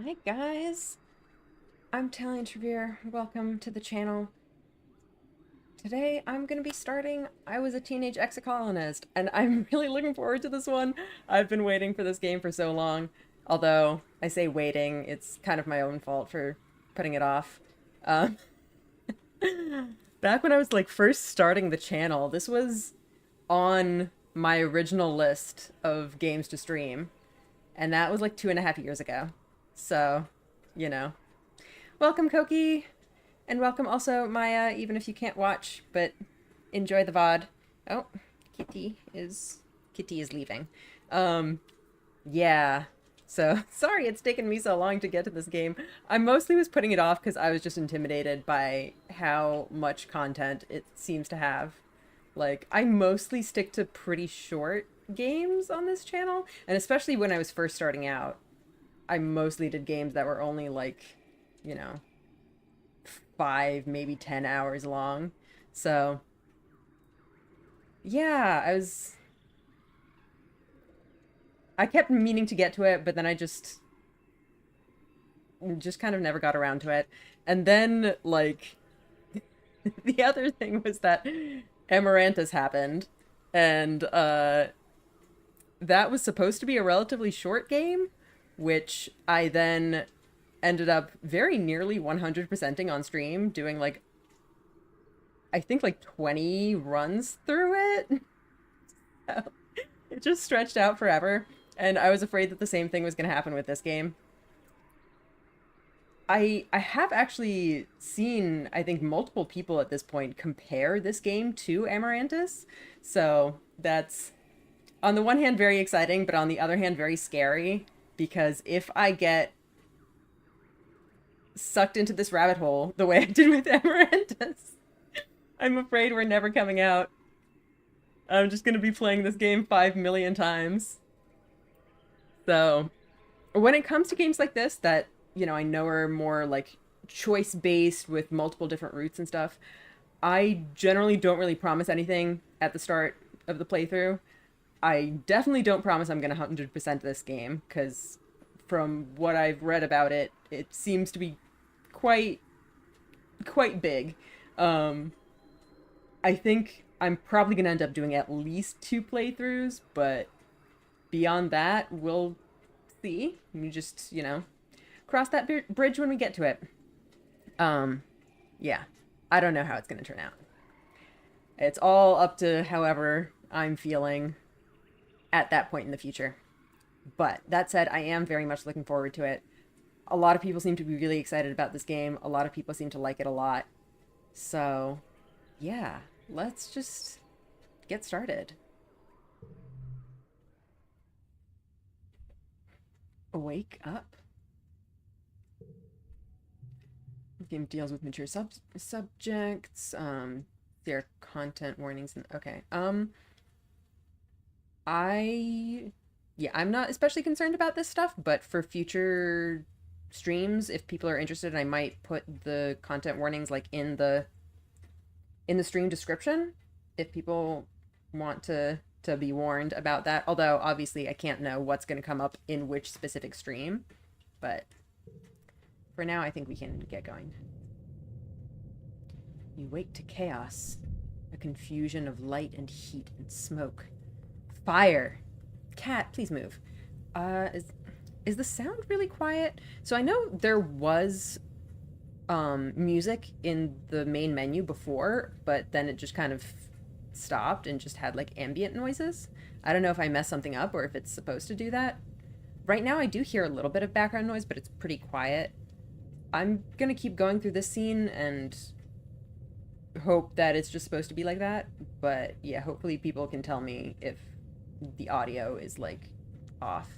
Hi guys, I'm Talion Trevere. Welcome to the channel. Today I'm going to be starting I Was a Teenage Exocolonist, and I'm really looking forward to this one. I've been waiting for this game for so long. Although, I say waiting, it's kind of my own fault for putting it off. Um, Back when I was like first starting the channel, this was on my original list of games to stream, and that was like 2.5 years ago. So, you know. Welcome, Koki, and welcome also Maya, even if you can't watch, but enjoy the VOD. Oh, Kitty is leaving. Um, yeah. So, sorry it's taken me so long to get to this game. I mostly was putting it off because I was just intimidated by how much content it seems to have. Like, I mostly stick to pretty short games on this channel, and especially when I was first starting out, I mostly did games that were only like, you know, 5, maybe 10 hours long. So, yeah, I kept meaning to get to it, but then I just kind of never got around to it. And then, like, the other thing was that Amaranthus happened, and that was supposed to be a relatively short game, which I then ended up very nearly 100%ing on stream, doing like, I think like 20 runs through it. So, it just stretched out forever, and I was afraid that the same thing was going to happen with this game. I have actually seen, I think, multiple people at this point compare this game to Amaranthus. So that's, on the one hand, very exciting, but on the other hand, very scary. Because if I get sucked into this rabbit hole the way I did with Amaranthus, I'm afraid we're never coming out. I'm just going to be playing this game 5 million times. So, when it comes to games like this that, I know are more like choice based with multiple different routes and stuff, I generally don't really promise anything at the start of the playthrough. I definitely don't promise I'm going to 100% this game, because from what I've read about it, it seems to be quite big. Um, I think I'm probably going to end up doing at least 2 playthroughs, but beyond that, we'll see. You just, cross that bridge when we get to it. Yeah. I don't know how it's going to turn out. It's all up to however I'm feeling at that point in the future. But that said, I am very much looking forward to it. A lot of people seem to be really excited about this game. A lot of people seem to like it a lot. So, yeah, let's just get started. Wake up. The game deals with mature subjects. There are content warnings and okay. I'm not especially concerned about this stuff, but for future streams, if people are interested, I might put the content warnings like in the stream description if people want to be warned about that. Although obviously I can't know what's going to come up in which specific stream, but for now I think we can get going. You wake to chaos, a confusion of light and heat and smoke. Fire. Cat, please move. Is the sound really quiet? So I know there was music in the main menu before, but then it just kind of stopped and just had like ambient noises. I don't know if I messed something up or if it's supposed to do that. Right now I do hear a little bit of background noise, but it's pretty quiet. I'm gonna keep going through this scene and hope that it's just supposed to be like that. But yeah, hopefully people can tell me if the audio is like off.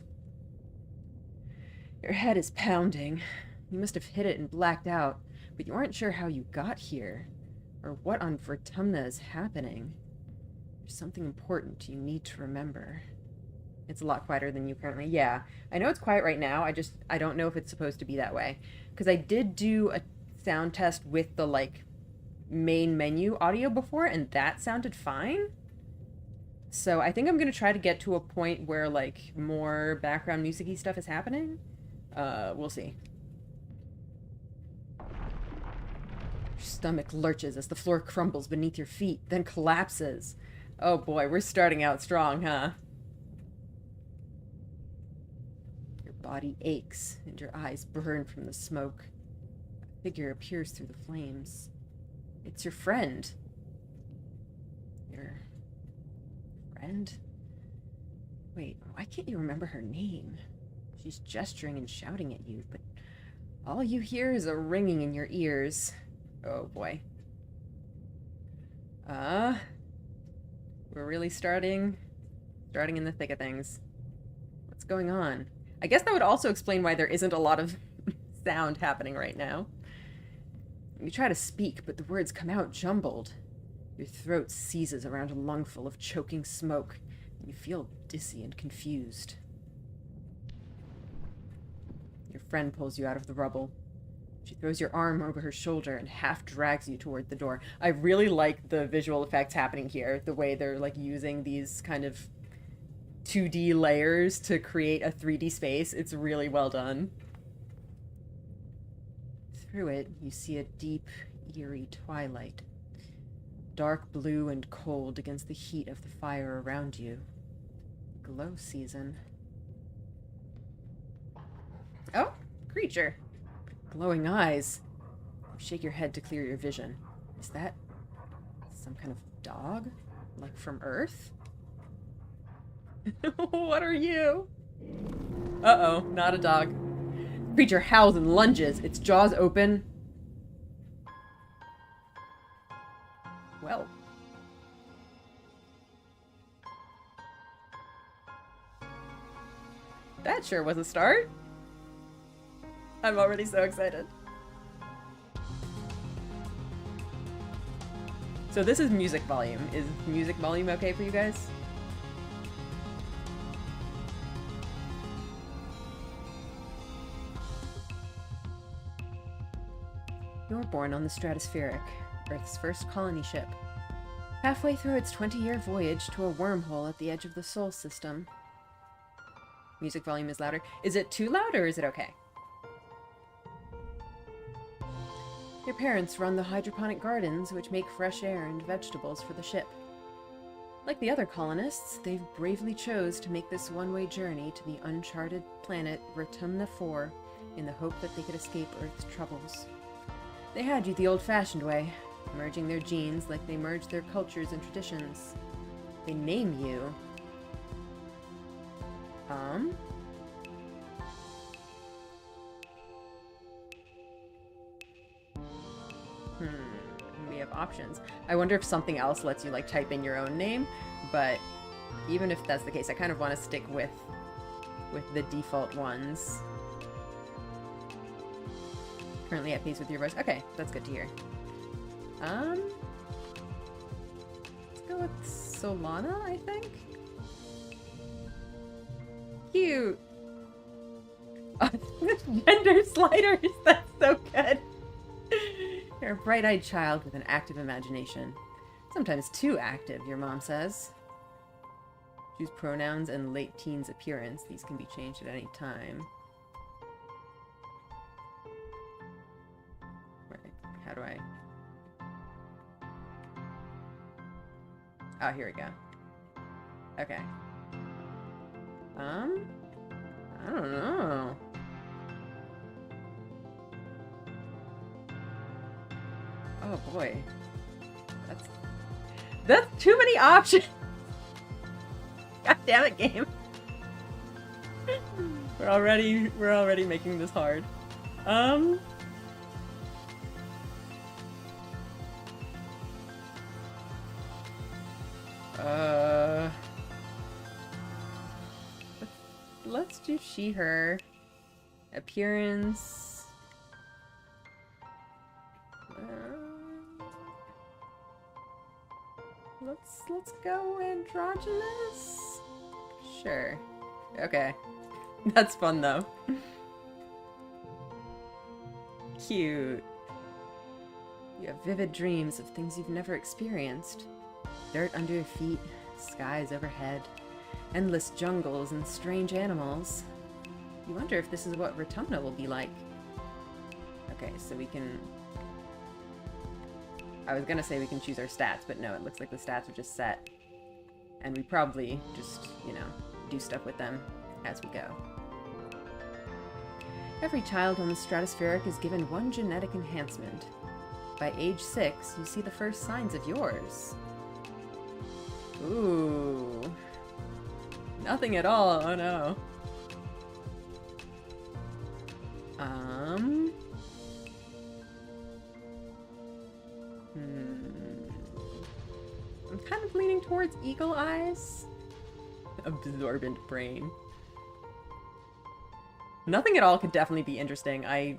Your head is pounding. You must have hit it and blacked out, but you aren't sure how you got here, or what on Vertumna is happening. There's something important you need to remember. It's a lot quieter than you currently. Yeah, I know it's quiet right now. I don't know if it's supposed to be that way, because I did do a sound test with the like main menu audio before, and that sounded fine. So I think I'm gonna try to get to a point where like more background music-y stuff is happening. We'll see. Your stomach lurches as the floor crumbles beneath your feet, then collapses. Oh boy, we're starting out strong, huh? Your body aches, and your eyes burn from the smoke. A figure appears through the flames. It's your friend. Your friend? Wait, why can't you remember her name? She's gesturing and shouting at you, but all you hear is a ringing in your ears. Oh boy. We're really starting in the thick of things. What's going on? I guess that would also explain why there isn't a lot of sound happening right now. You try to speak, but the words come out jumbled. Your throat seizes around a lungful of choking smoke, and you feel dizzy and confused. Your friend pulls you out of the rubble. She throws your arm over her shoulder and half drags you toward the door. I really like the visual effects happening here, the way they're like using these kind of 2D layers to create a 3D space. It's really well done. Through it, you see a deep, eerie twilight. Dark blue and cold against the heat of the fire around you. Glow season. Oh, creature. Glowing eyes. You shake your head to clear your vision. Is that some kind of dog? Like from Earth? What are you? Uh-oh, not a dog. The creature howls and lunges, its jaws open. Well. That sure was a start. I'm already so excited. So this is music volume. Is music volume okay for you guys? You're born on the Stratospheric, Earth's first colony ship. Halfway through its 20-year voyage to a wormhole at the edge of the Sol system. Music volume is louder. Is it too loud or is it okay? Your parents run the hydroponic gardens, which make fresh air and vegetables for the ship. Like the other colonists, they've bravely chose to make this one-way journey to the uncharted planet Rotumna 4 in the hope that they could escape Earth's troubles. They had you the old-fashioned way, merging their genes like they merged their cultures and traditions. They name you... We have options. I wonder if something else lets you, like, type in your own name, but even if that's the case, I kind of want to stick with the default ones. Currently at peace with your voice. Okay, that's good to hear. Let's go with Solana, I think? Cute! Oh, gender sliders! That's so good! You're a bright-eyed child with an active imagination. Sometimes too active, your mom says. Choose pronouns and late teens appearance. These can be changed at any time. Right, how do I... Oh, here we go. Okay. I don't know. Oh boy. That's too many options. God damn it, game. We're already making this hard. Let's do she, her. Appearance. Let's go androgynous? Sure. Okay. That's fun though. Cute. You have vivid dreams of things you've never experienced. Dirt under your feet, skies overhead, endless jungles and strange animals. You wonder if this is what Rotunda will be like. Okay, so we can... I was gonna say we can choose our stats, but no, it looks like the stats are just set. And we probably just, you know, do stuff with them as we go. Every child on the stratospheric is given one genetic enhancement. By age 6, you see the first signs of yours. Ooh. Nothing at all, oh no. I'm kind of leaning towards eagle eyes. Absorbent brain. Nothing at all could definitely be interesting. I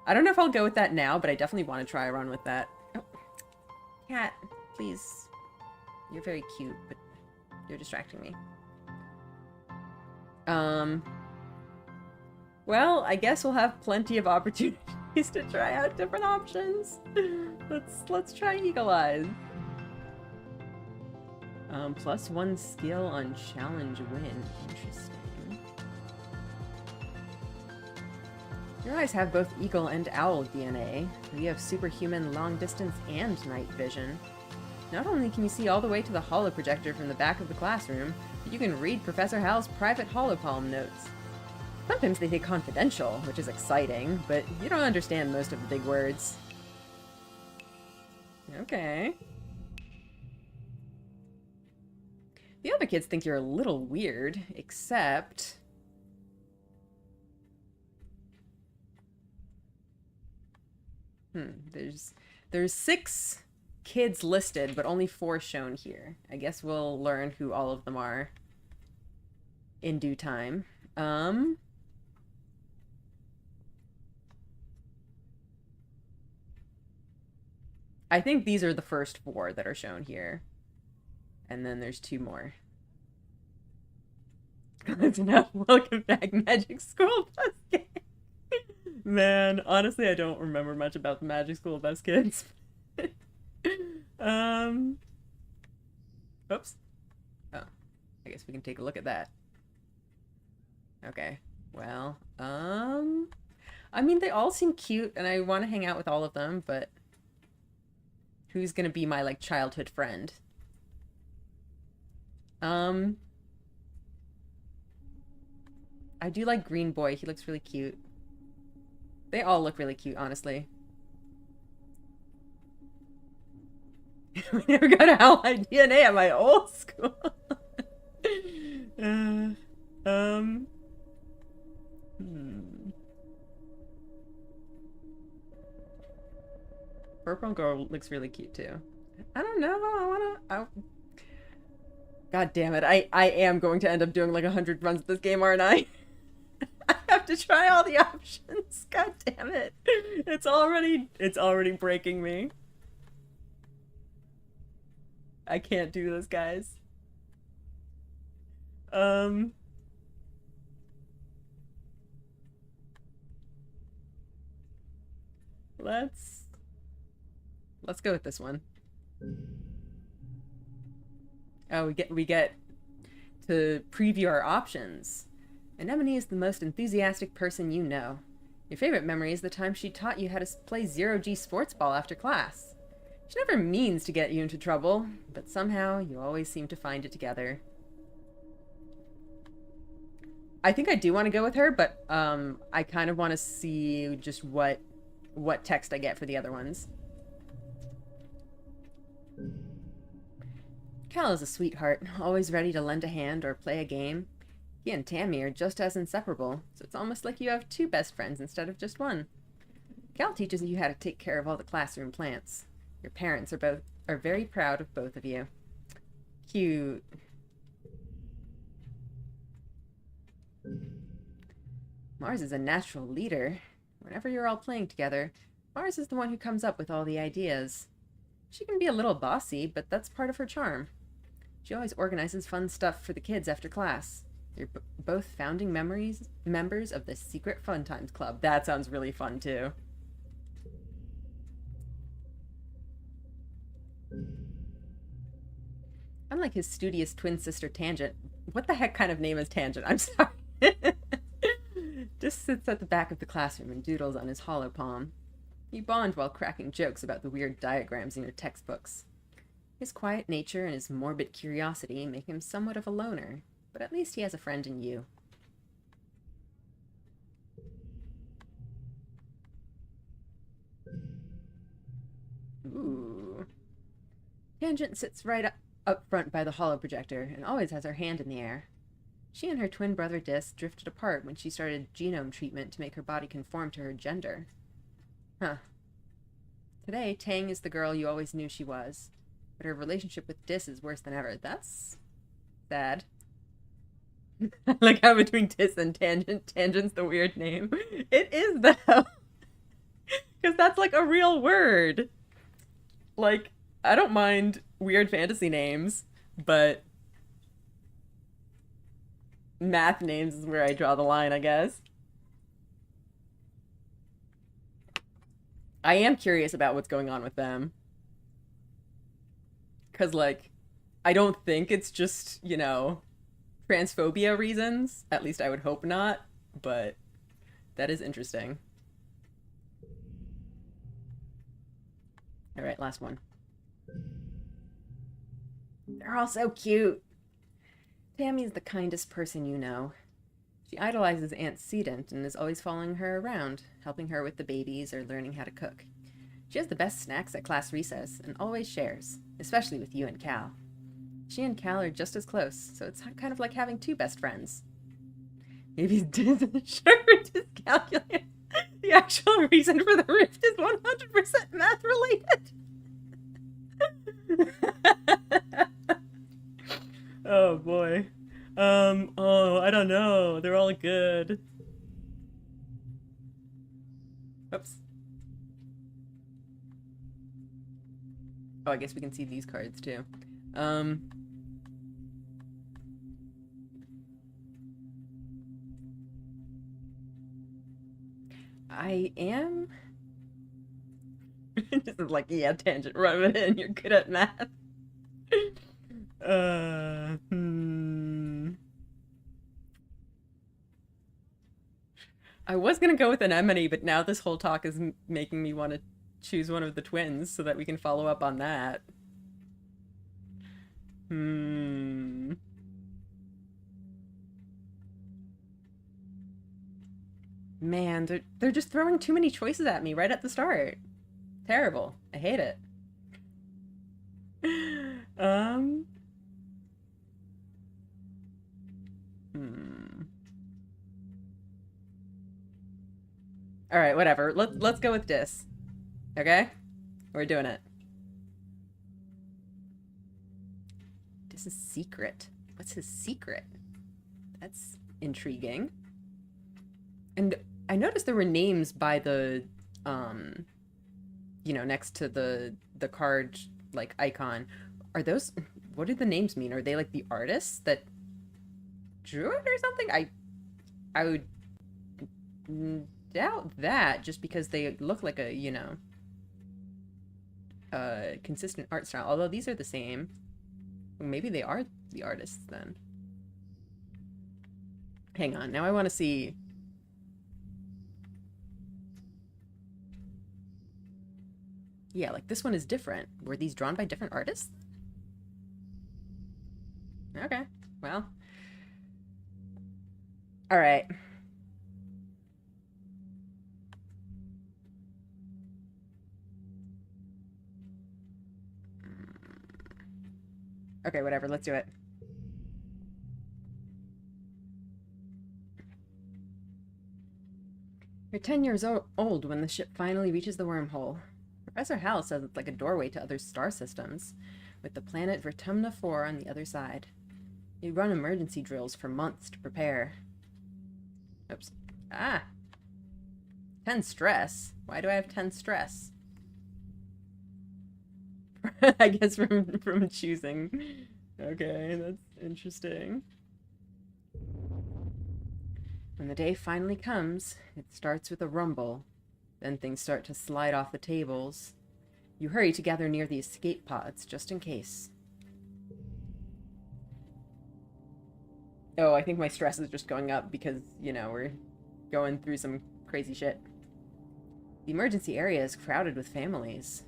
don't know if I'll go with that now, but I definitely want to try a run with that. Oh. Cat, please. You're very cute, but you're distracting me. Well, I guess we'll have plenty of opportunities to try out different options. Let's try Eagle Eyes. +1 skill on challenge win. Interesting. Your eyes have both eagle and owl DNA. You have superhuman long distance and night vision. Not only can you see all the way to the holoprojector from the back of the classroom, but you can read Professor Hal's private holopalm notes. Sometimes they say confidential, which is exciting, but you don't understand most of the big words. Okay. The other kids think you're a little weird, except... There's 6 kids listed, but only 4 shown here. I guess we'll learn who all of them are in due time. I think these are the first 4 that are shown here. And then there's 2 more. That's enough. Welcome back, Magic School Bus Kids. Man, honestly, I don't remember much about the Magic School Bus Kids. Oops. Oh, I guess we can take a look at that. Okay. Well, I mean, they all seem cute, and I want to hang out with all of them, but who's gonna be my, like, childhood friend? I do like Green Boy. He looks really cute. They all look really cute, honestly. We never got a How I DNA at my old school. Purple Girl looks really cute too. I don't know. God damn it. I am going to end up doing like 100 runs of this game, aren't I? I have to try all the options. God damn it. It's already breaking me. I can't do this, guys. Let's go with this one. Oh, we get to preview our options. Anemone is the most enthusiastic person you know. Your favorite memory is the time she taught you how to play zero-G sports ball after class. She never means to get you into trouble, but somehow you always seem to find it together. I think I do want to go with her, but I kind of want to see just what text I get for the other ones. Cal is a sweetheart, always ready to lend a hand or play a game. He and Tammy are just as inseparable, so it's almost like you have 2 best friends instead of just 1. Cal teaches you how to take care of all the classroom plants. Your parents are very proud of both of you. Cute. Mars is a natural leader. Whenever you're all playing together, Mars is the one who comes up with all the ideas. She can be a little bossy, but that's part of her charm. She always organizes fun stuff for the kids after class. You're both founding members of the Secret Fun Times Club. That sounds really fun, too. Unlike his studious twin sister Tangent. What the heck kind of name is Tangent? I'm sorry. Dis sits at the back of the classroom and doodles on his hollow palm. You bond while cracking jokes about the weird diagrams in your textbooks. His quiet nature and his morbid curiosity make him somewhat of a loner, but at least he has a friend in you. Ooh. Tangent sits right up front by the holo projector and always has her hand in the air. She and her twin brother Dis drifted apart when she started genome treatment to make her body conform to her gender. Huh. Today, Tang is the girl you always knew she was, but her relationship with Dis is worse than ever. That's sad. Like how between Dis and Tangent's the weird name. It is, though. Because that's like a real word. Like, I don't mind weird fantasy names, but math names is where I draw the line, I guess. I am curious about what's going on with them. Because, like, I don't think it's just, you know, transphobia reasons. At least I would hope not. But that is interesting. All right, last one. They're all so cute. Tammy's the kindest person you know. She idolizes Aunt Sedent and is always following her around, helping her with the babies or learning how to cook. She has the best snacks at class recess and always shares, especially with you and Cal. She and Cal are just as close, so it's kind of like having two best friends. Maybe sure dyscalculate. The actual reason for the rift is 100% math related. Oh boy. Oh, I don't know. They're all good. Oops. Oh, I guess we can see these cards too. I am... This is like, yeah, Tangent, rub it in. You're good at math. I was gonna go with an Anemone, but now this whole talk is making me want to choose one of the twins so that we can follow up on that. Man, they're just throwing too many choices at me right at the start. Terrible. I hate it. All right, whatever. Let's go with Dis. Okay? We're doing it. Dis is secret. What's his secret? That's intriguing. And I noticed there were names by the you know, next to the card like icon. Are those, what do the names mean? Are they like the artists that drew it or something? I would doubt that, just because they look like a, you know, consistent art style. Although these are the same. Maybe they are the artists then. Hang on, now I want to see. Yeah, like this one is different. Were these drawn by different artists? Okay, well. All right. Okay, whatever, let's do it. You're 10 years old when the ship finally reaches the wormhole. Professor Hal says it's like a doorway to other star systems, with the planet Vertumna 4 on the other side. You run emergency drills for months to prepare. Oops. Ah! 10 stress? Why do I have 10 stress? I guess from choosing. Okay, that's interesting. When the day finally comes, it starts with a rumble. Then things start to slide off the tables. You hurry to gather near the escape pods, just in case. Oh, I think my stress is just going up because, you know, we're going through some crazy shit. The emergency area is crowded with families.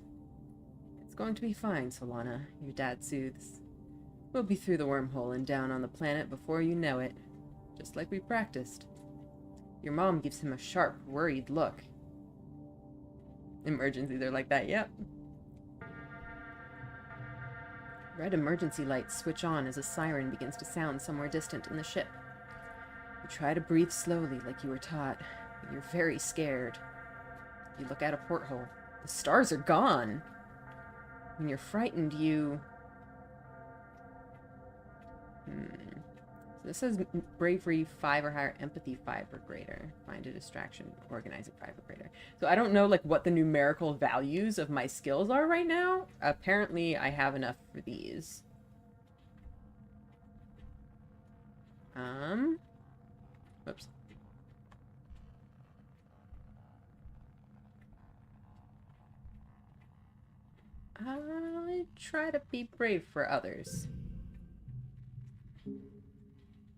It's going to be fine, Solana, your dad soothes. We'll be through the wormhole and down on the planet before you know it, just like we practiced. Your mom gives him a sharp, worried look. Emergencies are like that, yep. Red emergency lights switch on as a siren begins to sound somewhere distant in the ship. You try to breathe slowly like you were taught, but you're very scared. You look out a porthole. The stars are gone! When you're frightened, you... So this says bravery 5 or higher, empathy 5 or greater. Find a distraction, organize it 5 or greater. So I don't know like what the numerical values of my skills are right now. Apparently I have enough for these. Whoops. I try to be brave for others.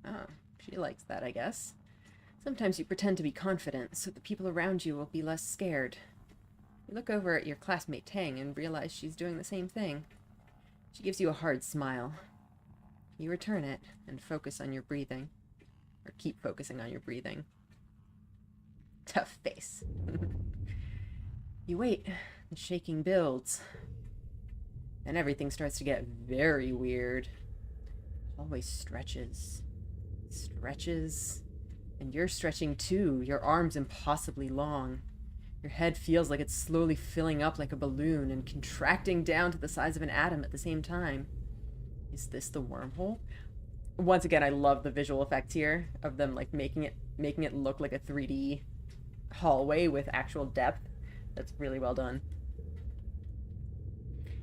Oh, she likes that, I guess. Sometimes you pretend to be confident, so the people around you will be less scared. You look over at your classmate Tang and realize she's doing the same thing. She gives you a hard smile. You return it and focus on your breathing. Or keep focusing on your breathing. Tough face. You wait. The shaking builds. And everything starts to get very weird. Always stretches. Stretches. And you're stretching too, your arms impossibly long. Your head feels like it's slowly filling up like a balloon and contracting down to the size of an atom at the same time. Is this the wormhole? Once again, I love the visual effects here of them like making it look like a 3D hallway with actual depth. That's really well done.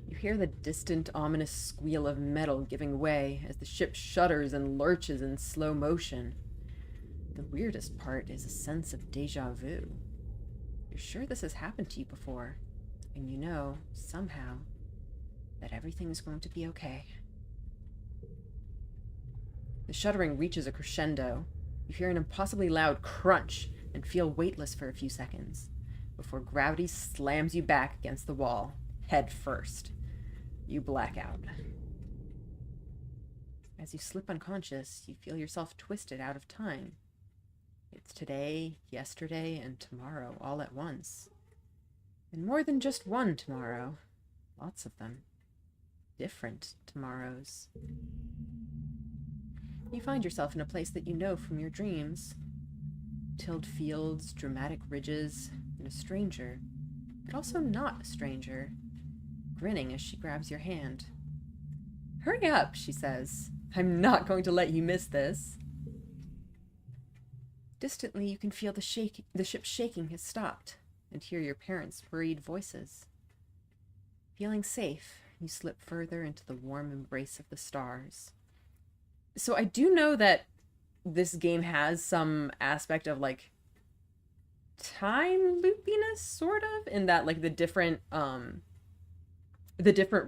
You hear the distant, ominous squeal of metal giving way as the ship shudders and lurches in slow motion. The weirdest part is a sense of déjà vu. You're sure this has happened to you before, and you know, somehow, that everything is going to be okay. The shuddering reaches a crescendo. You hear an impossibly loud crunch and feel weightless for a few seconds, before gravity slams you back against the wall, head first. You black out. As you slip unconscious, you feel yourself twisted out of time. It's today, yesterday, and tomorrow all at once. And more than just one tomorrow. Lots of them. Different tomorrows. You find yourself in a place that you know from your dreams. Tilled fields, dramatic ridges, and a stranger, but also not a stranger, grinning as she grabs your hand. "Hurry up," she says. "I'm not going to let you miss this." Distantly, you can feel the ship shaking has stopped, and hear your parents' worried voices. Feeling safe, you slip further into the warm embrace of the stars. So I do know that this game has some aspect of, like, time loopiness, sort of, in that, like, the different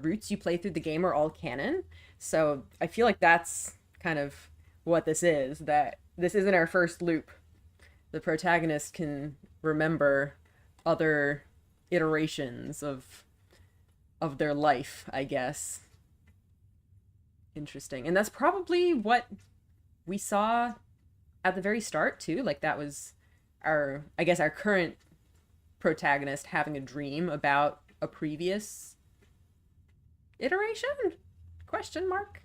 routes you play through the game are all canon. So I feel like that's kind of what this is, that this isn't our first loop. The protagonist can remember other iterations of their life, I guess. Interesting. And that's probably what we saw at the very start, too. Like, that was our current protagonist having a dream about a previous iteration? Question mark?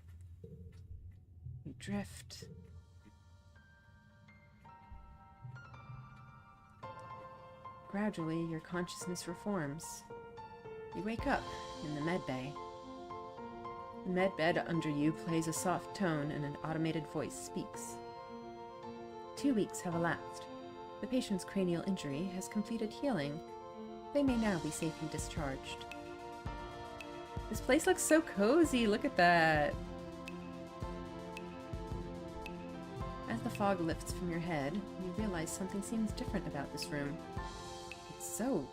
You drift. Gradually, your consciousness reforms. You wake up in the medbay. The medbed under you plays a soft tone and an automated voice speaks. 2 weeks have elapsed. The patient's cranial injury has completed healing. They may now be safely discharged. This place looks so cozy. Look at that. As the fog lifts from your head, you realize something seems different about this room. It's so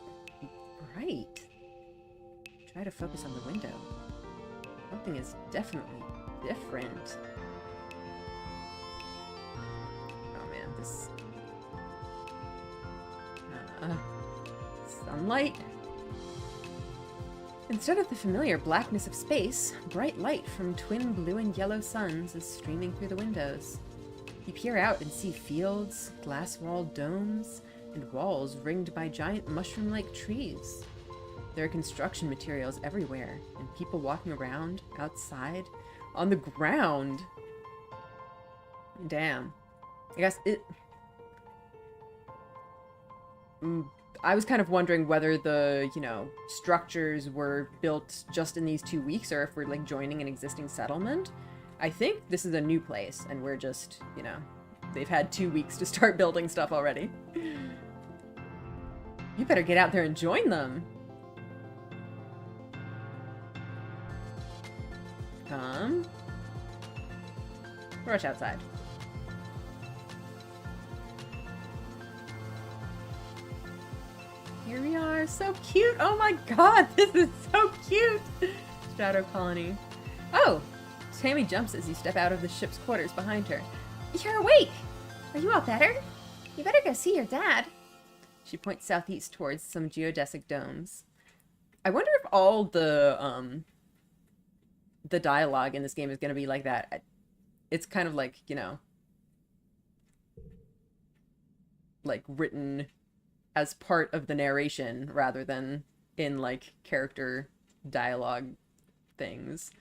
bright. Try to focus on the window. Something is definitely different. Oh man, this Sunlight. Instead of the familiar blackness of space, bright light from twin blue and yellow suns is streaming through the windows. You peer out and see fields, glass-walled domes, and walls ringed by giant mushroom-like trees. There are construction materials everywhere, and people walking around, outside, on the ground. Damn. I guess it... I was kind of wondering whether the, you know, structures were built just in these 2 weeks, or if we're, like, joining an existing settlement. I think this is a new place, and we're just, you know, they've had 2 weeks to start building stuff already. You better get out there and join them. Come. Rush outside. Here we are. So cute. Oh my god, this is so cute. Shadow Colony. Oh! Tammy jumps as you step out of the ship's quarters behind her. You're awake! Are you all better? You better go see your dad. She points southeast towards some geodesic domes. I wonder if all the dialogue in this game is going to be like that. It's kind of like, you know, like written as part of the narration rather than in like character dialogue things.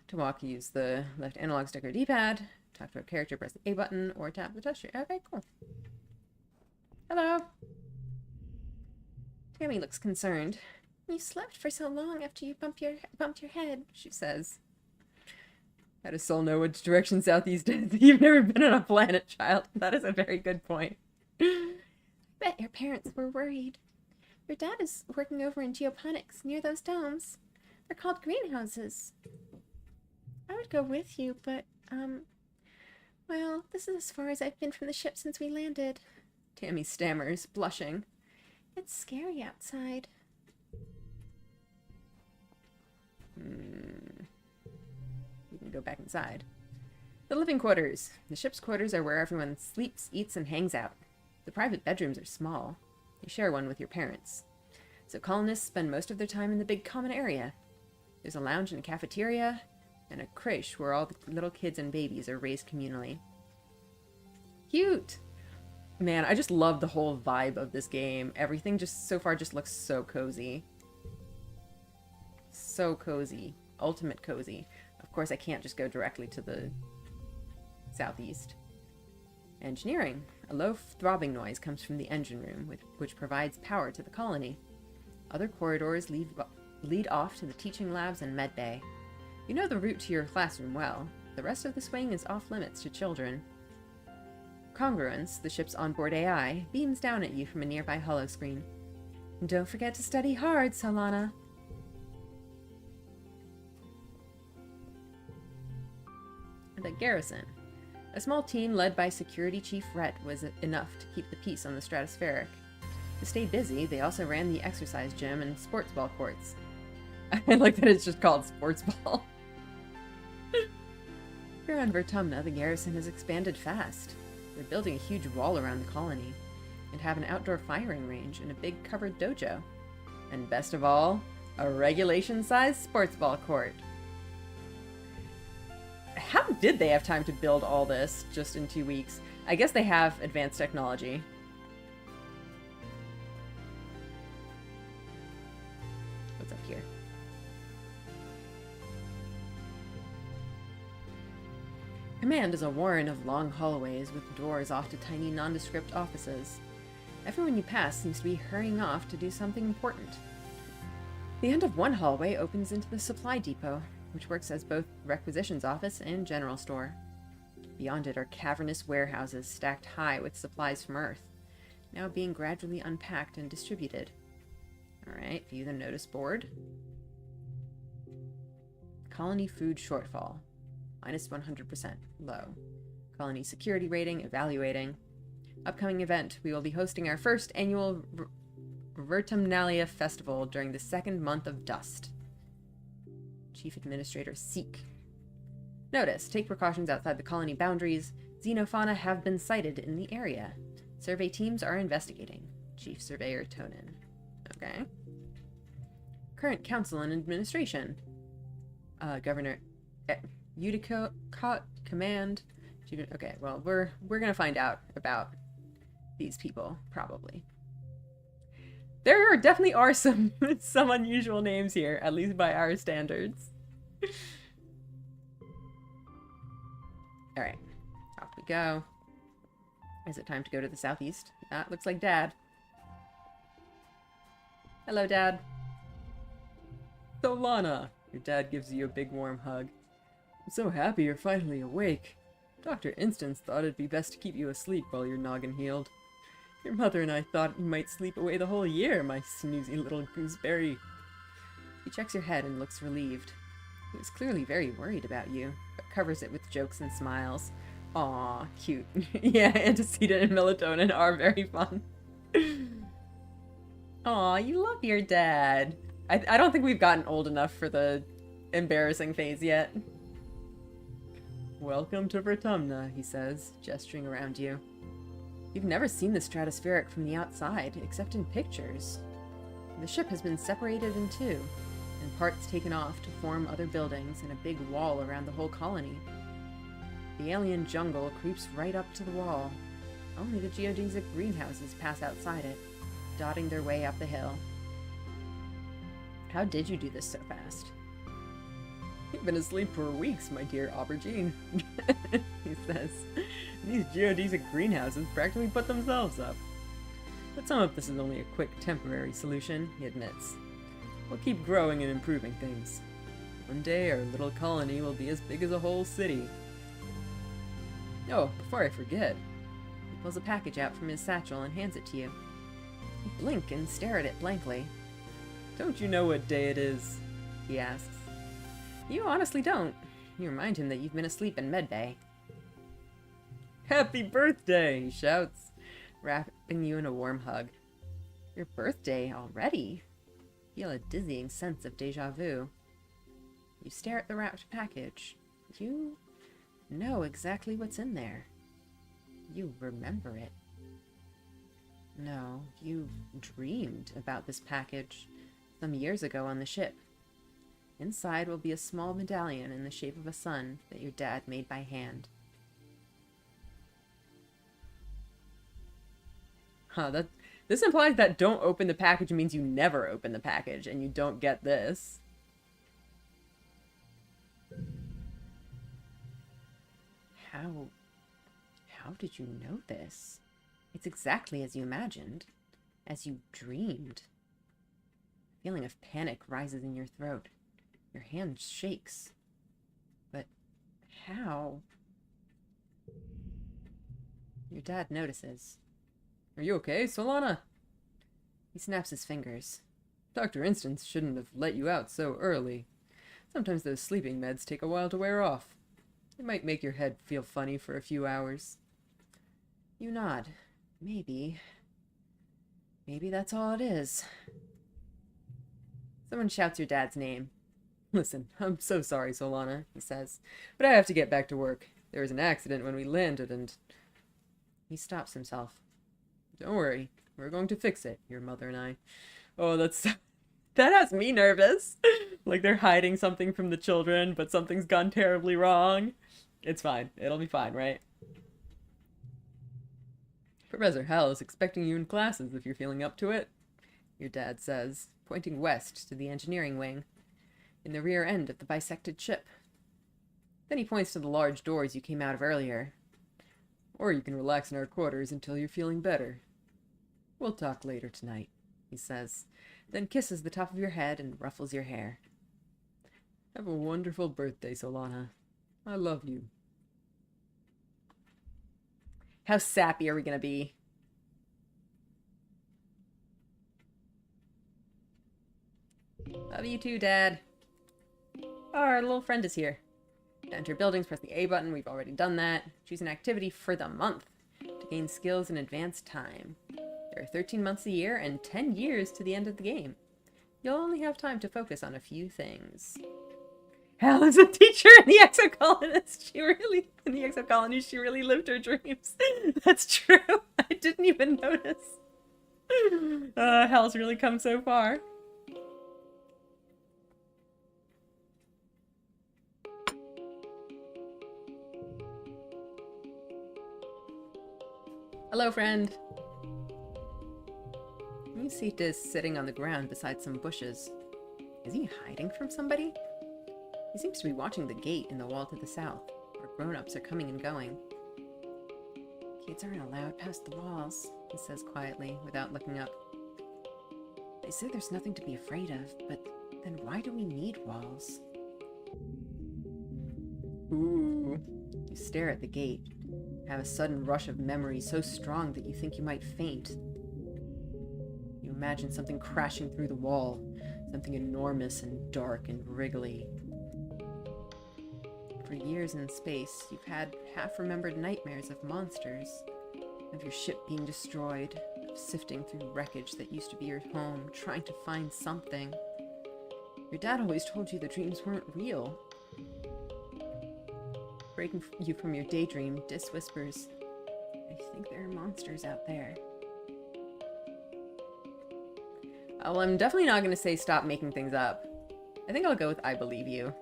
To walk, use the left analog stick or D-pad. Talk to a character, press the A button, or tap the touch. Okay, cool. Hello. Tammy looks concerned. You slept for so long after you bumped your head, she says. How does Soul know which direction southeast is? You've never been on a planet, child. That is a very good point. Bet your parents were worried. Your dad is working over in geoponics near those domes. They're called greenhouses. I would go with you, but, well, this is as far as I've been from the ship since we landed. Tammy stammers, blushing. It's scary outside. You can go back inside. The living quarters. The ship's quarters are where everyone sleeps, eats, and hangs out. The private bedrooms are small. You share one with your parents. So colonists spend most of their time in the big common area. There's a lounge and a cafeteria, and a creche where all the little kids and babies are raised communally. Cute! Man, I just love the whole vibe of this game. Everything just so far just looks so cozy. So cozy. Ultimate cozy. Of course, I can't just go directly to the southeast. Engineering. A low throbbing noise comes from the engine room, which provides power to the colony. Other corridors lead off to the teaching labs and med bay. You know the route to your classroom well. The rest of this wing is off limits to children. Congruence, the ship's onboard AI, beams down at you from a nearby holoscreen. Don't forget to study hard, Solana. The garrison. A small team led by Security Chief Rhett was enough to keep the peace on the stratospheric. To stay busy, they also ran the exercise gym and sports ball courts. I like that it's just called sports ball. Here on Vertumna, the garrison has expanded fast. They're building a huge wall around the colony, and have an outdoor firing range and a big covered dojo. And best of all, a regulation-sized sports ball court. How did they have time to build all this just in 2 weeks? I guess they have advanced technology. What's up here? Command is a warren of long hallways with doors off to tiny nondescript offices. Everyone you pass seems to be hurrying off to do something important. The end of one hallway opens into the supply depot, which works as both requisitions office and general store. Beyond it are cavernous warehouses stacked high with supplies from Earth, now being gradually unpacked and distributed. Alright, view the notice board. Colony food shortfall. Minus 100%. Low. Colony security rating, evaluating. Upcoming event. We will be hosting our first annual Vertumnalia Festival during the second month of Dust. Chief Administrator Seek. Notice, take precautions outside the colony boundaries. Xenofauna have been sighted in the area. Survey teams are investigating. Chief Surveyor Tonin. Okay. Current Council and Administration. Governor Utica Command. Okay, well, we're gonna find out about these people, probably. There definitely are some unusual names here, at least by our standards. Alright, off we go. Is it time to go to the southeast? That looks like Dad. Hello, Dad. Solana! Your dad gives you a big warm hug. I'm so happy you're finally awake. Dr. Instance thought it'd be best to keep you asleep while your noggin healed. Your mother and I thought you might sleep away the whole year, my snoozy little gooseberry. He checks your head and looks relieved. He was clearly very worried about you, but covers it with jokes and smiles. Aw, cute. Yeah, antecedent and melatonin are very fun. Aw, you love your dad. I don't think we've gotten old enough for the embarrassing phase yet. Welcome to Vertumna, he says, gesturing around you. You've never seen the stratospheric from the outside, except in pictures. The ship has been separated in two, and parts taken off to form other buildings and a big wall around the whole colony. The alien jungle creeps right up to the wall. Only the geodesic greenhouses pass outside it, dotting their way up the hill. How did you do this so fast? You've been asleep for weeks, my dear aubergine, he says. These geodesic greenhouses practically put themselves up. But some of this is only a quick, temporary solution, he admits. We'll keep growing and improving things. One day, our little colony will be as big as a whole city. Oh, before I forget, he pulls a package out from his satchel and hands it to you. You blink and stare at it blankly. Don't you know what day it is? He asks. You honestly don't. You remind him that you've been asleep in medbay. Happy birthday, he shouts, wrapping you in a warm hug. Your birthday already? You feel a dizzying sense of deja vu. You stare at the wrapped package. You know exactly what's in there. You remember it. No, you dreamed about this package some years ago on the ship. Inside will be a small medallion in the shape of a sun that your dad made by hand. Huh, this implies that don't open the package means you never open the package, and you don't get this. How did you know this? It's exactly as you imagined, as you dreamed. A feeling of panic rises in your throat. Your hand shakes. But how? Your dad notices. Are you okay, Solana? He snaps his fingers. Dr. Instance shouldn't have let you out so early. Sometimes those sleeping meds take a while to wear off. It might make your head feel funny for a few hours. You nod. Maybe that's all it is. Someone shouts your dad's name. Listen, I'm so sorry, Solana, he says, but I have to get back to work. There was an accident when we landed and... He stops himself. Don't worry, we're going to fix it, your mother and I. Oh, that has me nervous. Like they're hiding something from the children, but something's gone terribly wrong. It's fine. It'll be fine, right? Professor Hell is expecting you in classes if you're feeling up to it, your dad says, pointing west to the engineering wing, in the rear end of the bisected ship. Then he points to the large doors you came out of earlier. Or you can relax in our quarters until you're feeling better. We'll talk later tonight, he says, then kisses the top of your head and ruffles your hair. Have a wonderful birthday, Solana. I love you. How sappy are we gonna be? Love you too, Dad. Our little friend is here. To enter buildings, press the A button. We've already done that. Choose an activity for the month to gain skills in advanced time. There are 13 months a year and 10 years to the end of the game. You'll only have time to focus on a few things. Hal is a teacher in the Exocolonist. In the Exocolonist, she really lived her dreams. That's true. I didn't even notice. Hell's really come so far. Hello, friend. Yusita is sitting on the ground beside some bushes. Is he hiding from somebody? He seems to be watching the gate in the wall to the south, where grown-ups are coming and going. Kids aren't allowed past the walls, he says quietly, without looking up. They say there's nothing to be afraid of, but then why do we need walls? Ooh. You stare at the gate, have a sudden rush of memory so strong that you think you might faint. You imagine something crashing through the wall, something enormous and dark and wriggly. For years in space, you've had half-remembered nightmares of monsters, of your ship being destroyed, of sifting through wreckage that used to be your home, trying to find something. Your dad always told you the dreams weren't real. Breaking you from your daydream, Dis whispers, I think there are monsters out there. Well, I'm definitely not going to say stop making things up. I think I'll go with I believe you.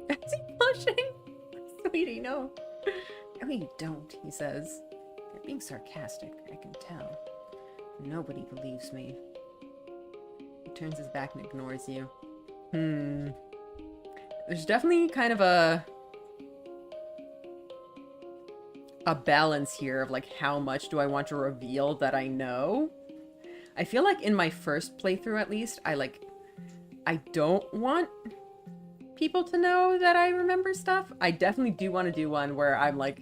Is he blushing? Sweetie, no. No, you don't, he says. You're being sarcastic, I can tell. Nobody believes me. He turns his back and ignores you. There's definitely kind of a balance here of like how much do I want to reveal that I know. I feel like in my first playthrough at least, I don't want people to know that I remember stuff. I definitely do want to do one where I'm like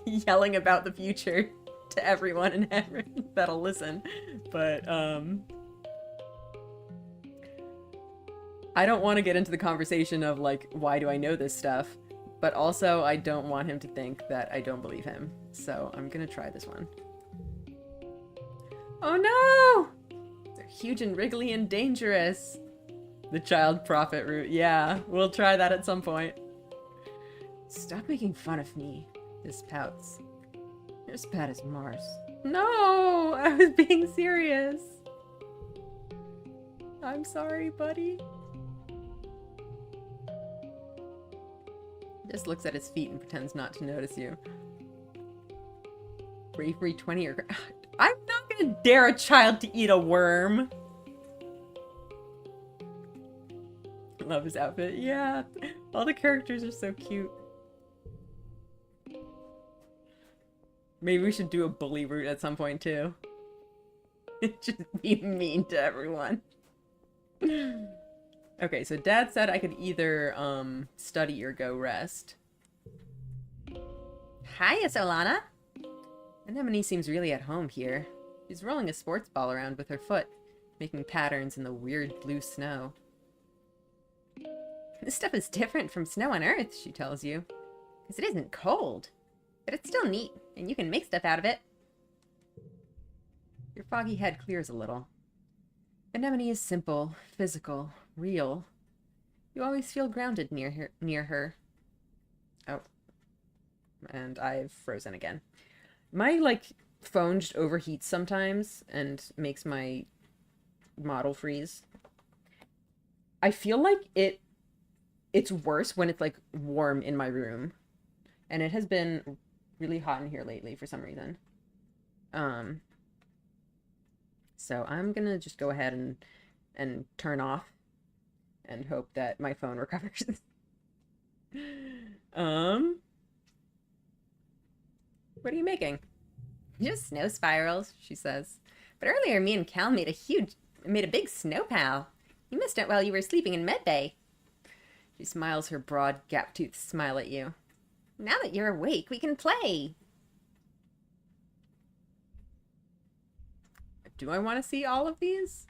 yelling about the future to everyone and that'll listen. But I don't want to get into the conversation of like, why do I know this stuff? But also I don't want him to think that I don't believe him. So I'm gonna try this one. Oh no! They're huge and wriggly and dangerous. The child prophet route. Yeah, we'll try that at some point. Stop making fun of me. This pouts. You're as bad as Mars. No! I was being serious. I'm sorry, buddy. Just looks at his feet and pretends not to notice you. Bravery 20 or... I'm not gonna dare a child to eat a worm. Love his outfit. Yeah, all the characters are so cute. Maybe we should do a bully route at some point too. Just be mean to everyone. Okay, so Dad said I could either study or go rest. Hiya, Solana. Anemone seems really at home here. She's rolling a sports ball around with her foot, making patterns in the weird blue snow. This stuff is different from snow on Earth, she tells you. Because it isn't cold. But it's still neat, and you can make stuff out of it. Your foggy head clears a little. Anemone is simple, physical, real. You always feel grounded near her. Oh. And I've frozen again. My, like, phone just overheats sometimes and makes my model freeze. I feel like it's worse when it's, like, warm in my room. And it has been really hot in here lately for some reason. So I'm gonna just go ahead and turn off and hope that my phone recovers. What are you making? Just snow spirals, she says. But earlier me and Cal made a big snow pal. You missed it while you were sleeping in medbay. She smiles her broad, gap-toothed smile at you. Now that you're awake, we can play. Do I want to see all of these?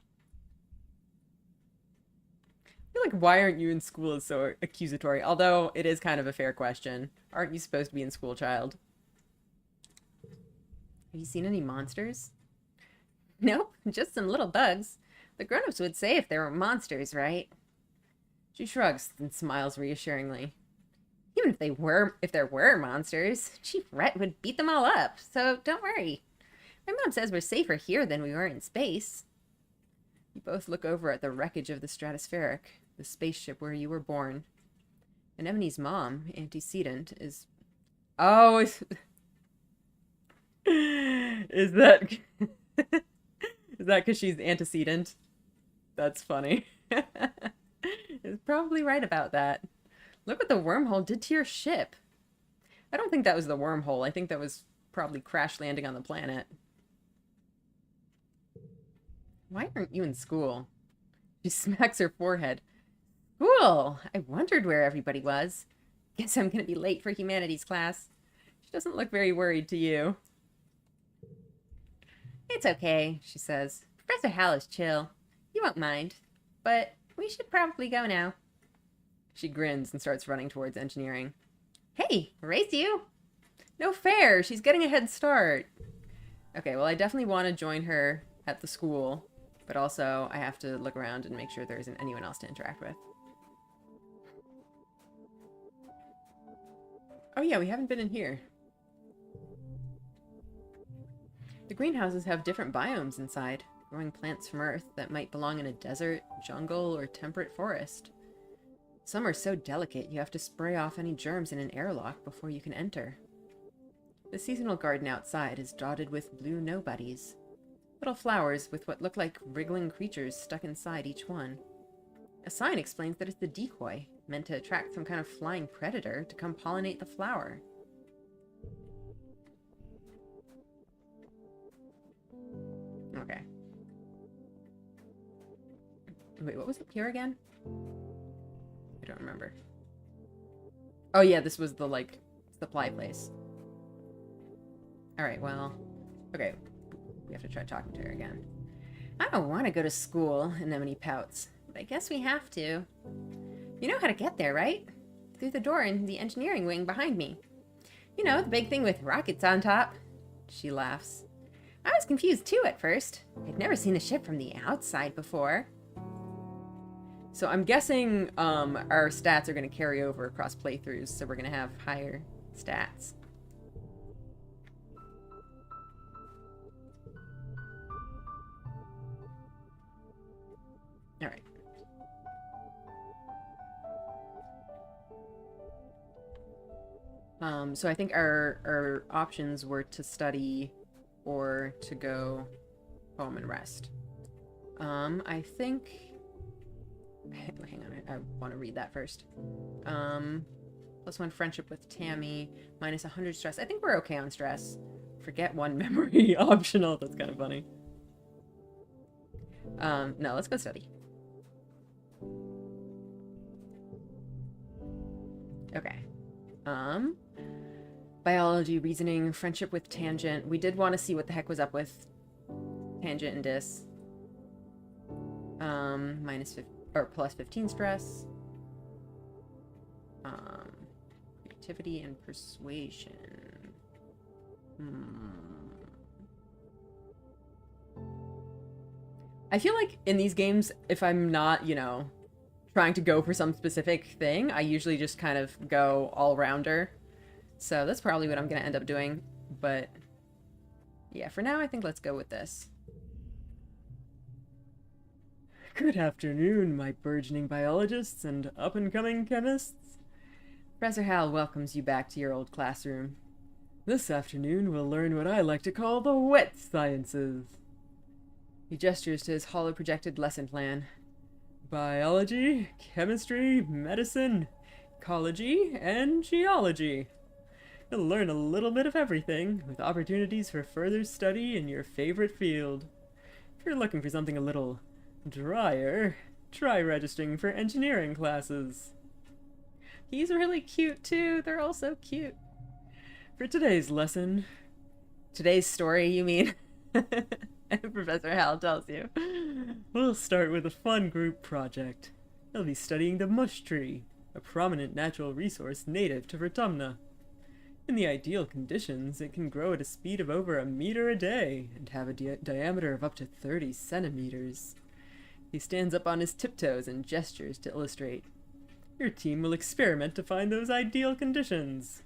I feel like why aren't you in school is so accusatory, although it is kind of a fair question. Aren't you supposed to be in school, child? Have you seen any monsters? Nope, just some little bugs. The grown-ups would say if there were monsters, right? She shrugs and smiles reassuringly. Even if there were monsters, Chief Rhett would beat them all up, so don't worry. My mom says we're safer here than we were in space. You both look over at the wreckage of the Stratospheric, the spaceship where you were born. Anemone's mom, antecedent, is... Oh, is that... Is that because she's antecedent? That's funny. It's probably right about that. Look what the wormhole did to your ship. I don't think that was the wormhole. I think that was probably crash landing on the planet. Why aren't you in school? She smacks her forehead. School! I wondered where everybody was. Guess I'm gonna be late for humanities class. She doesn't look very worried to you. It's okay, she says. Professor Hal is chill. You won't mind. But we should probably go now. She grins and starts running towards engineering. Hey, race you! No fair, she's getting a head start. Okay, well I definitely want to join her at the school, but also I have to look around and make sure there isn't anyone else to interact with. Oh yeah, we haven't been in here. The greenhouses have different biomes inside, growing plants from Earth that might belong in a desert, jungle, or temperate forest. Some are so delicate you have to spray off any germs in an airlock before you can enter. The seasonal garden outside is dotted with blue nobodies. Little flowers with what look like wriggling creatures stuck inside each one. A sign explains that it's the decoy, meant to attract some kind of flying predator to come pollinate the flower. Okay. Wait, what was up here again? I don't remember. Oh yeah, this was the, like, supply place. Alright, well... Okay. We have to try talking to her again. I don't want to go to school, Anemone pouts. But I guess we have to. You know how to get there, right? Through the door in the engineering wing behind me. You know, the big thing with rockets on top. She laughs. I was confused too at first. I'd never seen the ship from the outside before. So I'm guessing our stats are going to carry over across playthroughs, so we're going to have higher stats. Alright. So I think our options were to study or to go home and rest. I think... Hang on, I want to read that first. +1 friendship with Tammy, -100 stress. I think we're okay on stress. Forget 1 memory, optional. That's kind of funny. No, let's go study. Okay. Biology, reasoning, friendship with Tangent. We did want to see what the heck was up with Tangent and Dis. +15 stress. Creativity and persuasion. I feel like in these games, if I'm not, you know, trying to go for some specific thing, I usually just kind of go all-rounder. So that's probably what I'm going to end up doing. But yeah, for now, I think let's go with this. Good afternoon, my burgeoning biologists and up-and-coming chemists. Professor Hal welcomes you back to your old classroom. This afternoon, we'll learn what I like to call the wet sciences. He gestures to his hollow-projected lesson plan. Biology, chemistry, medicine, ecology, and geology. You'll learn a little bit of everything, with opportunities for further study in your favorite field. If you're looking for something a little drier, try registering for engineering classes. He's really cute too, they're all so cute. For today's lesson... Today's story, you mean? Professor Hal tells you. We'll start with a fun group project. They'll be studying the mush tree, a prominent natural resource native to Vertumna. In the ideal conditions, it can grow at a speed of over 1 meter a day and have a diameter of up to 30 centimeters. He stands up on his tiptoes and gestures to illustrate. Your team will experiment to find those ideal conditions.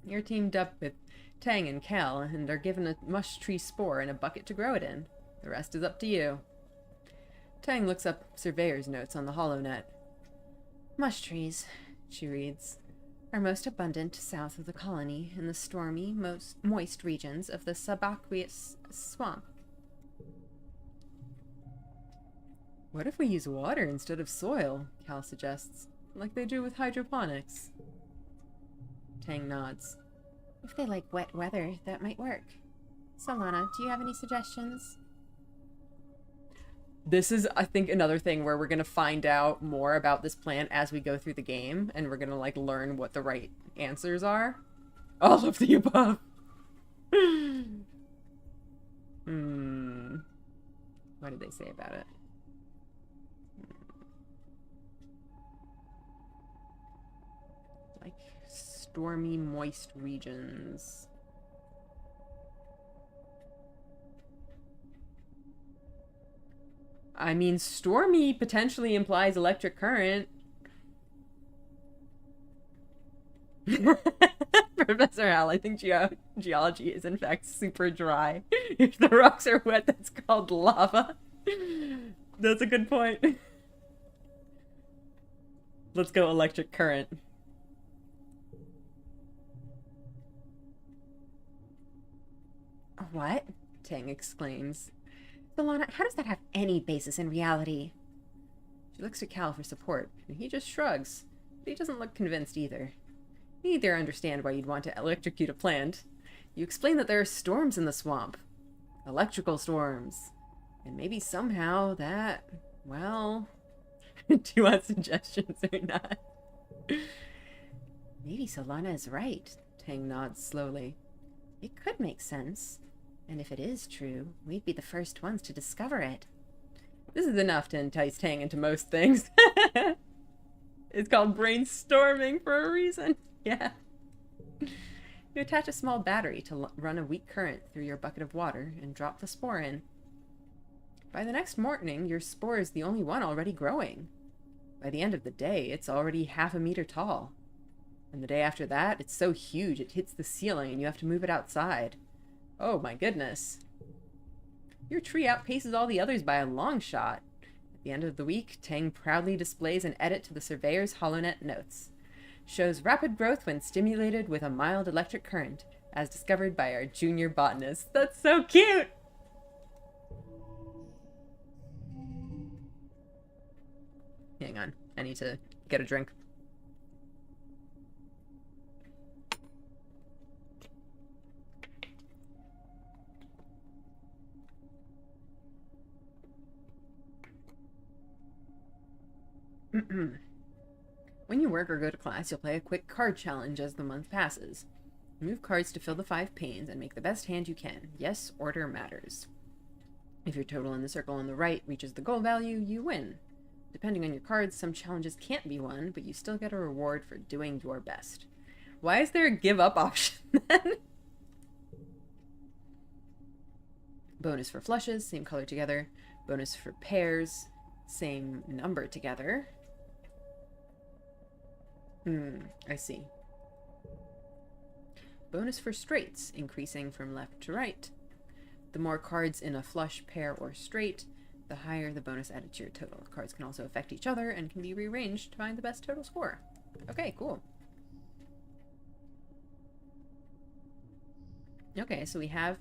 You're teamed up with Tang and Cal and are given a mush tree spore and a bucket to grow it in. The rest is up to you. Tang looks up surveyor's notes on the HoloNet. Mush trees, she reads, are most abundant south of the colony in the stormy, most moist regions of the subaqueous swamp. What if we use water instead of soil? Cal suggests, like they do with hydroponics. Tang nods. If they like wet weather, that might work. Solana, do you have any suggestions? This is, I think, another thing where we're going to find out more about this plant as we go through the game, and we're going to, like, learn what the right answers are. All of the above. What did they say about it? Like, stormy, moist regions. I mean, stormy potentially implies electric current. Professor Hal, I think geology is in fact super dry. If the rocks are wet, that's called lava. That's a good point. Let's go electric current. What? Tang exclaims. Solana, how does that have any basis in reality? She looks to Cal for support, and he just shrugs. But he doesn't look convinced either. Neither understand why you'd want to electrocute a plant. You explain that there are storms in the swamp. Electrical storms. And maybe somehow that, well... Do you want suggestions or not? Maybe Solana is right, Tang nods slowly. It could make sense. And if it is true, we'd be the first ones to discover it. This is enough to entice Tang into most things. It's called brainstorming for a reason. Yeah. You attach a small battery to run a weak current through your bucket of water and drop the spore in. By the next morning, your spore is the only one already growing. By the end of the day, it's already 1/2 meter tall. And the day after that, it's so huge it hits the ceiling and you have to move it outside. Oh my goodness. Your tree outpaces all the others by a long shot. At the end of the week, Tang proudly displays an edit to the surveyor's HoloNet notes. Shows rapid growth when stimulated with a mild electric current, as discovered by our junior botanist. That's so cute! Hang on, I need to get a drink. When you work or go to class, you'll play a quick card challenge as the month passes. Move cards to fill the 5 panes and make the best hand you can. Yes, order matters. If your total in the circle on the right reaches the goal value, you win. Depending on your cards, some challenges can't be won, but you still get a reward for doing your best. Why is there a give up option then? Bonus for flushes, same color together. Bonus for pairs, same number together. I see. Bonus for straights, increasing from left to right. The more cards in a flush, pair, or straight, the higher the bonus added to your total. Cards can also affect each other and can be rearranged to find the best total score. Okay, cool. Okay, so we have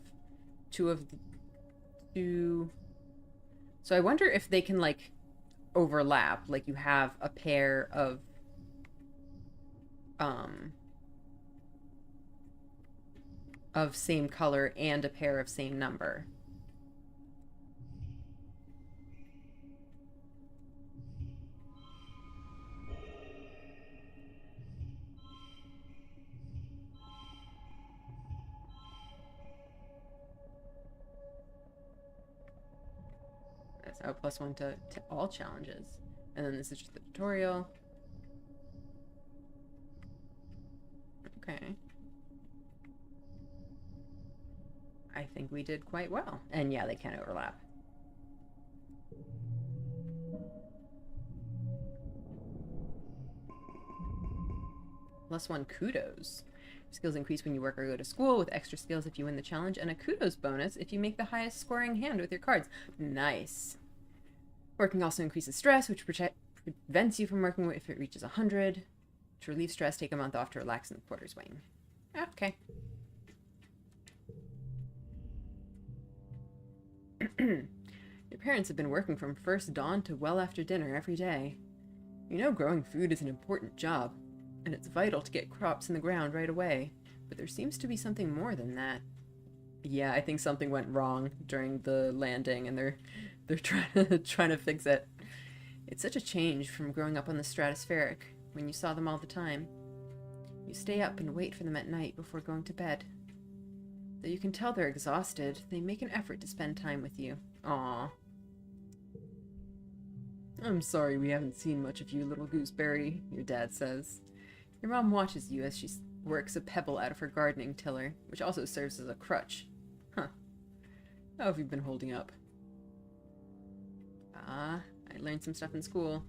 two of the two... So I wonder if they can, like, overlap. Like, you have a pair of... same color and a pair of same number. That's +1 to all challenges. And then this is just the tutorial. Okay. I think we did quite well. And yeah, they can overlap. +1 kudos. Skills increase when you work or go to school, with extra skills if you win the challenge, and a kudos bonus if you make the highest scoring hand with your cards. Nice. Working also increases stress, which prevents you from working if it reaches 100. To relieve stress, take a month off to relax in the quarters wing. Okay. Your parents have been working from first dawn to well after dinner every day. You know growing food is an important job, and it's vital to get crops in the ground right away, but there seems to be something more than that. Yeah, I think something went wrong during the landing, and they're trying to fix it. It's such a change from growing up on the stratospheric, when you saw them all the time. You stay up and wait for them at night before going to bed. Though you can tell they're exhausted, they make an effort to spend time with you. Aww. I'm sorry we haven't seen much of you, little gooseberry, your dad says. Your mom watches you as she works a pebble out of her gardening tiller, which also serves as a crutch. Huh. How have you been holding up? I learned some stuff in school.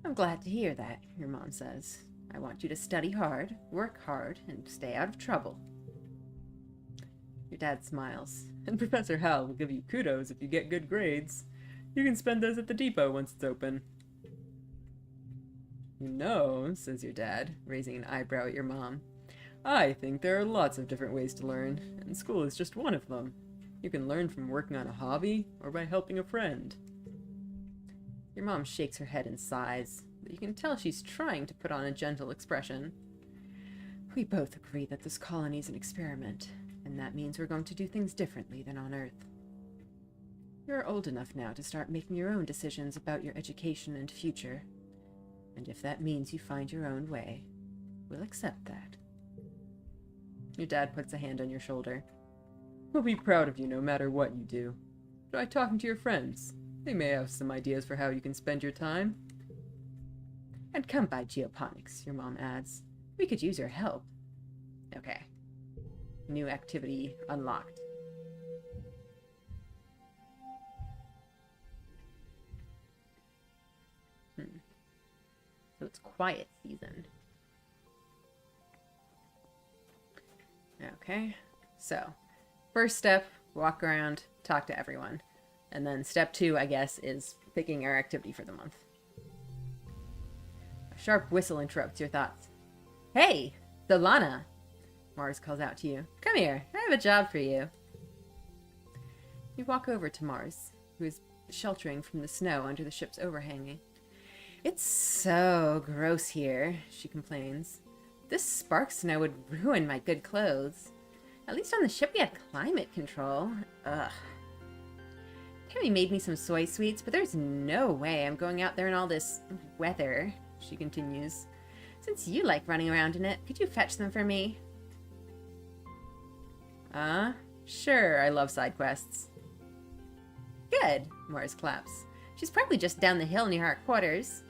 I'm glad to hear that, your mom says. I want you to study hard, work hard, and stay out of trouble. Your dad smiles. And Professor Hal will give you kudos if you get good grades. You can spend those at the depot once it's open. You know, says your dad, raising an eyebrow at your mom, I think there are lots of different ways to learn, and school is just one of them. You can learn from working on a hobby, or by helping a friend. Your mom shakes her head and sighs, but you can tell she's trying to put on a gentle expression. We both agree that this colony is an experiment, and that means we're going to do things differently than on Earth. You're old enough now to start making your own decisions about your education and future. And if that means you find your own way, we'll accept that. Your dad puts a hand on your shoulder. We'll be proud of you no matter what you do. Try talking to your friends. They may have some ideas for how you can spend your time. And come by geoponics, your mom adds. We could use your help. Okay. New activity unlocked. So it's quiet season. Okay. So, first step, walk around, talk to everyone. And then step 2, I guess, is picking our activity for the month. A sharp whistle interrupts your thoughts. Hey, Solana! Mars calls out to you. Come here, I have a job for you. You walk over to Mars, who is sheltering from the snow under the ship's overhanging. It's so gross here, she complains. This spark snow would ruin my good clothes. At least on the ship we had climate control. Ugh. Tammy made me some soy sweets, but there's no way I'm going out there in all this weather, she continues. Since you like running around in it, could you fetch them for me? Sure, I love side quests. Good, Mars claps. She's probably just down the hill near our quarters.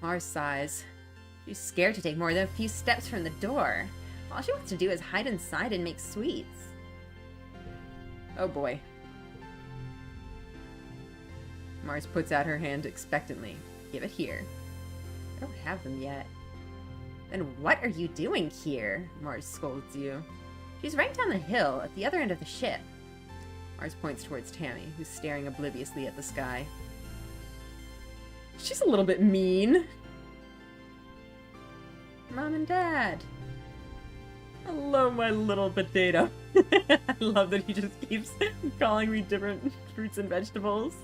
Mars sighs. She's scared to take more than a few steps from the door. All she wants to do is hide inside and make sweets. Oh boy. Mars puts out her hand expectantly. Give it here. I don't have them yet. Then what are you doing here? Mars scolds you. She's right down the hill, at the other end of the ship. Mars points towards Tammy, who's staring obliviously at the sky. She's a little bit mean. Mom and Dad. Hello, my little potato. I love that he just keeps calling me different fruits and vegetables.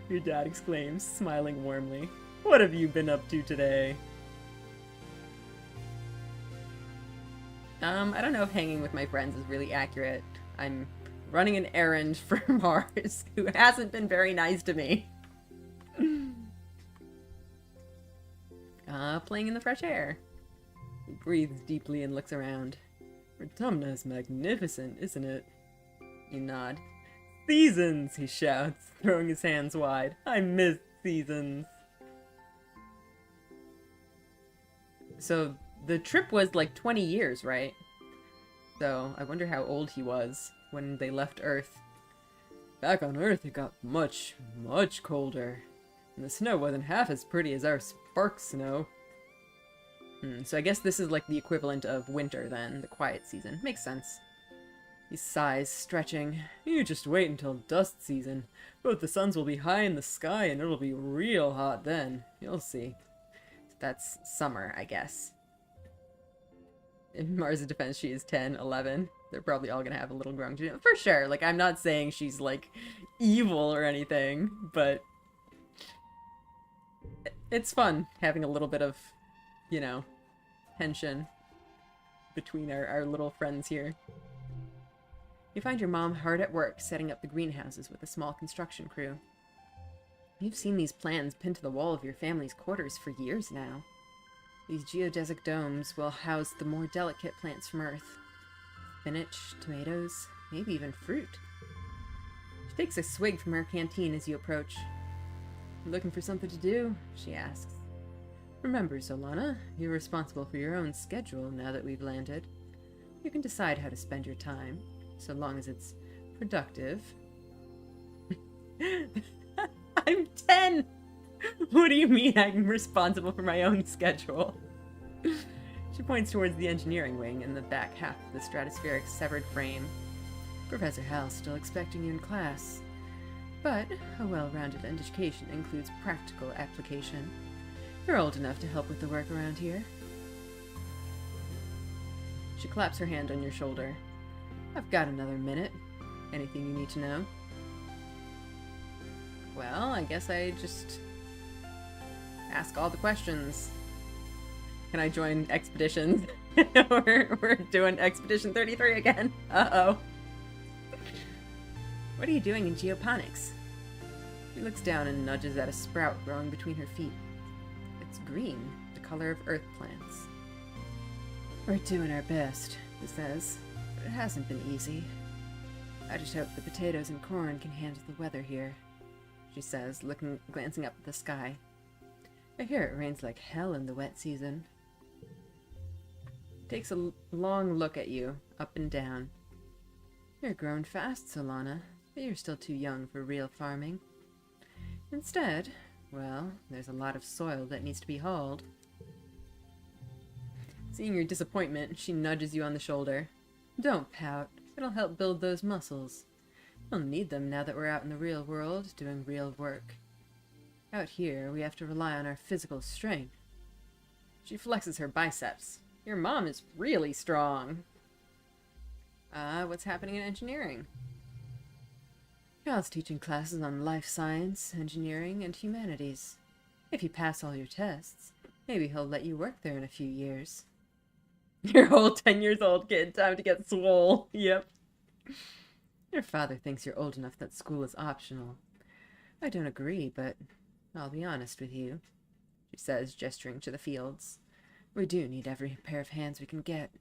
Your dad exclaims, smiling warmly. What have you been up to today? I don't know if hanging with my friends is really accurate. I'm running an errand for Mars, who hasn't been very nice to me. Playing in the fresh air. He breathes deeply and looks around. Autumna is magnificent, isn't it? You nod. Seasons, he shouts, throwing his hands wide. I miss seasons. So, the trip was like 20 years, right? So, I wonder how old he was when they left Earth. Back on Earth, it got much, much colder. And the snow wasn't half as pretty as our spark snow. So I guess this is like the equivalent of winter then, the quiet season. Makes sense. He sighs, stretching. You just wait until dust season. Both the suns will be high in the sky and it'll be real hot then. You'll see. That's summer, I guess. In Mars' defense, she is 10, 11. They're probably all gonna have a little growing to do. For sure. Like, I'm not saying she's, like, evil or anything, but it's fun having a little bit of, you know, tension between our little friends here. You find your mom hard at work setting up the greenhouses with a small construction crew. You've seen these plans pinned to the wall of your family's quarters for years now. These geodesic domes will house the more delicate plants from Earth. Spinach, tomatoes, maybe even fruit. She takes a swig from her canteen as you approach. Looking for something to do? She asks. Remember, Solana, you're responsible for your own schedule now that we've landed. You can decide how to spend your time, so long as it's productive. I'm 10! What do you mean I'm responsible for my own schedule? She points towards the engineering wing in the back half of the stratospheric severed frame. Professor Hal's still expecting you in class. But a well-rounded education includes practical application. You're old enough to help with the work around here. She claps her hand on your shoulder. I've got another minute. Anything you need to know? Well, I guess I just ask all the questions. Can I join expeditions? we're doing Expedition 33 again. Uh-oh. What are you doing in geoponics? She looks down and nudges at a sprout growing between her feet. It's green, the color of earth plants. We're doing our best, he says, but it hasn't been easy. I just hope the potatoes and corn can handle the weather here, she says, glancing up at the sky. I hear it rains like hell in the wet season. Takes a long look at you, up and down. You're growing fast, Solana, but you're still too young for real farming. Instead, well, there's a lot of soil that needs to be hauled. Seeing your disappointment, she nudges you on the shoulder. Don't pout. It'll help build those muscles. We'll need them now that we're out in the real world, doing real work. Out here, we have to rely on our physical strength. She flexes her biceps. Your mom is really strong. What's happening in engineering? Hal's teaching classes on life science, engineering, and humanities. If you pass all your tests, maybe he'll let you work there in a few years. Your whole 10 years old kid, time to get swole. Yep. Your father thinks you're old enough that school is optional. I don't agree, but I'll be honest with you, she says, gesturing to the fields. We do need every pair of hands we can get.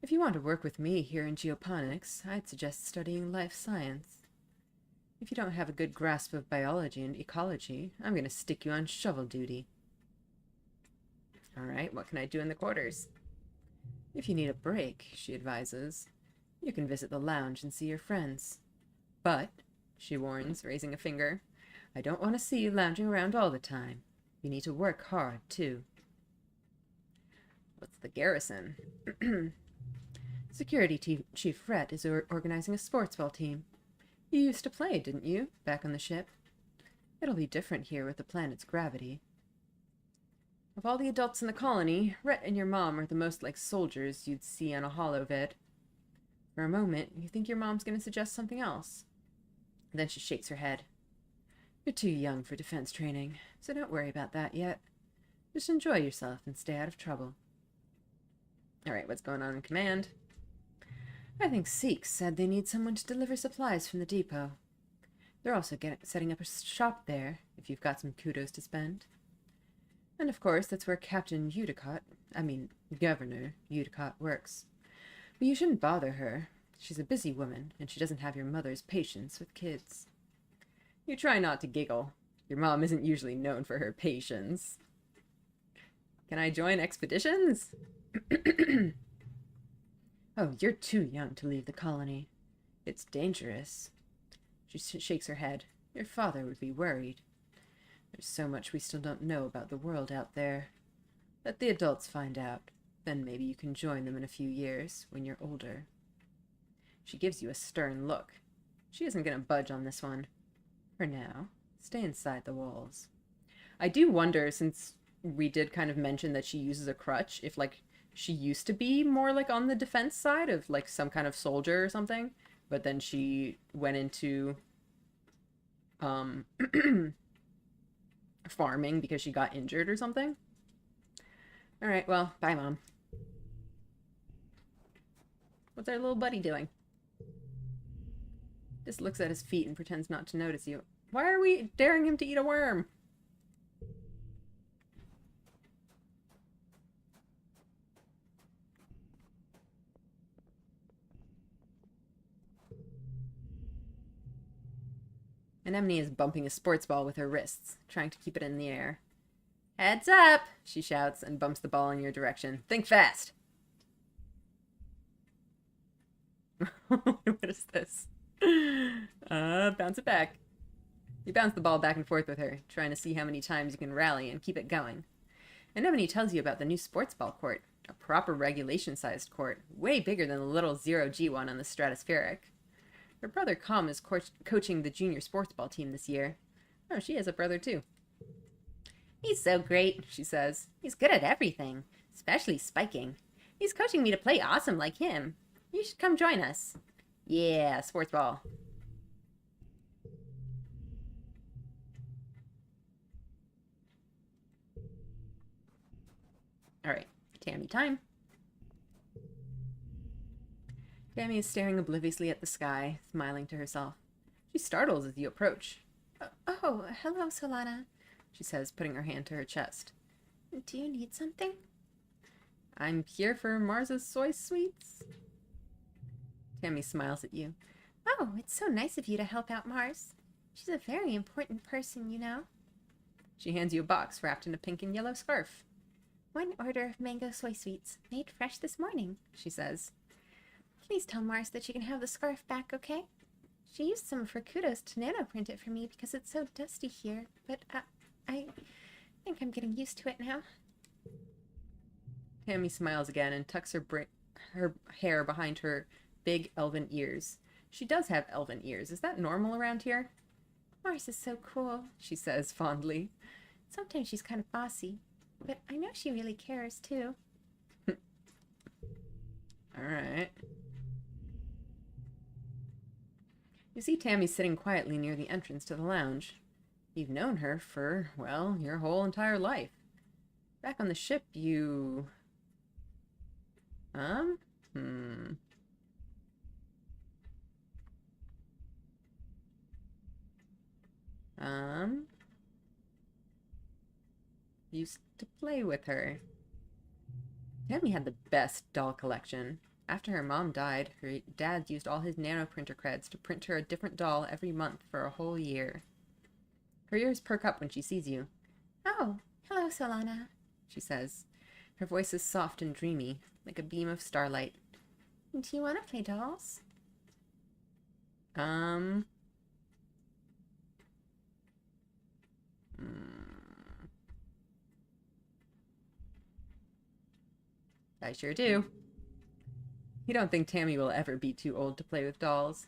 If you want to work with me here in geoponics, I'd suggest studying life science. If you don't have a good grasp of biology and ecology, I'm going to stick you on shovel duty. Alright, what can I do in the quarters? If you need a break, she advises, you can visit the lounge and see your friends. But, she warns, raising a finger, I don't want to see you lounging around all the time. You need to work hard, too. What's the garrison? Security Chief Rhett is organizing a sports ball team. You used to play, didn't you, back on the ship? It'll be different here with the planet's gravity. Of all the adults in the colony, Rhett and your mom are the most like soldiers you'd see on a holovid. For a moment, you think your mom's going to suggest something else. Then she shakes her head. You're too young for defense training, so don't worry about that yet. Just enjoy yourself and stay out of trouble. Alright, what's going on in command? I think Seek said they need someone to deliver supplies from the depot. They're also setting up a shop there, if you've got some kudos to spend. And of course, that's where Governor Udicott works. But you shouldn't bother her. She's a busy woman, and she doesn't have your mother's patience with kids. You try not to giggle. Your mom isn't usually known for her patience. Can I join expeditions? Oh, you're too young to leave the colony. It's dangerous. She shakes her head. Your father would be worried. There's so much we still don't know about the world out there. Let the adults find out. Then maybe you can join them in a few years, when you're older. She gives you a stern look. She isn't going to budge on this one. For now, stay inside the walls. I do wonder, since we did kind of mention that she uses a crutch, if, like, she used to be more, like, on the defense side of, like, some kind of soldier or something, but then she went into, farming because she got injured or something. Alright, well, bye, Mom. What's our little buddy doing? Just looks at his feet and pretends not to notice you. Why are we daring him to eat a worm? Anemone is bumping a sports ball with her wrists, trying to keep it in the air. Heads up, she shouts and bumps the ball in your direction. Think fast. What is this? Bounce it back. You bounce the ball back and forth with her, trying to see how many times you can rally and keep it going. Anemone tells you about the new sports ball court, a proper regulation-sized court, way bigger than the little zero-G one on the Stratospheric. Her brother Com is coaching the junior sports ball team this year. Oh, she has a brother too. He's so great, she says. He's good at everything, especially spiking. He's coaching me to play awesome like him. You should come join us. Yeah, sports ball. Alright, Tammy time. Tammy is staring obliviously at the sky, smiling to herself. She startles as you approach. Oh, hello, Solana, she says, putting her hand to her chest. Do you need something? I'm here for Mars's soy sweets. Tammy smiles at you. Oh, it's so nice of you to help out Mars. She's a very important person, you know. She hands you a box wrapped in a pink and yellow scarf. 1 order of mango soy sweets, made fresh this morning, she says. Please tell Mars that she can have the scarf back, okay? She used some of her kudos to nanoprint it for me because it's so dusty here, but I think I'm getting used to it now. Tammy smiles again and tucks her hair behind her big elven ears. She does have elven ears. Is that normal around here? Mars is so cool, she says fondly. Sometimes she's kind of bossy, but I know she really cares, too. Alright. You see Tammy sitting quietly near the entrance to the lounge. You've known her for, well, your whole entire life. Back on the ship, you... Used to play with her. Tammy had the best doll collection. After her mom died, her dad used all his nanoprinter creds to print her a different doll every month for a whole year. Her ears perk up when she sees you. Oh, hello, Solana, she says. Her voice is soft and dreamy, like a beam of starlight. Do you want to play dolls? I sure do. You don't think Tammy will ever be too old to play with dolls.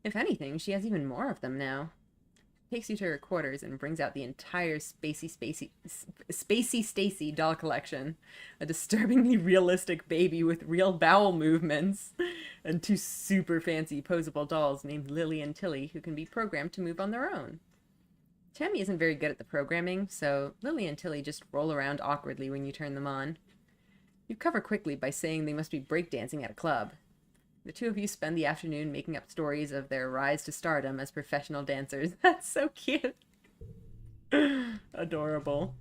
If anything, she has even more of them now. Takes you to her quarters and brings out the entire Spacey Stacy doll collection. A disturbingly realistic baby with real bowel movements. And 2 super fancy posable dolls named Lily and Tilly who can be programmed to move on their own. Tammy isn't very good at the programming, so Lily and Tilly just roll around awkwardly when you turn them on. You cover quickly by saying they must be breakdancing at a club. The 2 of you spend the afternoon making up stories of their rise to stardom as professional dancers. That's so cute. Adorable.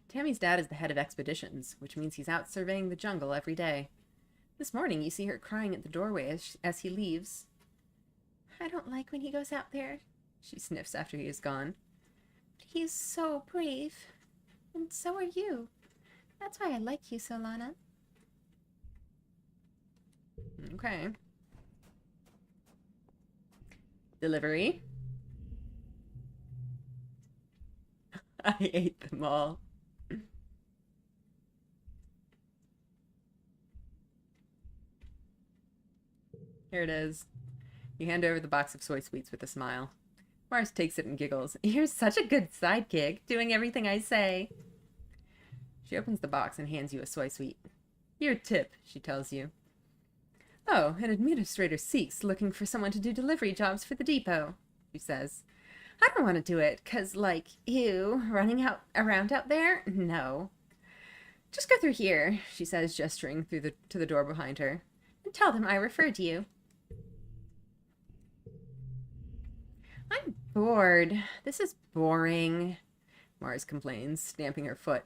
Tammy's dad is the head of expeditions, which means he's out surveying the jungle every day. This morning you see her crying at the doorway as he leaves. I don't like when he goes out there, she sniffs after he is gone. But he is so brave. And so are you. That's why I like you, Solana. Okay. Delivery. I ate them all. Here it is. You hand over the box of soy sweets with a smile. Mars takes it and giggles. You're such a good sidekick, doing everything I say. She opens the box and hands you a soy sweet. Your tip, she tells you. Oh, an administrator seeks, looking for someone to do delivery jobs for the depot, she says. I don't want to do it, 'cause, like, you, running around out there? No. Just go through here, she says, gesturing to the door behind her, and tell them I referred you. I'm bored. This is boring, Mars complains, stamping her foot.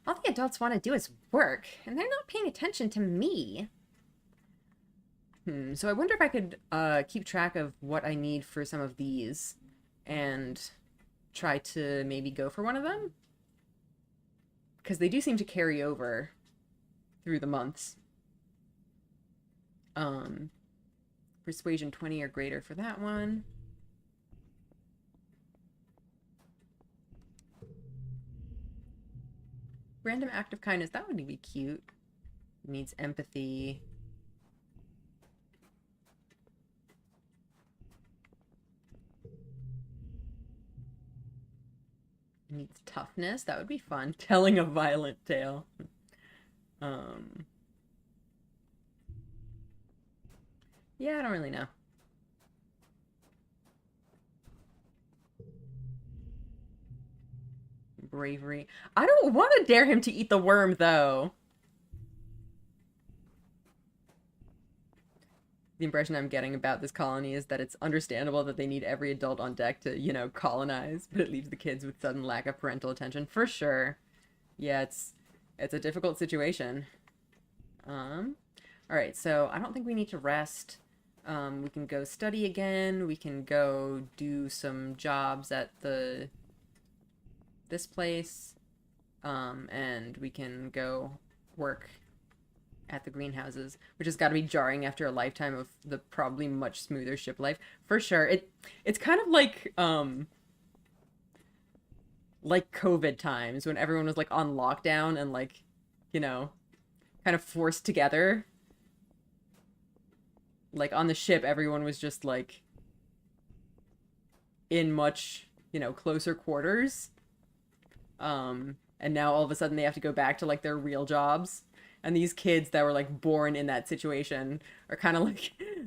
All the adults want to do is work, and they're not paying attention to me. So I wonder if I could keep track of what I need for some of these and try to maybe go for one of them? Because they do seem to carry over through the months. Persuasion 20 or greater for that one. Random act of kindness, that would be cute. Needs empathy. Needs toughness, that would be fun. Telling a violent tale. Yeah, I don't really know. Bravery. I don't want to dare him to eat the worm, though. The impression I'm getting about this colony is that it's understandable that they need every adult on deck to, you know, colonize, but it leaves the kids with sudden lack of parental attention. For sure. Yeah, it's a difficult situation. Alright, so I don't think we need to rest. We can go study again. We can go do some jobs at this place. And we can go work at the greenhouses, which has got to be jarring after a lifetime of the probably much smoother ship life. For sure. It's kind of like COVID times when everyone was like on lockdown and like, you know, kind of forced together. Like on the ship, everyone was just like in much, you know, closer quarters. And now all of a sudden they have to go back to like their real jobs. And these kids that were like born in that situation are kind of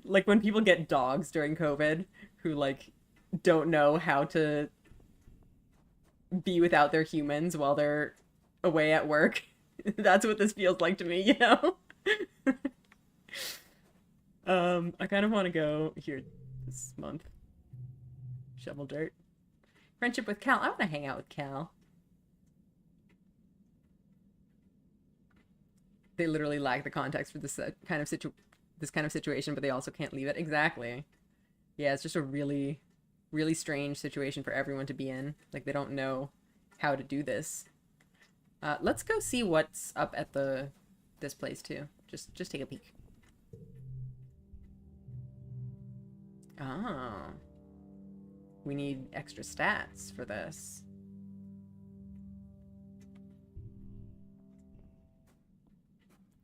like when people get dogs during COVID who like don't know how to be without their humans while they're away at work. That's what this feels like to me, you know? I kind of want to go here this month. Shovel dirt. Friendship with Cal. I want to hang out with Cal. They literally lack the context for this kind of situation, but they also can't leave it. Exactly. Yeah, it's just a really, really strange situation for everyone to be in. Like, they don't know how to do this. Let's go see what's up at this place, too. Just take a peek. Oh. We need extra stats for this.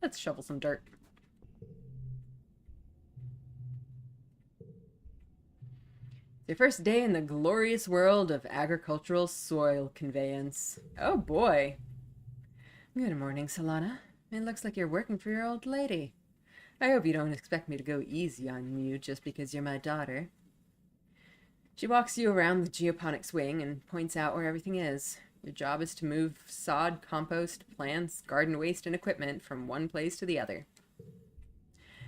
Let's shovel some dirt. Your first day in the glorious world of agricultural soil conveyance. Oh boy. Good morning, Solana. It looks like you're working for your old lady. I hope you don't expect me to go easy on you just because you're my daughter. She walks you around the geoponics wing and points out where everything is. Your job is to move sod, compost, plants, garden waste, and equipment from one place to the other.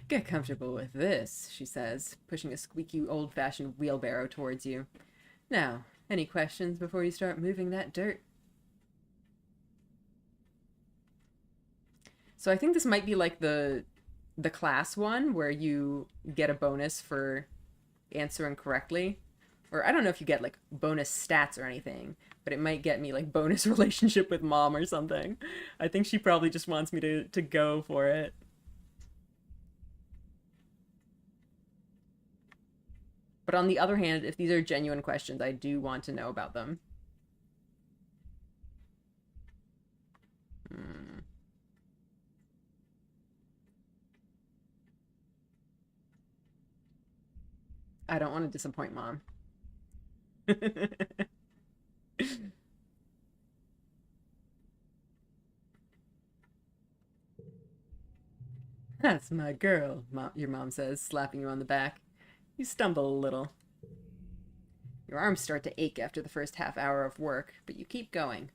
Get comfortable with this, she says, pushing a squeaky old-fashioned wheelbarrow towards you. Now, any questions before you start moving that dirt? So I think this might be like the class one, where you get a bonus for answering correctly. Or I don't know if you get like bonus stats or anything, but it might get me like bonus relationship with mom or something. I think she probably just wants me to go for it. But on the other hand, if these are genuine questions, I do want to know about them. Hmm. I don't want to disappoint Mom. That's my girl, your mom says, slapping you on the back. You stumble a little. Your arms start to ache after the first half hour of work, but you keep going.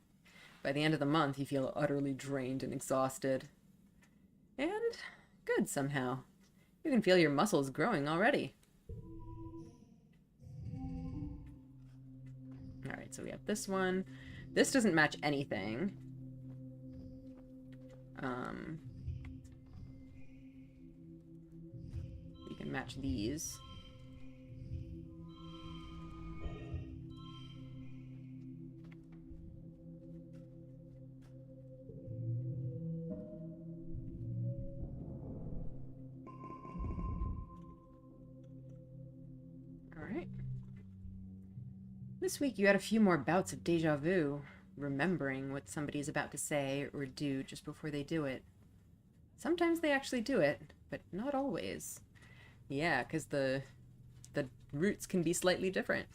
By the end of the month, you feel utterly drained and exhausted. And good somehow. You can feel your muscles growing already. Alright, so we have this one. This doesn't match anything. You can match these. Alright. This week you had a few more bouts of deja vu, remembering what somebody is about to say or do just before they do it. Sometimes they actually do it, but not always. Yeah, because the roots can be slightly different.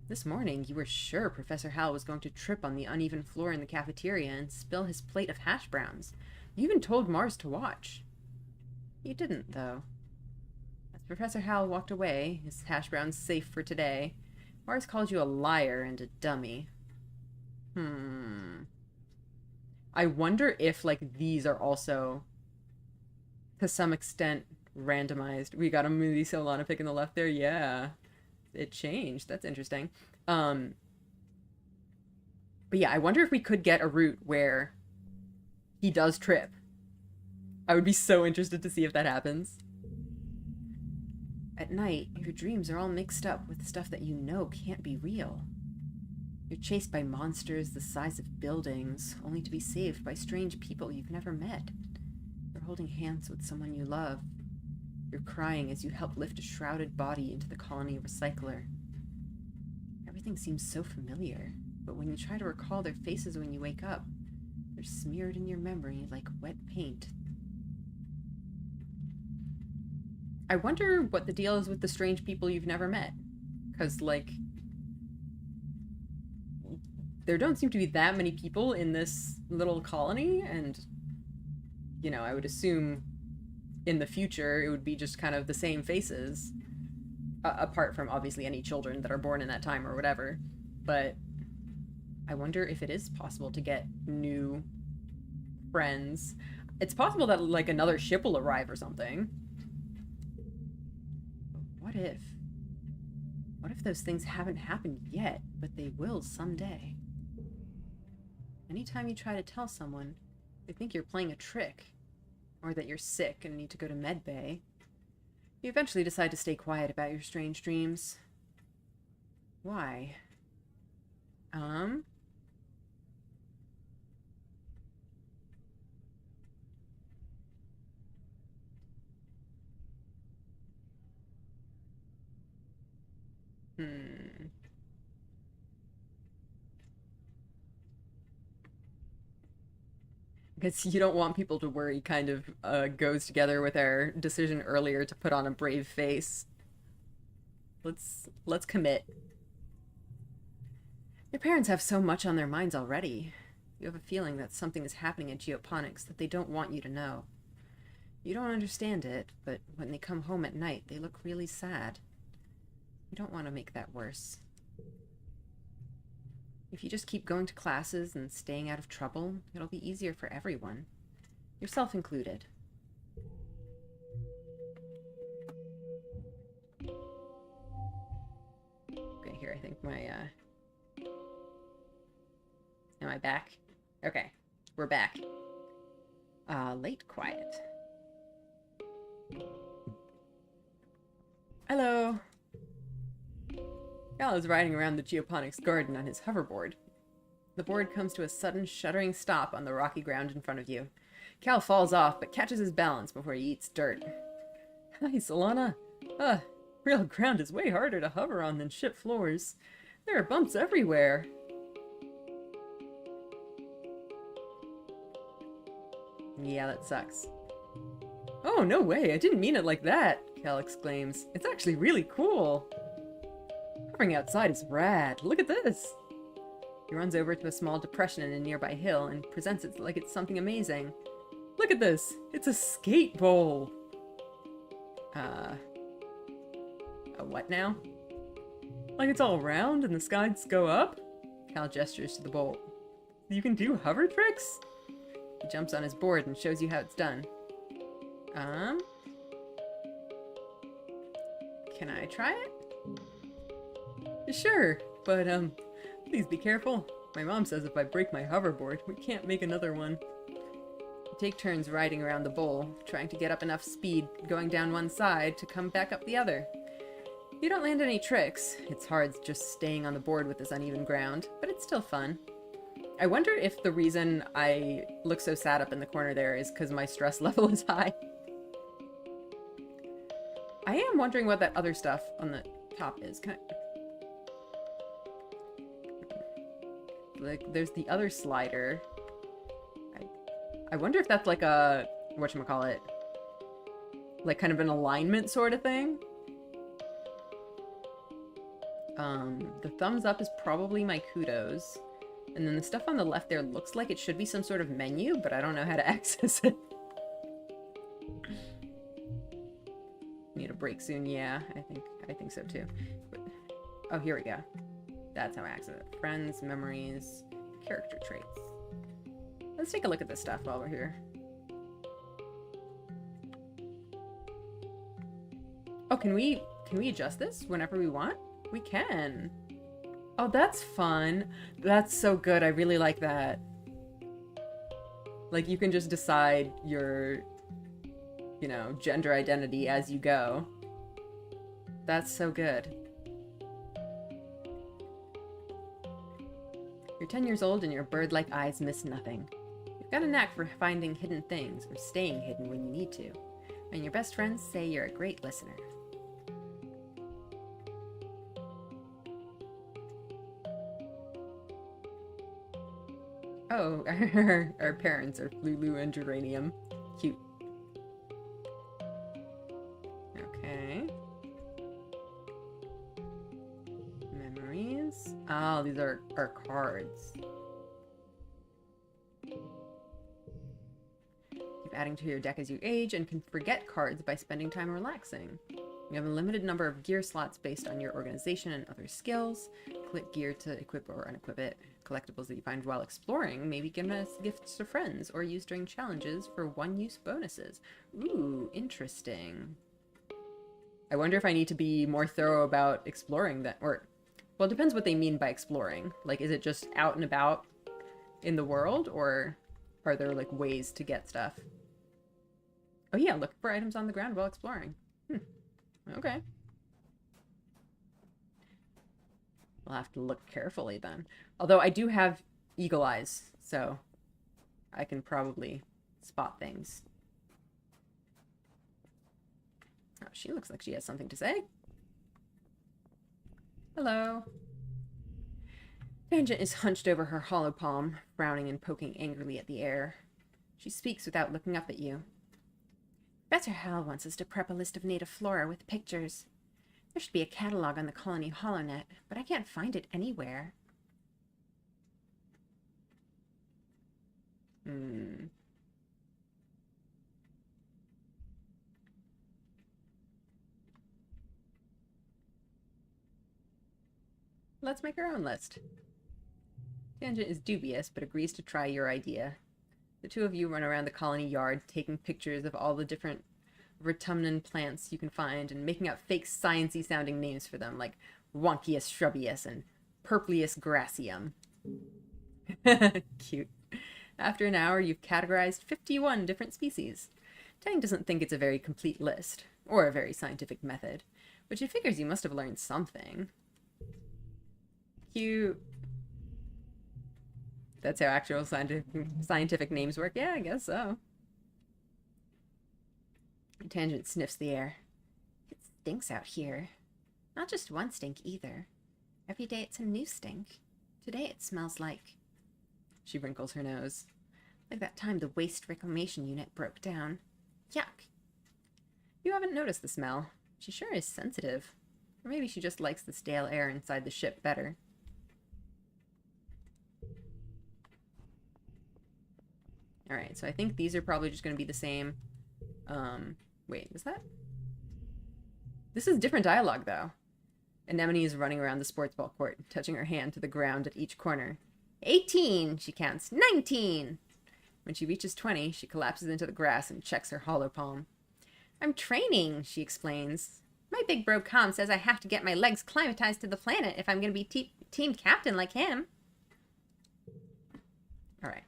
This morning, you were sure Professor Hal was going to trip on the uneven floor in the cafeteria and spill his plate of hash browns. You even told Mars to watch. He didn't, though. As Professor Hal walked away, his hash browns safe for today, Mars called you a liar and a dummy. I wonder if, like, these are also, to some extent, randomized. We got a movie Solana pick in the left there. Yeah. It changed. That's interesting. But yeah, I wonder if we could get a route where he does trip. I would be so interested to see if that happens. At night, your dreams are all mixed up with stuff that you know can't be real. You're chased by monsters the size of buildings, only to be saved by strange people you've never met. You're holding hands with someone you love. You're crying as you help lift a shrouded body into the colony recycler. Everything seems so familiar, but when you try to recall their faces when you wake up, they're smeared in your memory like wet paint. I wonder what the deal is with the strange people you've never met. Because, like, there don't seem to be that many people in this little colony, and, you know, I would assume in the future it would be just kind of the same faces, apart from obviously any children that are born in that time or whatever. But I wonder if it is possible to get new friends. It's possible that, like, another ship will arrive or something. But what if those things haven't happened yet, but they will someday? Anytime you try to tell someone, they think you're playing a trick, or that you're sick and need to go to medbay. You eventually decide to stay quiet about your strange dreams. Why? Because you don't want people to worry kind of goes together with our decision earlier to put on a brave face. Let's commit. Your parents have so much on their minds already. You have a feeling that something is happening at Geoponics that they don't want you to know. You don't understand it, but when they come home at night, they look really sad. You don't want to make that worse. If you just keep going to classes and staying out of trouble, it'll be easier for everyone. Yourself included. Okay, here, I think my, Am I back? Okay, we're back. Late quiet. Hello! Cal is riding around the Geoponics garden on his hoverboard. The board comes to a sudden, shuddering stop on the rocky ground in front of you. Cal falls off, but catches his balance before he eats dirt. Hi, Solana. Real ground is way harder to hover on than ship floors. There are bumps everywhere. Yeah, that sucks. Oh, no way, I didn't mean it like that, Cal exclaims. It's actually really cool. Hovering outside is rad. Look at this. He runs over to a small depression in a nearby hill and presents it like it's something amazing. Look at this. It's a skate bowl. A what now? Like it's all round and the skies go up? Cal gestures to the bowl. You can do hover tricks? He jumps on his board and shows you how it's done. Can I try it? Sure, but, please be careful. My mom says if I break my hoverboard, we can't make another one. You take turns riding around the bowl, trying to get up enough speed going down one side to come back up the other. You don't land any tricks. It's hard just staying on the board with this uneven ground, but it's still fun. I wonder if the reason I look so sad up in the corner there is because my stress level is high. I am wondering what that other stuff on the top is. Like, there's the other slider. I wonder if that's like a, whatchamacallit, like kind of an alignment sort of thing. The thumbs up is probably my kudos. And then the stuff on the left there looks like it should be some sort of menu, but I don't know how to access it. Need a break soon, yeah. I think so too. But, oh, here we go. That's how I access it. Friends, memories, character traits. Let's take a look at this stuff while we're here. Oh, can we adjust this whenever we want? We can. Oh, that's fun. That's so good. I really like that. Like, you can just decide your, you know, gender identity as you go. That's so good. You're 10 years old and your bird-like eyes miss nothing. You've got a knack for finding hidden things or staying hidden when you need to. And your best friends say you're a great listener. Oh, our parents are Lulu and Geranium. Cute. Okay. Memories. Oh, these are our cards. Keep adding to your deck as you age and can forget cards by spending time relaxing. You have a limited number of gear slots based on your organization and other skills. Collect gear to equip or unequip it. Collectibles that you find while exploring may be given as gifts to friends or used during challenges for one-use bonuses. Ooh, interesting. I wonder if I need to be more thorough about exploring that, or, well, it depends what they mean by exploring. Like, is it just out and about in the world, or are there, like, ways to get stuff? Oh yeah, look for items on the ground while exploring. Okay. I'll have to look carefully then. Although I do have eagle eyes, so I can probably spot things. Oh, she looks like she has something to say. Hello. Tangent is hunched over her hollow palm, frowning and poking angrily at the air. She speaks without looking up at you. Professor Hal wants us to prep a list of native flora with pictures. There should be a catalog on the colony HoloNet, but I can't find it anywhere. Let's make our own list. Tangent is dubious, but agrees to try your idea. The two of you run around the colony yard, taking pictures of all the different autumnal plants you can find and making up fake sciencey sounding names for them, like Wonkius shrubbius and Purplius gracium. Cute. After an hour, you've categorized 51 different species. Tang doesn't think it's a very complete list, or a very scientific method, but she figures you must have learned something. Cute. That's how actual scientific names work? Yeah, I guess so. Tangent sniffs the air. It stinks out here. Not just one stink either. Every day it's a new stink. Today it smells like... She wrinkles her nose. Like that time the waste reclamation unit broke down. Yuck. You haven't noticed the smell. She sure is sensitive. Or maybe she just likes the stale air inside the ship better. Alright, so I think these are probably just going to be the same. Wait, is that? This is different dialogue, though. Anemone is running around the sports ball court, touching her hand to the ground at each corner. 18, she counts. 19! When she reaches 20, she collapses into the grass and checks her hollow palm. I'm training, she explains. My big bro Com says I have to get my legs climatized to the planet if I'm going to be team captain like him. Alright.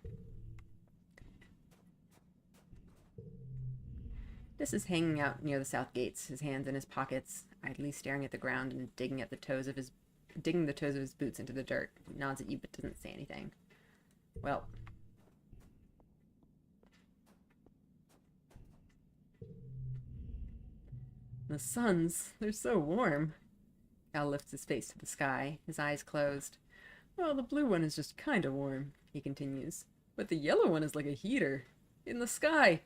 This is hanging out near the south gates, his hands in his pockets, idly staring at the ground and digging the toes of his boots into the dirt. He nods at you but doesn't say anything. Well. The suns, they're so warm. Cal lifts his face to the sky, his eyes closed. Well, the blue one is just kind of warm, he continues. But the yellow one is like a heater. In the sky.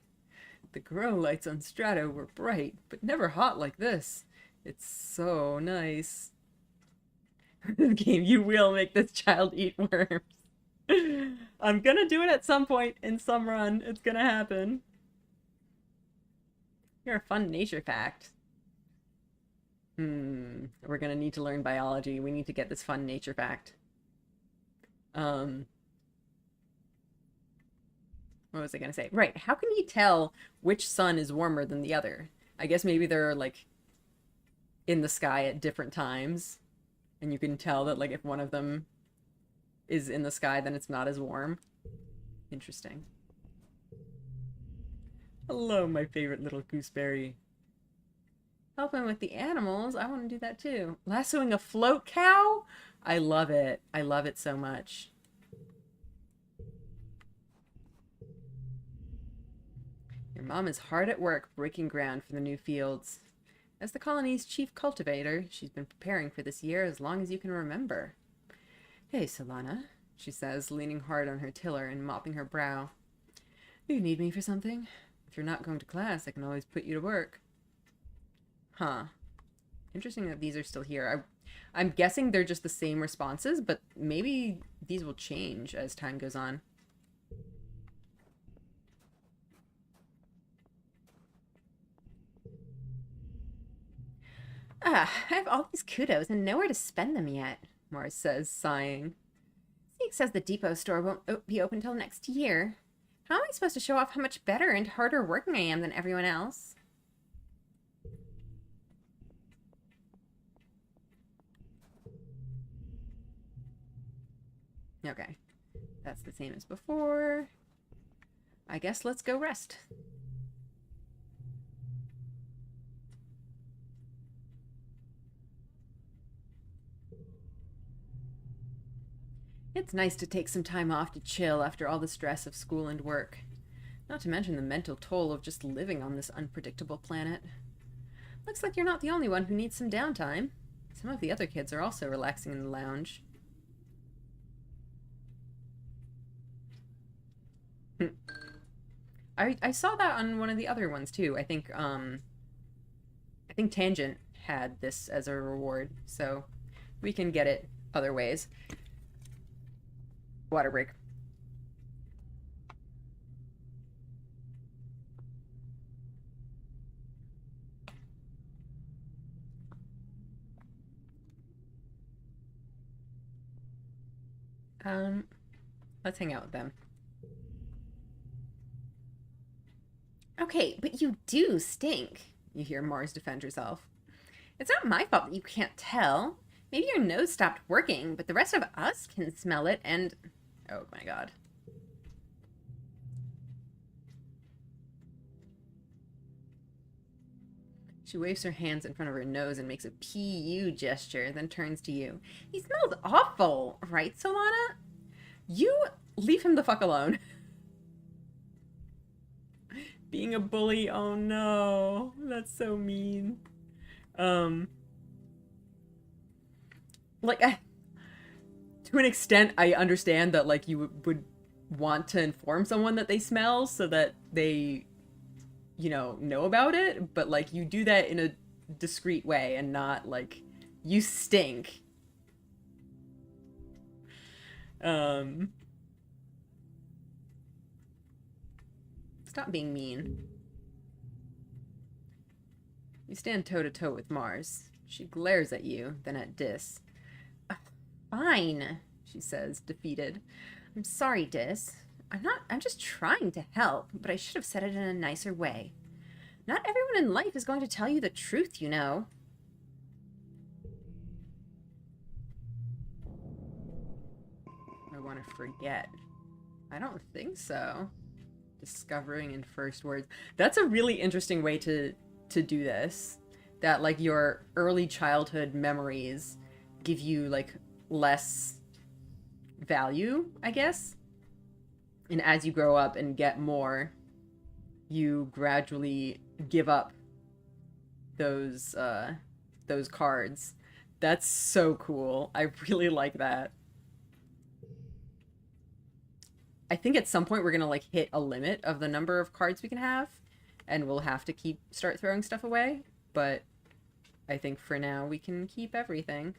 The grow lights on Strato were bright, but never hot like this. It's so nice. This game, you will make this child eat worms. I'm gonna do it at some point in some run. It's gonna happen. You're a fun nature fact. We're gonna need to learn biology. We need to get this fun nature fact. What was I gonna say? Right, how can you tell which sun is warmer than the other? I guess maybe they're, like, in the sky at different times. And you can tell that, like, if one of them is in the sky, then it's not as warm. Interesting. Hello, my favorite little gooseberry. Helping with the animals. I want to do that too. Lassoing a float cow? I love it. I love it so much. Your mom is hard at work breaking ground for the new fields. As the colony's chief cultivator, she's been preparing for this year as long as you can remember. Hey, Solana, she says, leaning hard on her tiller and mopping her brow. Do you need me for something? If you're not going to class, I can always put you to work. Huh. Interesting that these are still here. I'm guessing they're just the same responses, but maybe these will change as time goes on. I have all these kudos and nowhere to spend them yet, Morris says, sighing. Zeke says the depot store won't be open till next year. How am I supposed to show off how much better and harder working I am than everyone else? Okay. That's the same as before. I guess let's go rest. It's nice to take some time off to chill after all the stress of school and work. Not to mention the mental toll of just living on this unpredictable planet. Looks like you're not the only one who needs some downtime. Some of the other kids are also relaxing in the lounge. I saw that on one of the other ones too. I think Tangent had this as a reward, so we can get it other ways. Water break. Let's hang out with them. Okay, but you do stink, you hear Mars defend herself. It's not my fault that you can't tell. Maybe your nose stopped working, but the rest of us can smell it and... Oh my god. She waves her hands in front of her nose and makes a PU gesture, then turns to you. He smells awful, right, Solana? You leave him the fuck alone. Being a bully, oh no. That's so mean. Like, to an extent, I understand that, like, you would want to inform someone that they smell so that they you know about it, but like you do that in a discreet way and not like you stink. Stop being mean. You stand toe to toe with Mars. She glares at you, then at Dis. Fine, she says, defeated. I'm sorry, Dis. I'm just trying to help, but I should have said it in a nicer way. Not everyone in life is going to tell you the truth, you know. I want to forget. I don't think so. Discovering in first words. That's a really interesting way to do this. That, like, your early childhood memories give you, like, less value, I guess. And as you grow up and get more, you gradually give up those cards. That's so cool. I really like that. I think at some point we're gonna like hit a limit of the number of cards we can have, and we'll have to start throwing stuff away. But I think for now we can keep everything.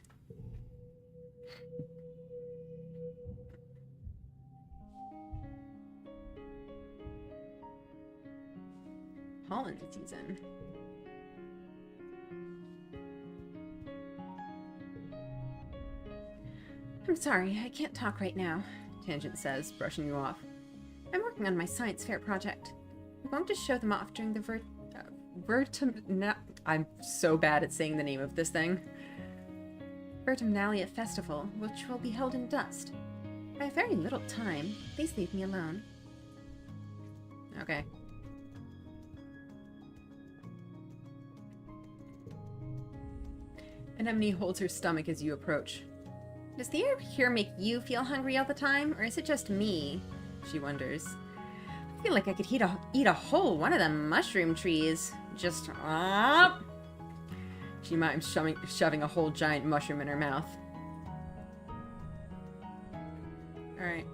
Pollen season. I'm sorry, I can't talk right now, Tangent says, brushing you off. I'm working on my science fair project. I'm going to show them off during the I'm so bad at saying the name of this thing. Vertumnalia Festival, which will be held in Dust. I have very little time. Please leave me alone. Okay. Anemone holds her stomach as you approach. Does the air here make you feel hungry all the time, or is it just me? She wonders. I feel like I could eat a whole one of them mushroom trees. Just up. She mimes shoving a whole giant mushroom in her mouth. Alright.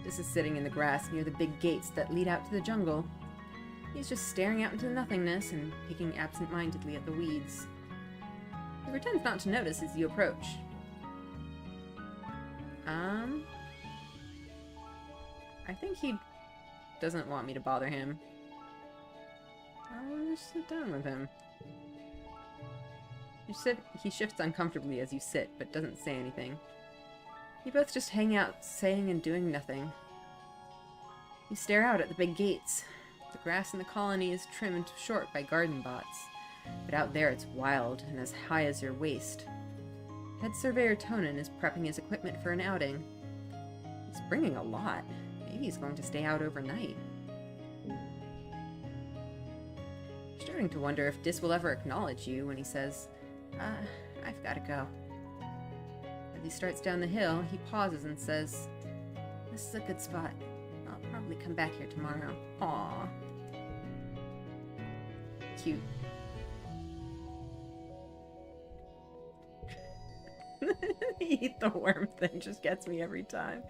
This is sitting in the grass near the big gates that lead out to the jungle. He's just staring out into nothingness and picking absent-mindedly at the weeds. He pretends not to notice as you approach. I think he doesn't want me to bother him. I'll just sit down with him. He shifts uncomfortably as you sit, but doesn't say anything. You both just hang out, saying and doing nothing. You stare out at the big gates. The grass in the colony is trimmed short by garden bots, but out there it's wild and as high as your waist. Head Surveyor Tonin is prepping his equipment for an outing. He's bringing a lot. Maybe he's going to stay out overnight. You're starting to wonder if Dis will ever acknowledge you when he says, I've gotta go. As he starts down the hill, he pauses and says, this is a good spot. I'll probably come back here tomorrow. Aww. Cute. Eat the worm thing just gets me every time.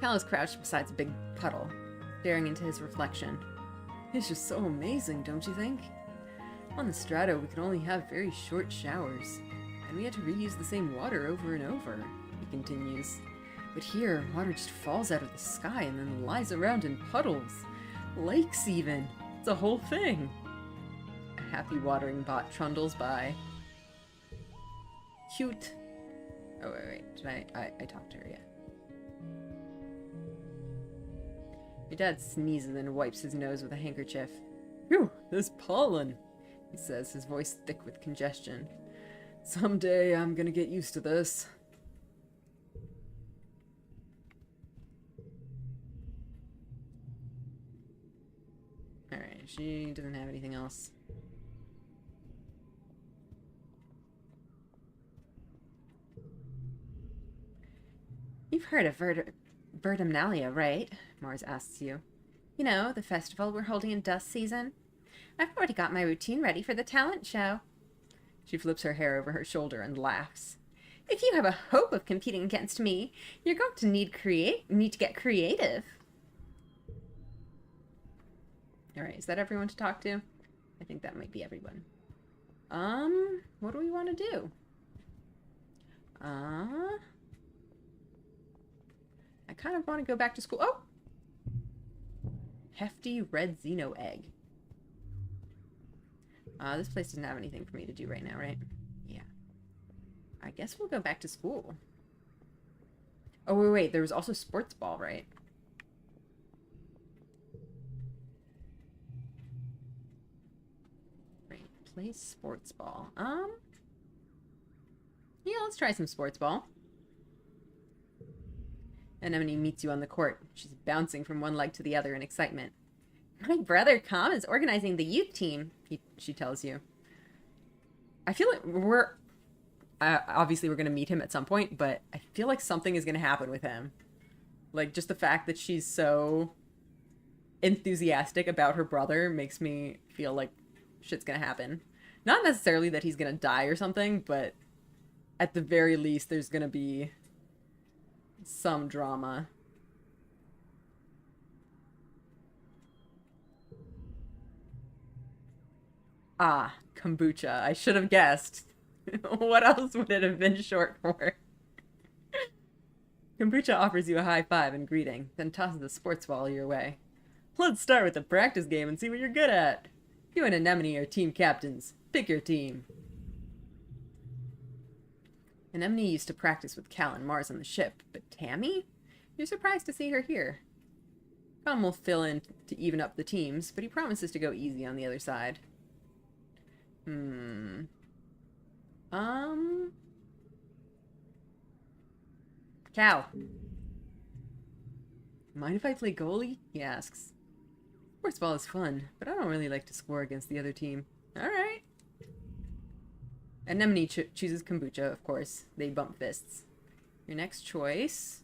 Cal is crouched beside a big puddle, staring into his reflection. It's just so amazing, don't you think? On the Strato, we can only have very short showers, and we had to reuse the same water over and over, he continues. But here, water just falls out of the sky and then lies around in puddles. Lakes, even. It's a whole thing. A happy watering bot trundles by. Cute. Oh, wait. Did I talked to her yet? Your dad sneezes and wipes his nose with a handkerchief. Phew, this pollen, he says, his voice thick with congestion. Someday I'm gonna get used to this. Alright, she doesn't have anything else. You've heard of Vertumnalia, right? Mars asks you. You know, the festival we're holding in dust season? I've already got my routine ready for the talent show. She flips her hair over her shoulder and laughs. If you have a hope of competing against me, you're going to need to get creative. Alright, is that everyone to talk to? I think that might be everyone. What do we want to do? I kind of want to go back to school. Oh! Hefty red Xeno egg. This place doesn't have anything for me to do right now, right? Yeah. I guess we'll go back to school. Oh, wait, there was also sports ball, right? Right, play sports ball. Yeah, let's try some sports ball. Anemone meets you on the court. She's bouncing from one leg to the other in excitement. My brother Tom is organizing the youth team, she tells you. I feel like we're... obviously, we're going to meet him at some point, but I feel like something is going to happen with him. Like, just the fact that she's so enthusiastic about her brother makes me feel like shit's going to happen. Not necessarily that he's going to die or something, but at the very least, there's going to be some drama. Ah, kombucha. I should have guessed. What else would it have been short for? Kombucha offers you a high five and greeting, then tosses a sports ball your way. Let's start with the practice game and see what you're good at. You and Anemone are team captains. Pick your team. Anemone used to practice with Cal and Mars on the ship, but Tammy? You're surprised to see her here. Tom will fill in to even up the teams, but he promises to go easy on the other side. Cal. Mind if I play goalie? He asks. Sports ball is fun, but I don't really like to score against the other team. Alright. Anemone chooses kombucha, of course. They bump fists. Your next choice...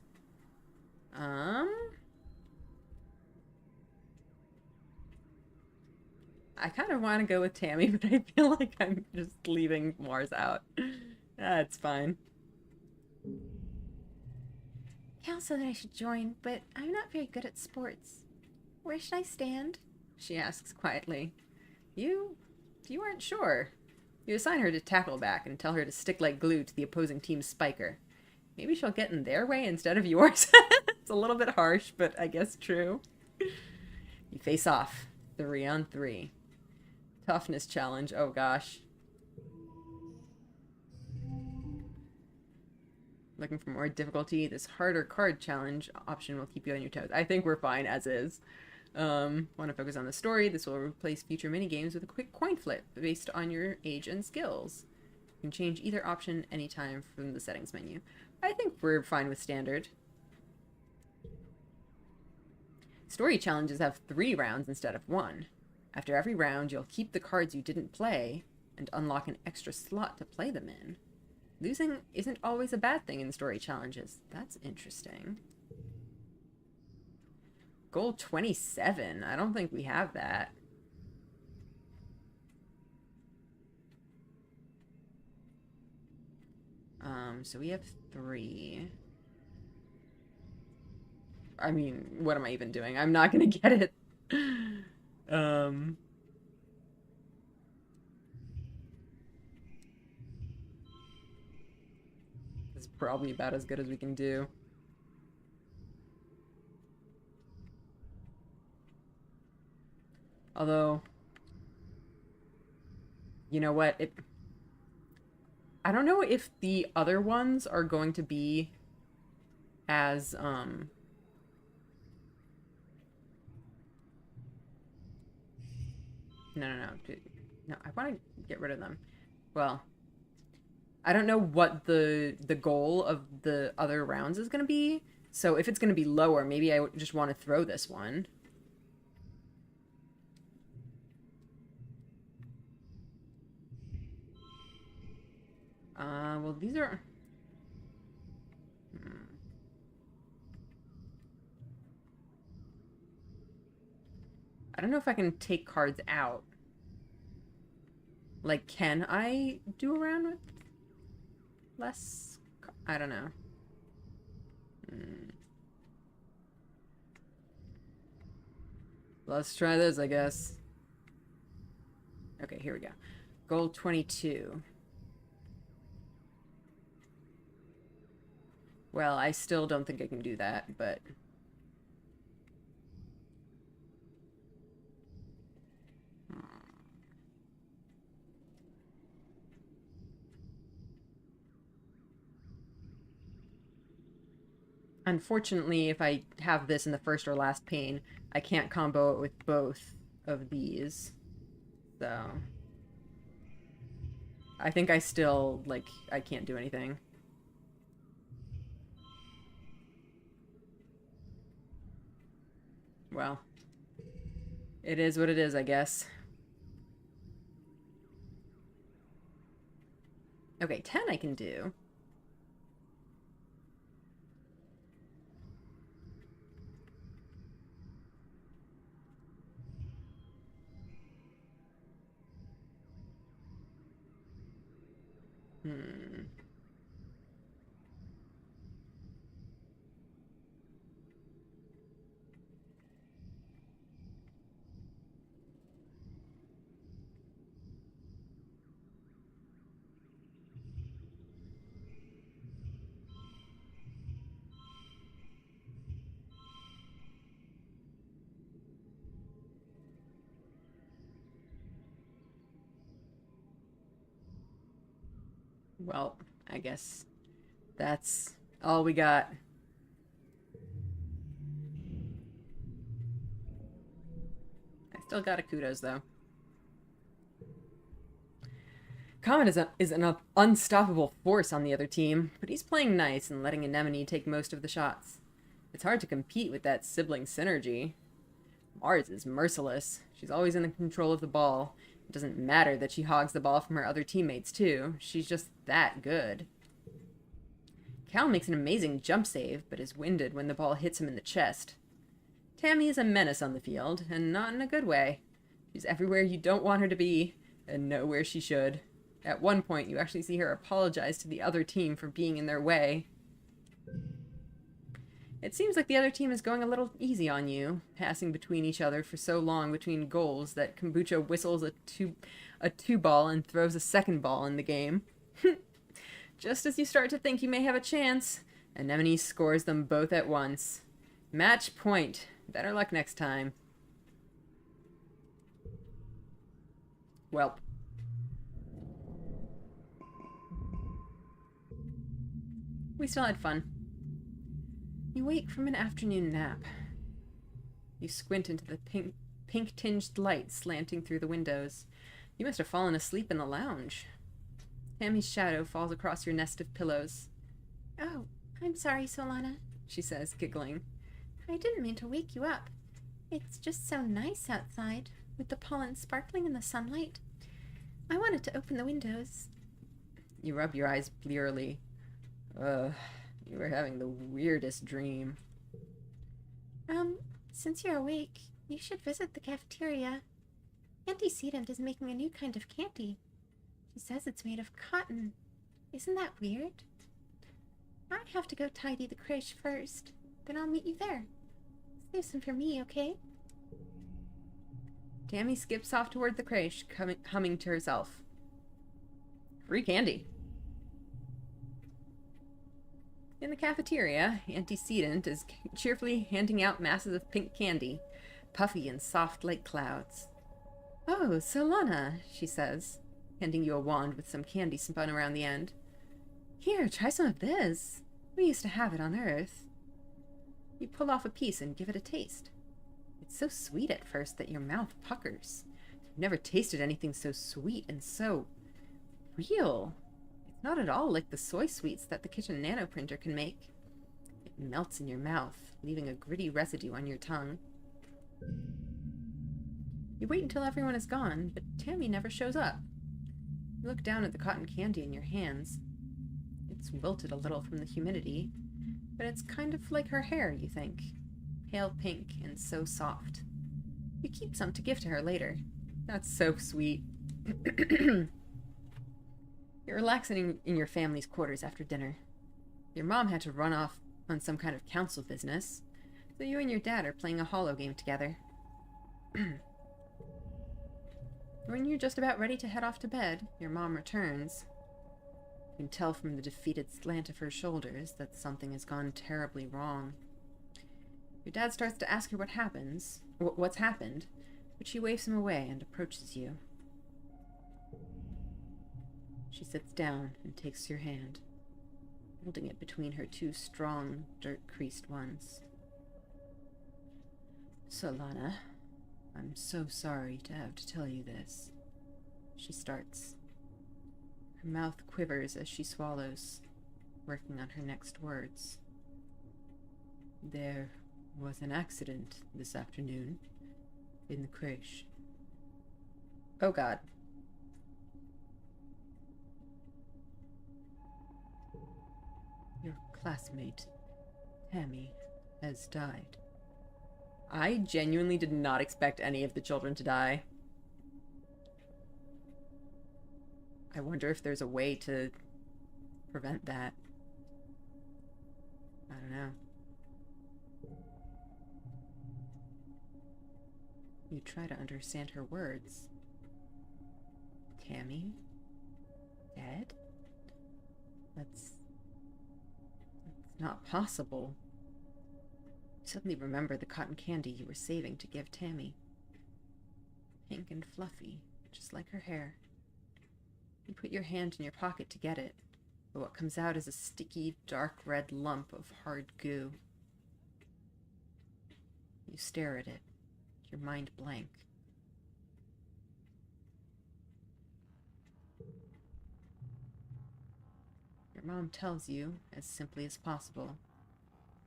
I kind of want to go with Tammy, but I feel like I'm just leaving Mars out. That's fine. Cal said that I should join, but I'm not very good at sports. Where should I stand? She asks quietly. You aren't sure. You assign her to tackle back and tell her to stick like glue to the opposing team's spiker. Maybe she'll get in their way instead of yours. It's a little bit harsh, but I guess true. You face off. 3-on-3. Toughness challenge. Oh gosh. Looking for more difficulty? This harder card challenge option will keep you on your toes. I think we're fine as is. Want to focus on the story? This will replace future minigames with a quick coin flip based on your age and skills. You can change either option anytime from the settings menu. I think we're fine with standard. Story challenges have 3 rounds instead of 1. After every round, you'll keep the cards you didn't play and unlock an extra slot to play them in. Losing isn't always a bad thing in story challenges. That's interesting. Goal 27. I don't think we have that. So we have 3. I mean, what am I even doing? I'm not gonna get it. This is probably about as good as we can do. Although, you know what? I don't know if the other ones are going to be as, no, no, I want to get rid of them. Well, I don't know what the goal of the other rounds is going to be, so if it's going to be lower, maybe I just want to throw this one. Well, these are... I don't know if I can take cards out. Like, can I do around with less? I don't know. Let's try this, I guess. Okay, here we go. Goal 22. Well, I still don't think I can do that, but... Unfortunately, if I have this in the first or last pane, I can't combo it with both of these. So... I think I still, like, I can't do anything. Well, it is what it is, I guess. Okay, 10 I can do. Hmm. Well, I guess that's all we got. I still got a kudos, though. Comet is an unstoppable force on the other team, but he's playing nice and letting Anemone take most of the shots. It's hard to compete with that sibling synergy. Mars is merciless. She's always in the control of the ball. It doesn't matter that she hogs the ball from her other teammates, too. She's just that good. Cal makes an amazing jump save, but is winded when the ball hits him in the chest. Tammy is a menace on the field, and not in a good way. She's everywhere you don't want her to be, and nowhere she should. At one point, you actually see her apologize to the other team for being in their way. It seems like the other team is going a little easy on you, passing between each other for so long between goals that Kombucha whistles a two ball and throws a second ball in the game. Just as you start to think you may have a chance, Anemone scores them both at once. Match point. Better luck next time. Welp. We still had fun. You wake from an afternoon nap. You squint into the pink-tinged light slanting through the windows. You must have fallen asleep in the lounge. Tammy's shadow falls across your nest of pillows. Oh, I'm sorry, Solana, she says, giggling. I didn't mean to wake you up. It's just so nice outside, with the pollen sparkling in the sunlight. I wanted to open the windows. You rub your eyes blearily. You were having the weirdest dream. Since you're awake, you should visit the cafeteria. Antecedent is making a new kind of candy. She says it's made of cotton. Isn't that weird? I have to go tidy the creche first. Then I'll meet you there. Save some for me, okay? Tammy skips off toward the creche, humming to herself. Free candy. In the cafeteria, Antecedent is cheerfully handing out masses of pink candy, puffy and soft like clouds. Oh, Solana, she says, handing you a wand with some candy spun around the end. Here, try some of this. We used to have it on Earth. You pull off a piece and give it a taste. It's so sweet at first that your mouth puckers. You've never tasted anything so sweet and so real. It's not at all like the soy sweets that the kitchen nanoprinter can make. It melts in your mouth, leaving a gritty residue on your tongue. You wait until everyone is gone, but Tammy never shows up. You look down at the cotton candy in your hands. It's wilted a little from the humidity, but it's kind of like her hair, you think. Pale pink and so soft. You keep some to give to her later. That's so sweet. You're relaxing in your family's quarters after dinner. Your mom had to run off on some kind of council business, so you and your dad are playing a holo game together. When you're just about ready to head off to bed, your mom returns. You can tell from the defeated slant of her shoulders that something has gone terribly wrong. Your dad starts to ask her what's happened, but she waves him away and approaches you. She sits down and takes your hand, holding it between her two strong, dirt-creased ones. Solana, I'm so sorry to have to tell you this. She starts. Her mouth quivers as she swallows, working on her next words. There was an accident this afternoon in the creche. Oh God. Your classmate, Tammy, has died. I genuinely did not expect any of the children to die. I wonder if there's a way to prevent that. I don't know. You try to understand her words. Tammy? Dead? That's not possible. You suddenly remember the cotton candy you were saving to give Tammy. Pink and fluffy, just like her hair. You put your hand in your pocket to get it, but what comes out is a sticky, dark red lump of hard goo. You stare at it, your mind blank. Your mom tells you, as simply as possible,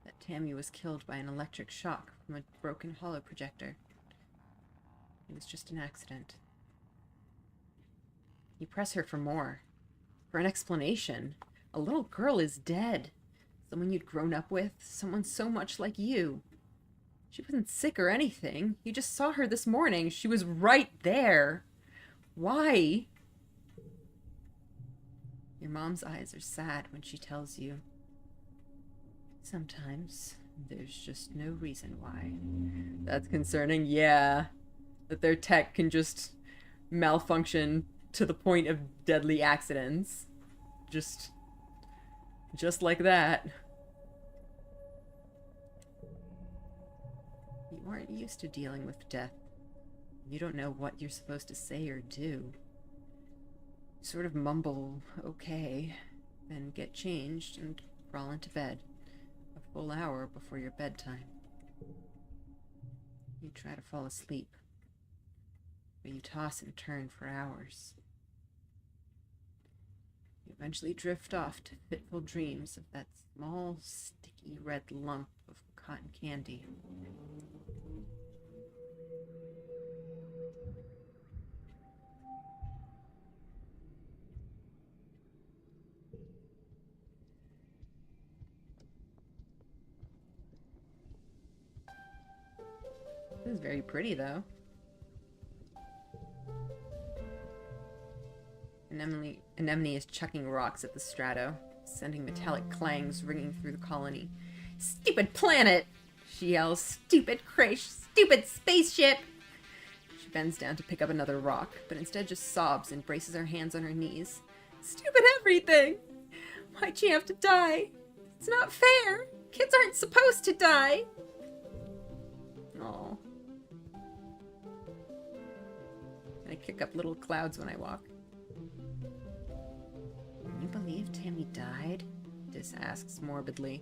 that Tammy was killed by an electric shock from a broken holo projector. It was just an accident. You press her for more, for an explanation. A little girl is dead. Someone you'd grown up with, someone so much like you. She wasn't sick or anything. You just saw her this morning. She was right there. Why? Your mom's eyes are sad when she tells you. Sometimes there's just no reason why. That's concerning, yeah. That their tech can just malfunction to the point of deadly accidents. Just like that. You aren't used to dealing with death. You don't know what you're supposed to say or do. You sort of mumble, okay, then get changed and crawl into bed. A full hour before your bedtime. You try to fall asleep, but you toss and turn for hours. You eventually drift off to fitful dreams of that small, sticky red lump of cotton candy. This is very pretty, though. Anemone is chucking rocks at the strato, sending metallic clangs ringing through the colony. Stupid planet! She yells. Stupid creche! Stupid spaceship! She bends down to pick up another rock, but instead just sobs and braces her hands on her knees. Stupid everything! Why'd she have to die? It's not fair! Kids aren't supposed to die! Aww. And I kick up little clouds when I walk. Can you believe Tammy died? Dis asks morbidly.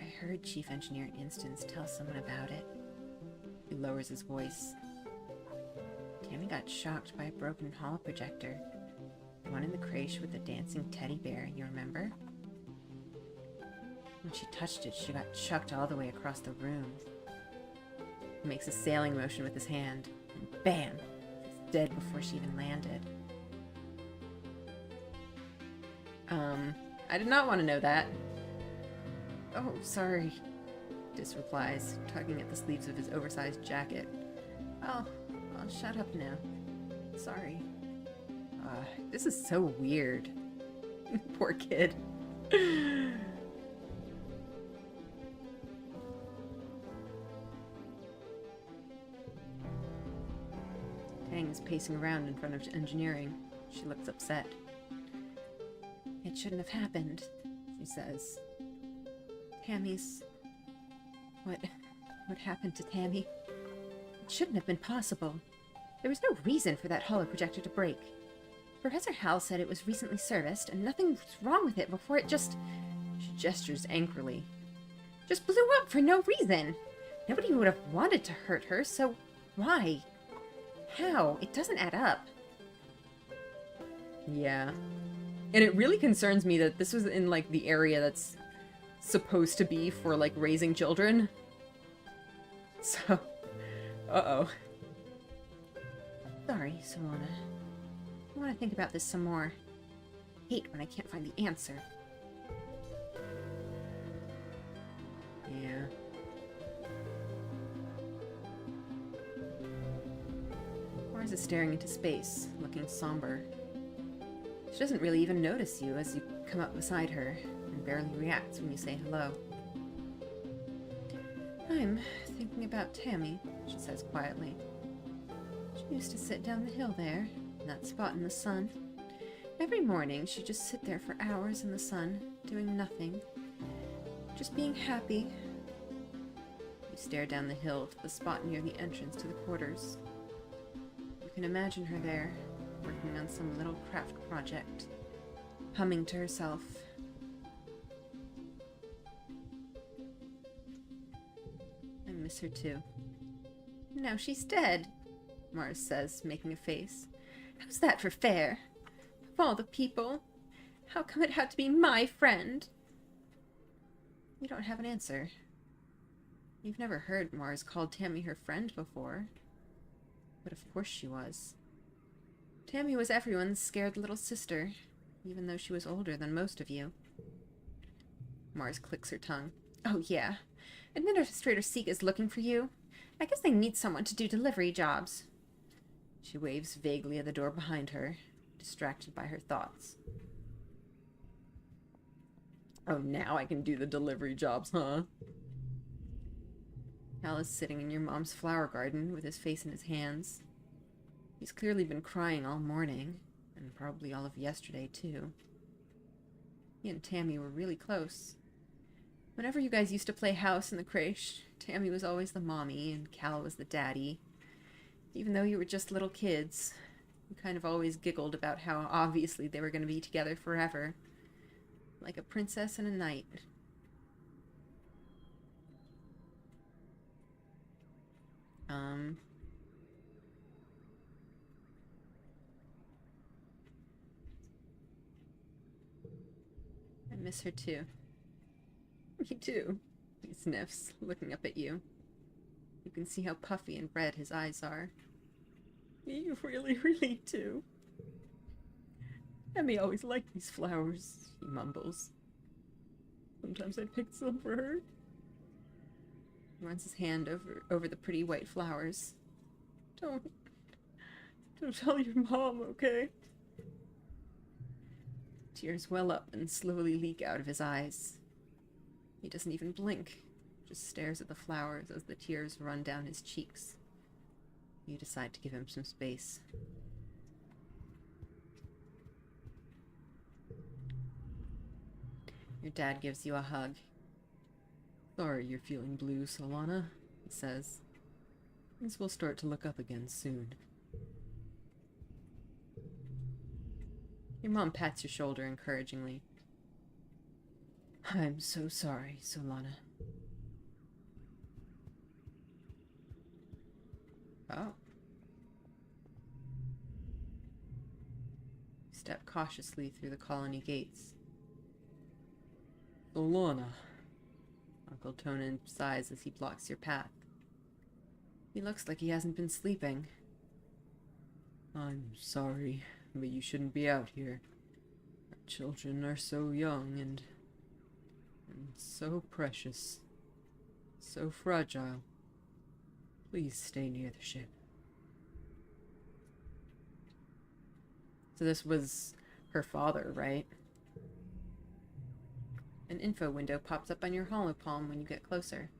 I heard Chief Engineer Instance tell someone about it. He lowers his voice. Tammy got shocked by a broken hall projector. The one in the creche with the dancing teddy bear, you remember? When she touched it, she got chucked all the way across the room. He makes a sailing motion with his hand, and bam! She's dead before she even landed. I did not want to know that. Oh, sorry, Dis replies, tugging at the sleeves of his oversized jacket. Well, I'll shut up now. Sorry. This is so weird. Poor kid. Tang is pacing around in front of engineering. She looks upset. It shouldn't have happened, she says. Tammy's... What happened to Tammy? It shouldn't have been possible. There was no reason for that holoprojector to break. Professor Hal said it was recently serviced, and nothing was wrong with it before it just... She gestures angrily. Just blew up for no reason. Nobody would have wanted to hurt her, so why? How? It doesn't add up. Yeah. And it really concerns me that this was in, like, the area that's supposed to be for, like, raising children. So... Uh-oh. Sorry, Solana. I want to think about this some more. I hate when I can't find the answer. Yeah. Mars is staring into space, looking somber. She doesn't really even notice you as you come up beside her, and barely reacts when you say hello. I'm thinking about Tammy, she says quietly. She used to sit down the hill there, in that spot in the sun. Every morning, she'd just sit there for hours in the sun, doing nothing. Just being happy. You stare down the hill to the spot near the entrance to the quarters. You can imagine her there, working on some little craft project, humming to herself. I miss her too. Now she's dead, Mars says, making a face. How's that for fair? Of all the people, how come it had to be my friend? You don't have an answer. You've never heard Mars call Tammy her friend before. But of course she was. Tammy was everyone's scared little sister, even though she was older than most of you. Mars clicks her tongue. Oh yeah, Administrator Seek is looking for you. I guess they need someone to do delivery jobs. She waves vaguely at the door behind her, distracted by her thoughts. Oh, now I can do the delivery jobs, huh? Hal is sitting in your mom's flower garden with his face in his hands. He's clearly been crying all morning, and probably all of yesterday, too. He and Tammy were really close. Whenever you guys used to play house in the creche, Tammy was always the mommy, and Cal was the daddy. Even though you were just little kids, you kind of always giggled about how obviously they were going to be together forever. Like a princess and a knight. I miss her too. Me too, he sniffs, looking up at you. You can see how puffy and red his eyes are. You really, really do. Emmy always liked these flowers, he mumbles. Sometimes I pick some for her. He runs his hand over the pretty white flowers. Don't tell your mom, okay? Tears well up and slowly leak out of his eyes. He doesn't even blink, just stares at the flowers as the tears run down his cheeks. You decide to give him some space. Your dad gives you a hug. Sorry you're feeling blue, Solana, he says. Things will start to look up again soon. Your mom pats your shoulder encouragingly. I'm so sorry, Solana. Oh. Step cautiously through the colony gates. Solana. Uncle Tonin sighs as he blocks your path. He looks like he hasn't been sleeping. I'm sorry, but you shouldn't be out here. Our children are so young and so precious. So fragile. Please stay near the ship. So this was her father, right? An info window pops up on your holopalm when you get closer.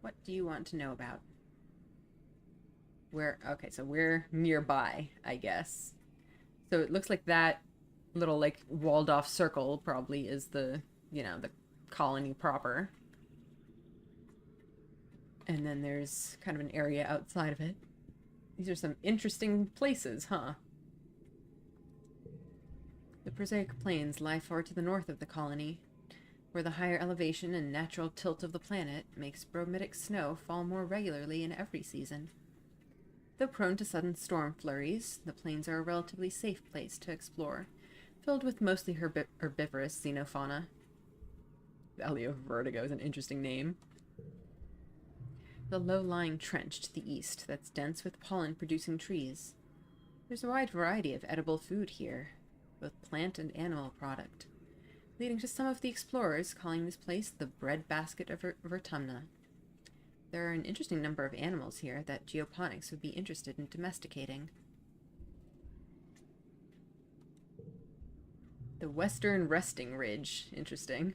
What do you want to know about? Okay, so we're nearby, I guess. So it looks like that little, like, walled off circle probably is the, the colony proper. And then there's kind of an area outside of it. These are some interesting places, huh? The Prosaic Plains lie far to the north of the colony, where the higher elevation and natural tilt of the planet makes bromidic snow fall more regularly in every season. Though prone to sudden storm flurries, the plains are a relatively safe place to explore, filled with mostly herbivorous xenofauna. Valley of Vertigo is an interesting name. The low-lying trench to the east that's dense with pollen-producing trees. There's a wide variety of edible food here, both plant and animal product, leading to some of the explorers calling this place the breadbasket of Vertumna. There are an interesting number of animals here that geoponics would be interested in domesticating. The Western Resting Ridge. Interesting.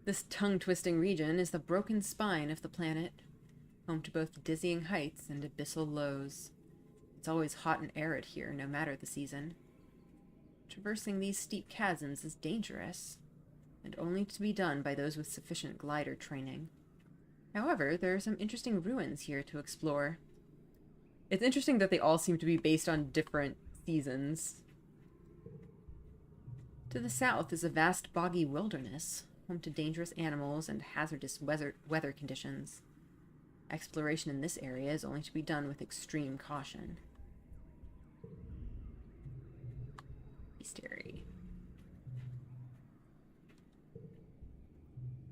This tongue-twisting region is the broken spine of the planet, home to both dizzying heights and abyssal lows. It's always hot and arid here, no matter the season. Traversing these steep chasms is dangerous, and only to be done by those with sufficient glider training. However, there are some interesting ruins here to explore. It's interesting that they all seem to be based on different seasons. To the south is a vast boggy wilderness, home to dangerous animals and hazardous weather conditions. Exploration in this area is only to be done with extreme caution. Bestiary.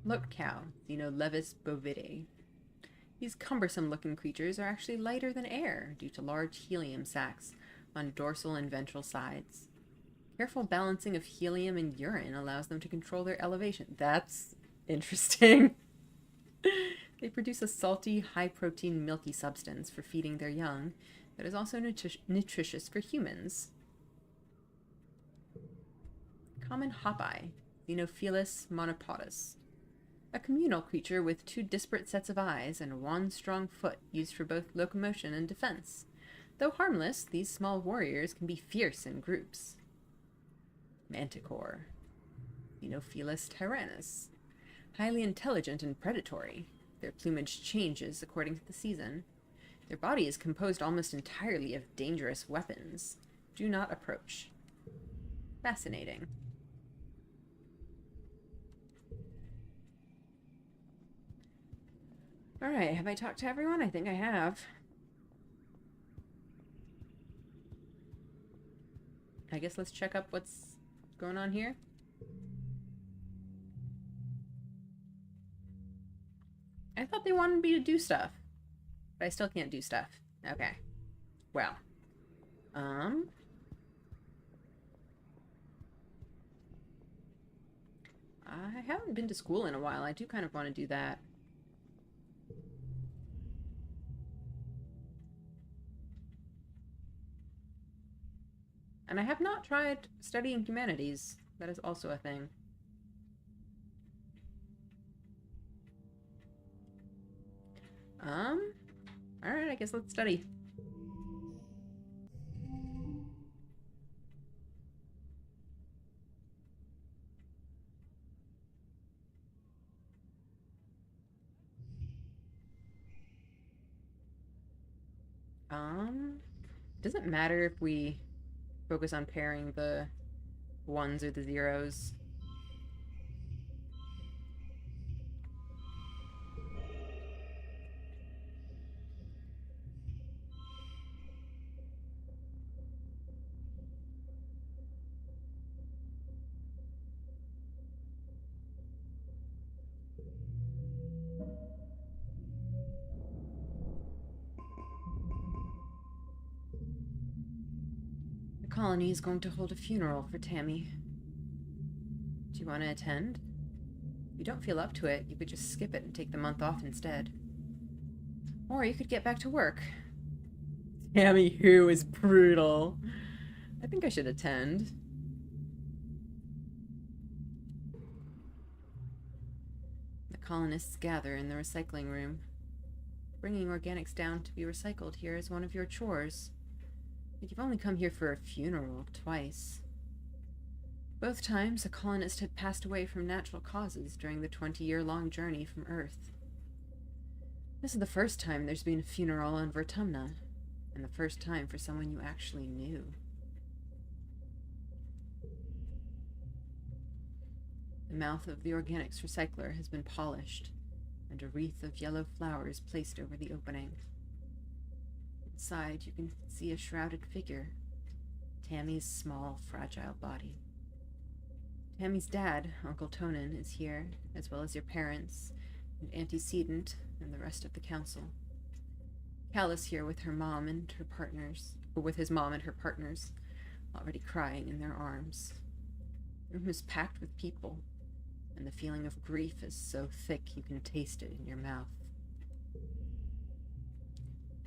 Lote cow, Xenolevis bovidae. These cumbersome-looking creatures are actually lighter than air due to large helium sacs on dorsal and ventral sides. Careful balancing of helium and urine allows them to control their elevation. That's interesting. They produce a salty, high-protein, milky substance for feeding their young that is also nutritious for humans. Common hopeye, Xenophilus monopodus. A communal creature with two disparate sets of eyes and one strong foot used for both locomotion and defense. Though harmless, these small warriors can be fierce in groups. Manticore, Xenophilus tyrannus. Highly intelligent and predatory. Their plumage changes according to the season. Their body is composed almost entirely of dangerous weapons. Do not approach. Fascinating. Alright, have I talked to everyone? I think I have. I guess let's check up what's going on here. I thought they wanted me to do stuff. But I still can't do stuff. Okay. Well. I haven't been to school in a while. I do kind of want to do that. And I have not tried studying humanities. That is also a thing. Alright, I guess let's study. Doesn't matter if we focus on pairing the ones or the zeros. The colony is going to hold a funeral for Tammy. Do you want to attend? If you don't feel up to it, you could just skip it and take the month off instead. Or you could get back to work. Tammy Who is brutal. I think I should attend. The colonists gather in the recycling room. Bringing organics down to be recycled here is one of your chores. But you've only come here for a funeral twice. Both times, a colonist had passed away from natural causes during the 20-year-long journey from Earth. This is the first time there's been a funeral on Vertumna, and the first time for someone you actually knew. The mouth of the organics recycler has been polished, and a wreath of yellow flowers placed over the opening. Inside, you can see a shrouded figure, Tammy's small, fragile body. Tammy's dad, Uncle Tonin, is here, as well as your parents, and antecedent, and the rest of the council. Cal is here with her mom and her partners, or with his mom and her partners, already crying in their arms. The room is packed with people, and the feeling of grief is so thick you can taste it in your mouth.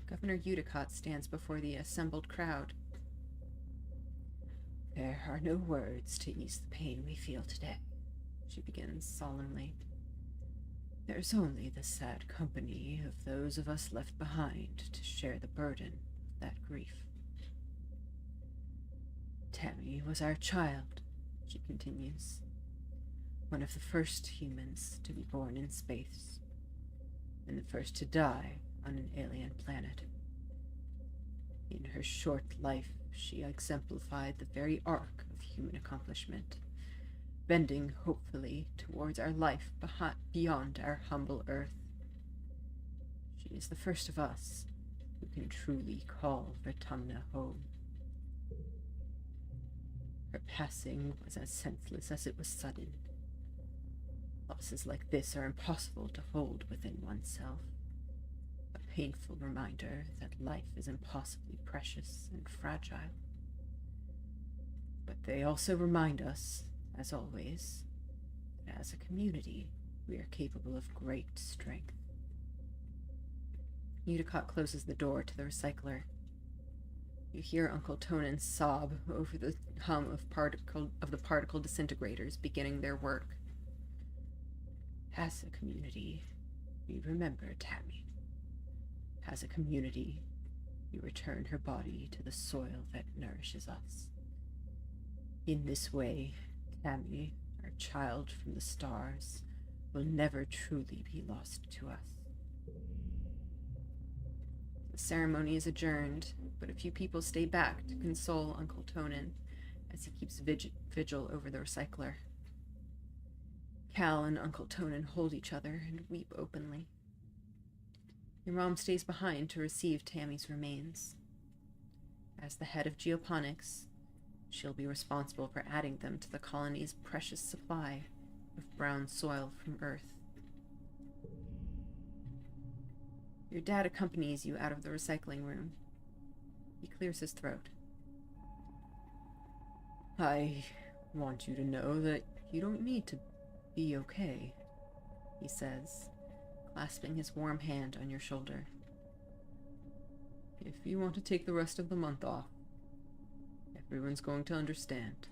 Governor Udicott stands before the assembled crowd. There are no words to ease the pain we feel today, she begins solemnly. There's only the sad company of those of us left behind to share the burden of that grief. Tammy was our child, she continues. One of the first humans to be born in space, and the first to die on an alien planet. In her short life, she exemplified the very arc of human accomplishment, bending hopefully towards our life beyond our humble Earth. She is the first of us who can truly call Vertumna home. Her passing was as senseless as it was sudden. Losses like this are impossible to hold within oneself. A painful reminder that life is impossibly precious and fragile. But they also remind us, as always, that as a community, we are capable of great strength. Udicott closes the door to the recycler. You hear Uncle Tonin sob over the hum of the particle disintegrators beginning their work. As a community, we remember Tammy. As a community, we return her body to the soil that nourishes us. In this way, Tammy, our child from the stars, will never truly be lost to us. The ceremony is adjourned, but a few people stay back to console Uncle Tonin as he keeps vigil over the recycler. Cal and Uncle Tonin hold each other and weep openly. Your mom stays behind to receive Tammy's remains. As the head of geoponics, she'll be responsible for adding them to the colony's precious supply of brown soil from Earth. Your dad accompanies you out of the recycling room. He clears his throat. I want you to know that you don't need to be okay, he says, clasping his warm hand on your shoulder. If you want to take the rest of the month off, everyone's going to understand.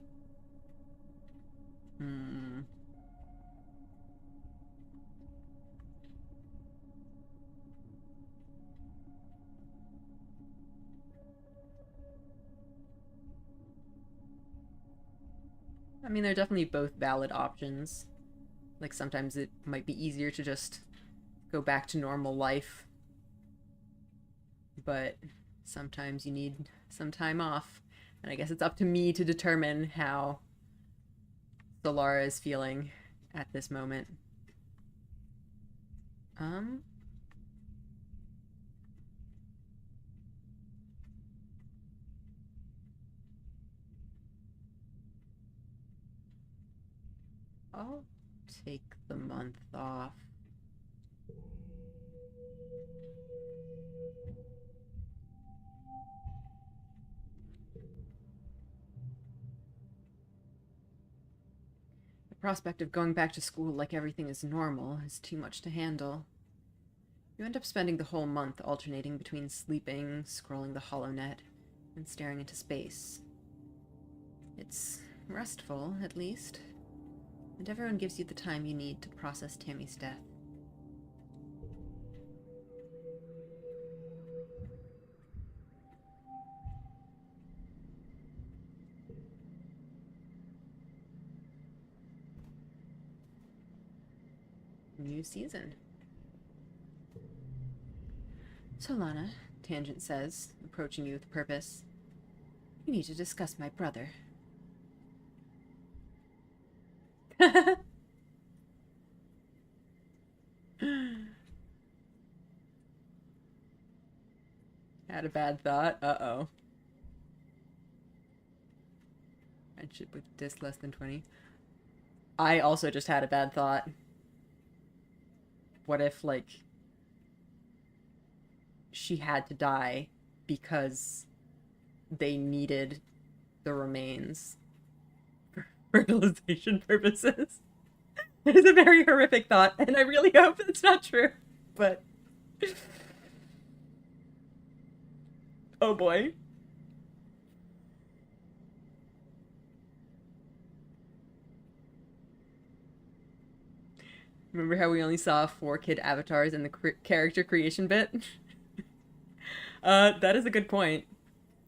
I mean, they're definitely both valid options. Like, sometimes it might be easier to just go back to normal life. But sometimes you need some time off. And I guess it's up to me to determine how Solara is feeling at this moment. I'll take the month off. The prospect of going back to school like everything is normal is too much to handle. You end up spending the whole month alternating between sleeping, scrolling the HoloNet, and staring into space. It's restful, at least. And everyone gives you the time you need to process Tammy's death. New season. So, Lana, Tangent says, approaching you with purpose, we need to discuss my brother. Had a bad thought. Uh-oh. Friendship with disc less than 20. I also just had a bad thought. What if, like, she had to die because they needed the remains for fertilization purposes? It is a very horrific thought, and I really hope it's not true. But oh boy. Remember how we only saw 4 kid avatars in the character creation bit? That is a good point.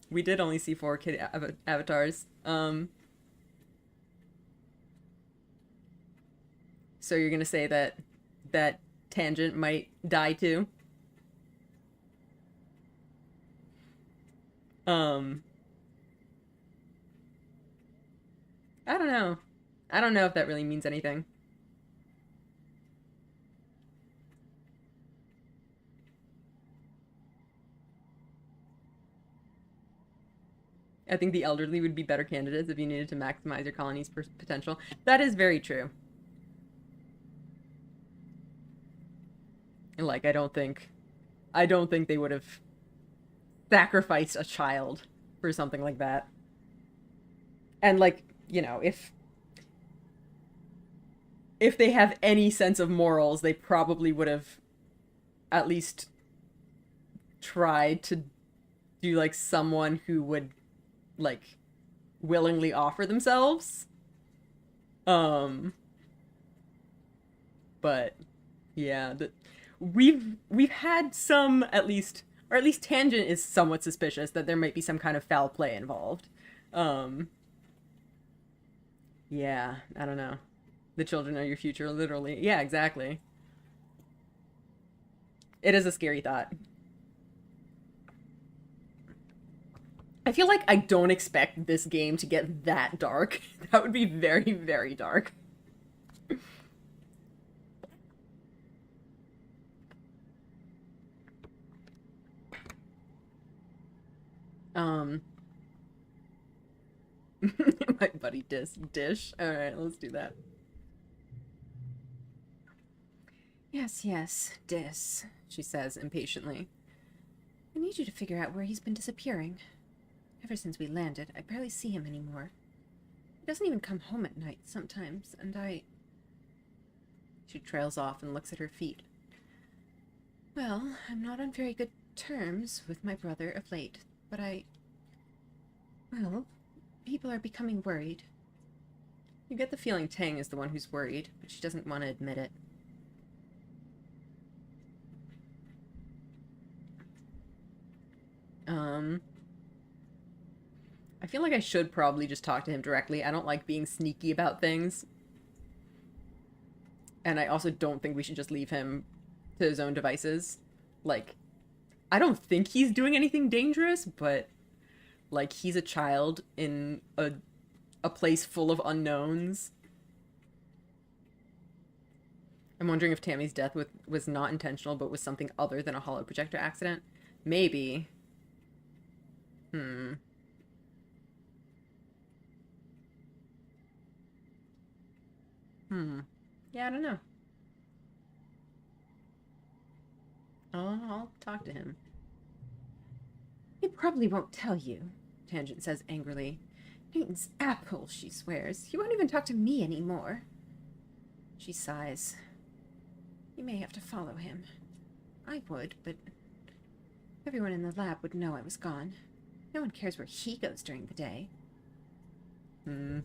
We did only see 4 kid avatars. So you're gonna say that Tangent might die too? I don't know. I don't know if that really means anything. I think the elderly would be better candidates if you needed to maximize your colony's potential. That is very true. Like, I don't think they would have sacrificed a child for something like that. And, like, you know, if they have any sense of morals, they probably would have at least tried to do, like, someone who would, like, willingly offer themselves. But yeah, we've had some, at least, or at least Tangent is somewhat suspicious that there might be some kind of foul play involved. Yeah, I don't know. The children are your future, literally. Yeah, exactly. It is a scary thought. I feel like I don't expect this game to get that dark. That would be very, very dark. My buddy Dish. Alright, let's do that. Yes, yes, Dis, she says impatiently. I need you to figure out where he's been disappearing. Ever since we landed, I barely see him anymore. He doesn't even come home at night sometimes, and She trails off and looks at her feet. Well, I'm not on very good terms with my brother of late, but well, people are becoming worried. You get the feeling Tang is the one who's worried, but she doesn't want to admit it. I feel like I should probably just talk to him directly. I don't like being sneaky about things. And I also don't think we should just leave him to his own devices. Like, I don't think he's doing anything dangerous, but, like, he's a child in a place full of unknowns. I'm wondering if Tammy's death was not intentional, but was something other than a hollow projector accident. Maybe. Yeah, I don't know. I'll talk to him. He probably won't tell you, Tangent says angrily. Newton's apple, she swears. He won't even talk to me anymore. She sighs. You may have to follow him. I would, but everyone in the lab would know I was gone. No one cares where he goes during the day. Hmm.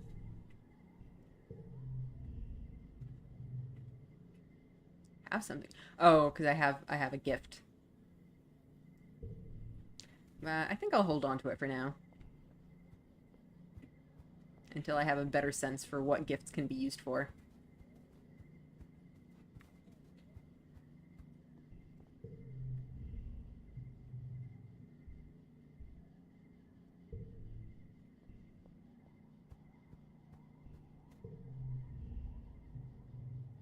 Have something. Oh, because I have a gift. I think I'll hold on to it for now. Until I have a better sense for what gifts can be used for.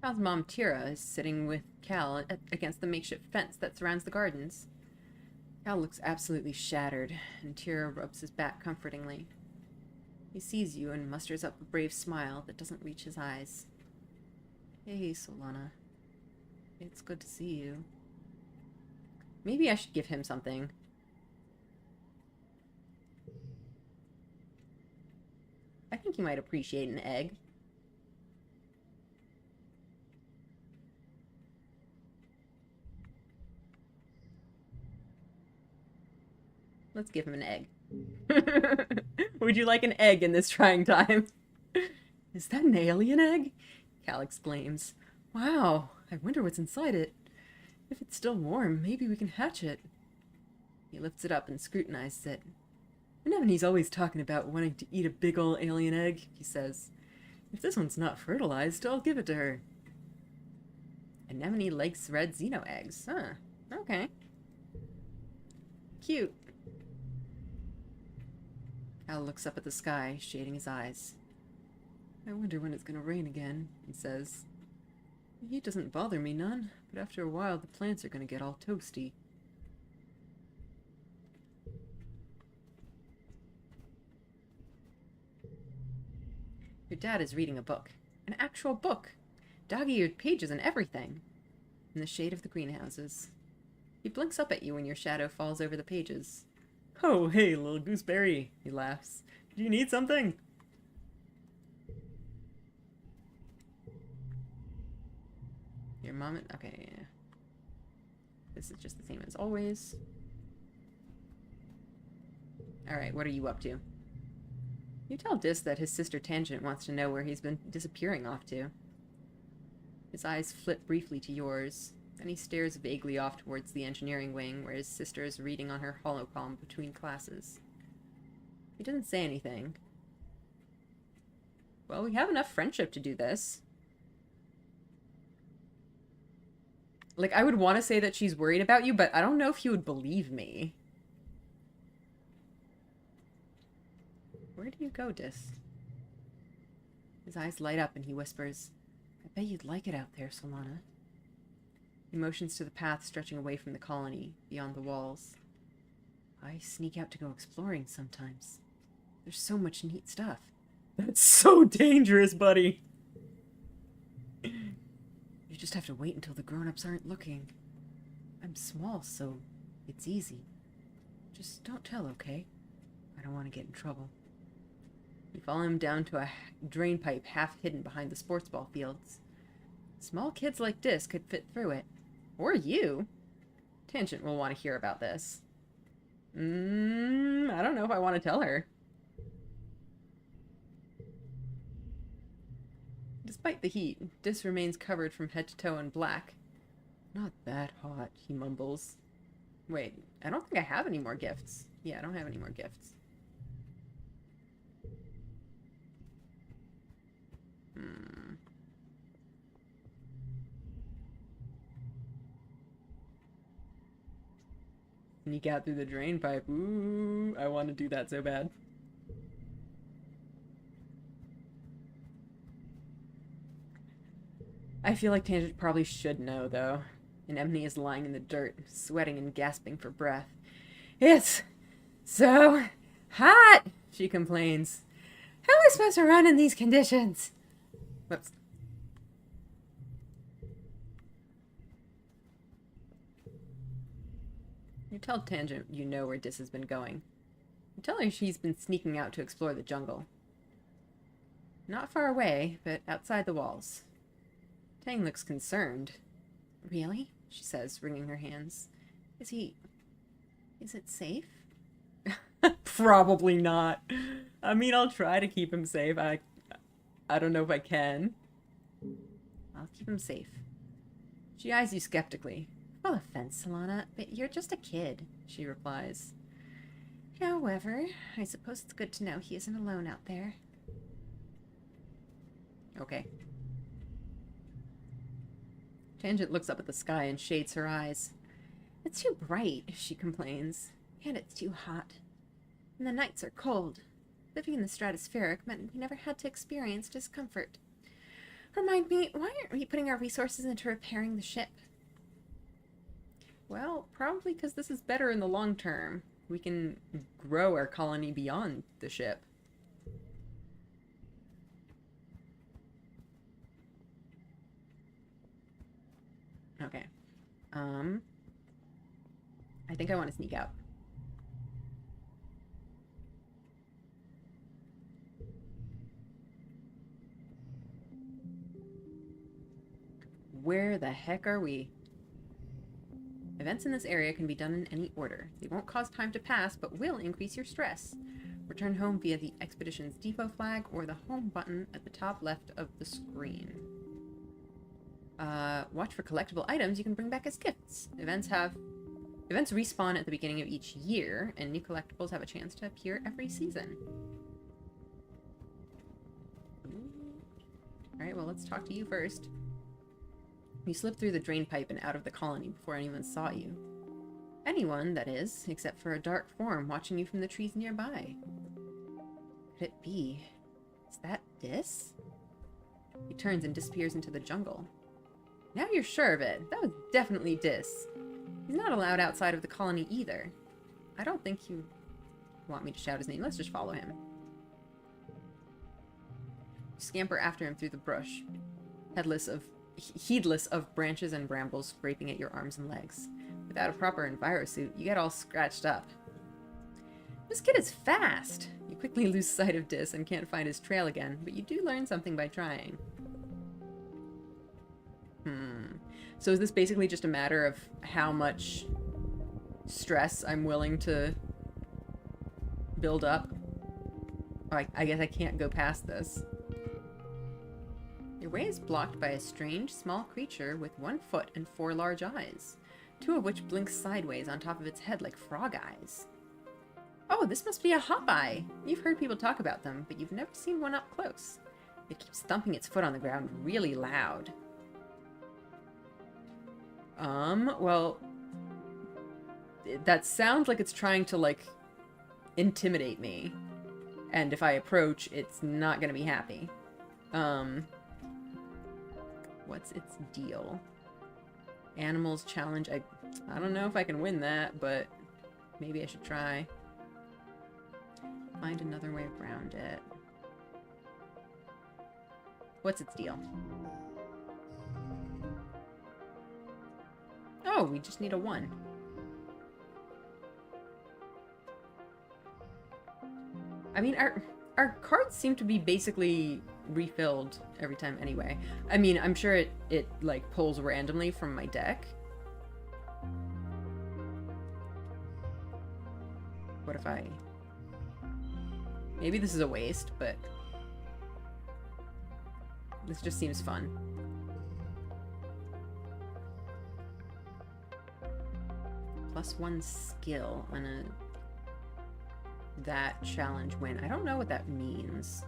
Cal's mom, Tira, is sitting with Cal against the makeshift fence that surrounds the gardens. Cal looks absolutely shattered, and Tira rubs his back comfortingly. He sees you and musters up a brave smile that doesn't reach his eyes. Hey, Solana. It's good to see you. Maybe I should give him something. I think he might appreciate an egg. Let's give him an egg. Would you like an egg in this trying time? Is that an alien egg? Cal exclaims. Wow, I wonder what's inside it. If it's still warm, maybe we can hatch it. He lifts it up and scrutinizes it. Anemone's always talking about wanting to eat a big ol' alien egg, he says. If this one's not fertilized, I'll give it to her. Anemone likes red xeno eggs. Huh. Okay. Cute. Cal looks up at the sky, shading his eyes. I wonder when it's gonna rain again, he says. The heat doesn't bother me none, but after a while the plants are gonna get all toasty. Your dad is reading a book. An actual book. Dog-eared pages and everything. In the shade of the greenhouses. He blinks up at you when your shadow falls over the pages. Oh, hey, little gooseberry, he laughs. Do you need something? Your mom and... Okay, yeah. This is just the same as always. Alright, what are you up to? You tell Dis that his sister Tangent wants to know where he's been disappearing off to. His eyes flit briefly to yours, then he stares vaguely off towards the engineering wing where his sister is reading on her holocom between classes. He doesn't say anything. Well, we have enough friendship to do this. Like, I would want to say that she's worried about you, but I don't know if you would believe me. Where do you go, Dis? His eyes light up and he whispers, I bet you'd like it out there, Solana. He motions to the path stretching away from the colony, beyond the walls. I sneak out to go exploring sometimes. There's so much neat stuff. That's so dangerous, buddy! You just have to wait until the grown-ups aren't looking. I'm small, so it's easy. Just don't tell, okay? I don't want to get in trouble. You follow him down to a drain pipe half hidden behind the sports ball fields. Small kids like Dis could fit through it. Or you. Tangent will want to hear about this. I don't know if I want to tell her. Despite the heat, Dis remains covered from head to toe in black. Not that hot, he mumbles. Wait, I don't think I have any more gifts. Yeah, I don't have any more gifts. Sneak out through the drain pipe. Ooh, I want to do that so bad. I feel like Tangent probably should know, though. Anemone is lying in the dirt, sweating and gasping for breath. It's so hot, she complains. How am I supposed to run in these conditions? Whoops. You tell Tangent you know where Dis has been going. You tell her she's been sneaking out to explore the jungle. Not far away, but outside the walls. Tang looks concerned. Really? She says, wringing her hands. Is it safe? Probably not. I mean, I'll try to keep him safe. I don't know if I can. I'll keep him safe. She eyes you skeptically. Well, offense, Solana, but you're just a kid, she replies. However, I suppose it's good to know he isn't alone out there. Okay. Tangent looks up at the sky and shades her eyes. It's too bright, she complains, and it's too hot. And the nights are cold. Living in the stratospheric meant we never had to experience discomfort. Remind me, why aren't we putting our resources into repairing the ship? Well, probably because this is better in the long term. We can grow our colony beyond the ship. Okay. I think I want to sneak out. Where the heck are we? Events in this area can be done in any order. They won't cause time to pass, but will increase your stress. Return home via the expedition's depot flag or the home button at the top left of the screen. Watch for collectible items you can bring back as gifts. Events respawn at the beginning of each year, and new collectibles have a chance to appear every season. Alright, well, let's talk to you first. You slipped through the drain pipe and out of the colony before anyone saw you. Anyone, that is, except for a dark form watching you from the trees nearby. Could it be? Is that Dis? He turns and disappears into the jungle. Now you're sure of it. That was definitely Dis. He's not allowed outside of the colony either. I don't think you want me to shout his name. Let's just follow him. You scamper after him through the brush, heedless of branches and brambles scraping at your arms and legs. Without a proper envirosuit, you get all scratched up. This kid is fast! You quickly lose sight of Dis and can't find his trail again, but you do learn something by trying. So is this basically just a matter of how much stress I'm willing to build up? I guess I can't go past this. Your way is blocked by a strange, small creature with 1 foot and 4 large eyes, 2 of which blink sideways on top of its head like frog eyes. Oh, this must be a hop-eye! You've heard people talk about them, but you've never seen one up close. It keeps thumping its foot on the ground really loud. Well, that sounds like it's trying to, like, intimidate me. And if I approach, it's not gonna be happy. What's its deal? Animals challenge. I don't know if I can win that, but maybe I should try. Find another way around it. What's its deal? Oh, we just need a 1. I mean, our cards seem to be basically refilled every time anyway. I mean, I'm sure it like pulls randomly from my deck. What if I... Maybe this is a waste, but this just seems fun. +1 skill on that challenge win. I don't know what that means.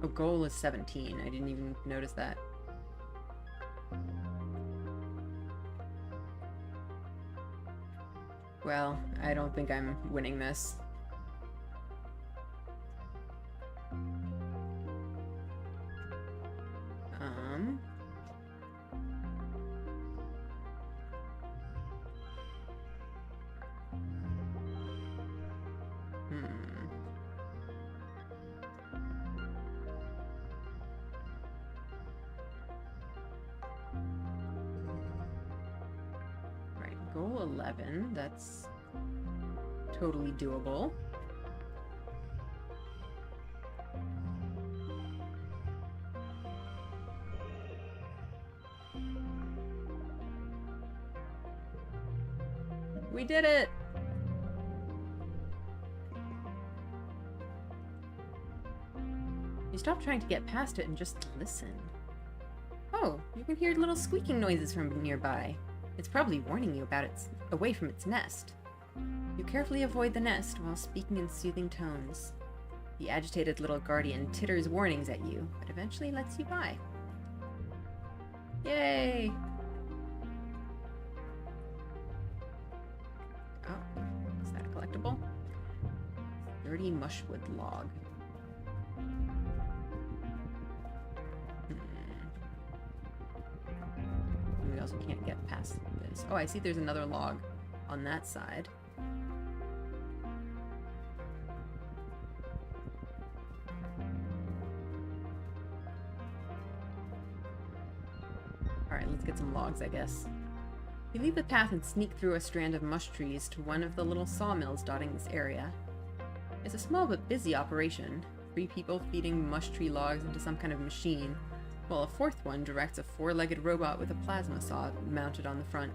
Oh, goal is 17. I didn't even notice that. Well, I don't think I'm winning this. Right, goal 11, that's totally doable. We did it! You stop trying to get past it and just listen. Oh, you can hear little squeaking noises from nearby. It's probably warning you about its away from its nest. You carefully avoid the nest while speaking in soothing tones. The agitated little guardian titters warnings at you, but eventually lets you by. Yay! Oh, is that a collectible? 30 mushwood log. We also can't get past this. Oh, I see there's another log on that side. Alright, let's get some logs, I guess. You leave the path and sneak through a strand of mush trees to one of the little sawmills dotting this area. It's a small but busy operation. 3 people feeding mush tree logs into some kind of machine, while a 4th one directs a 4-legged robot with a plasma saw mounted on the front.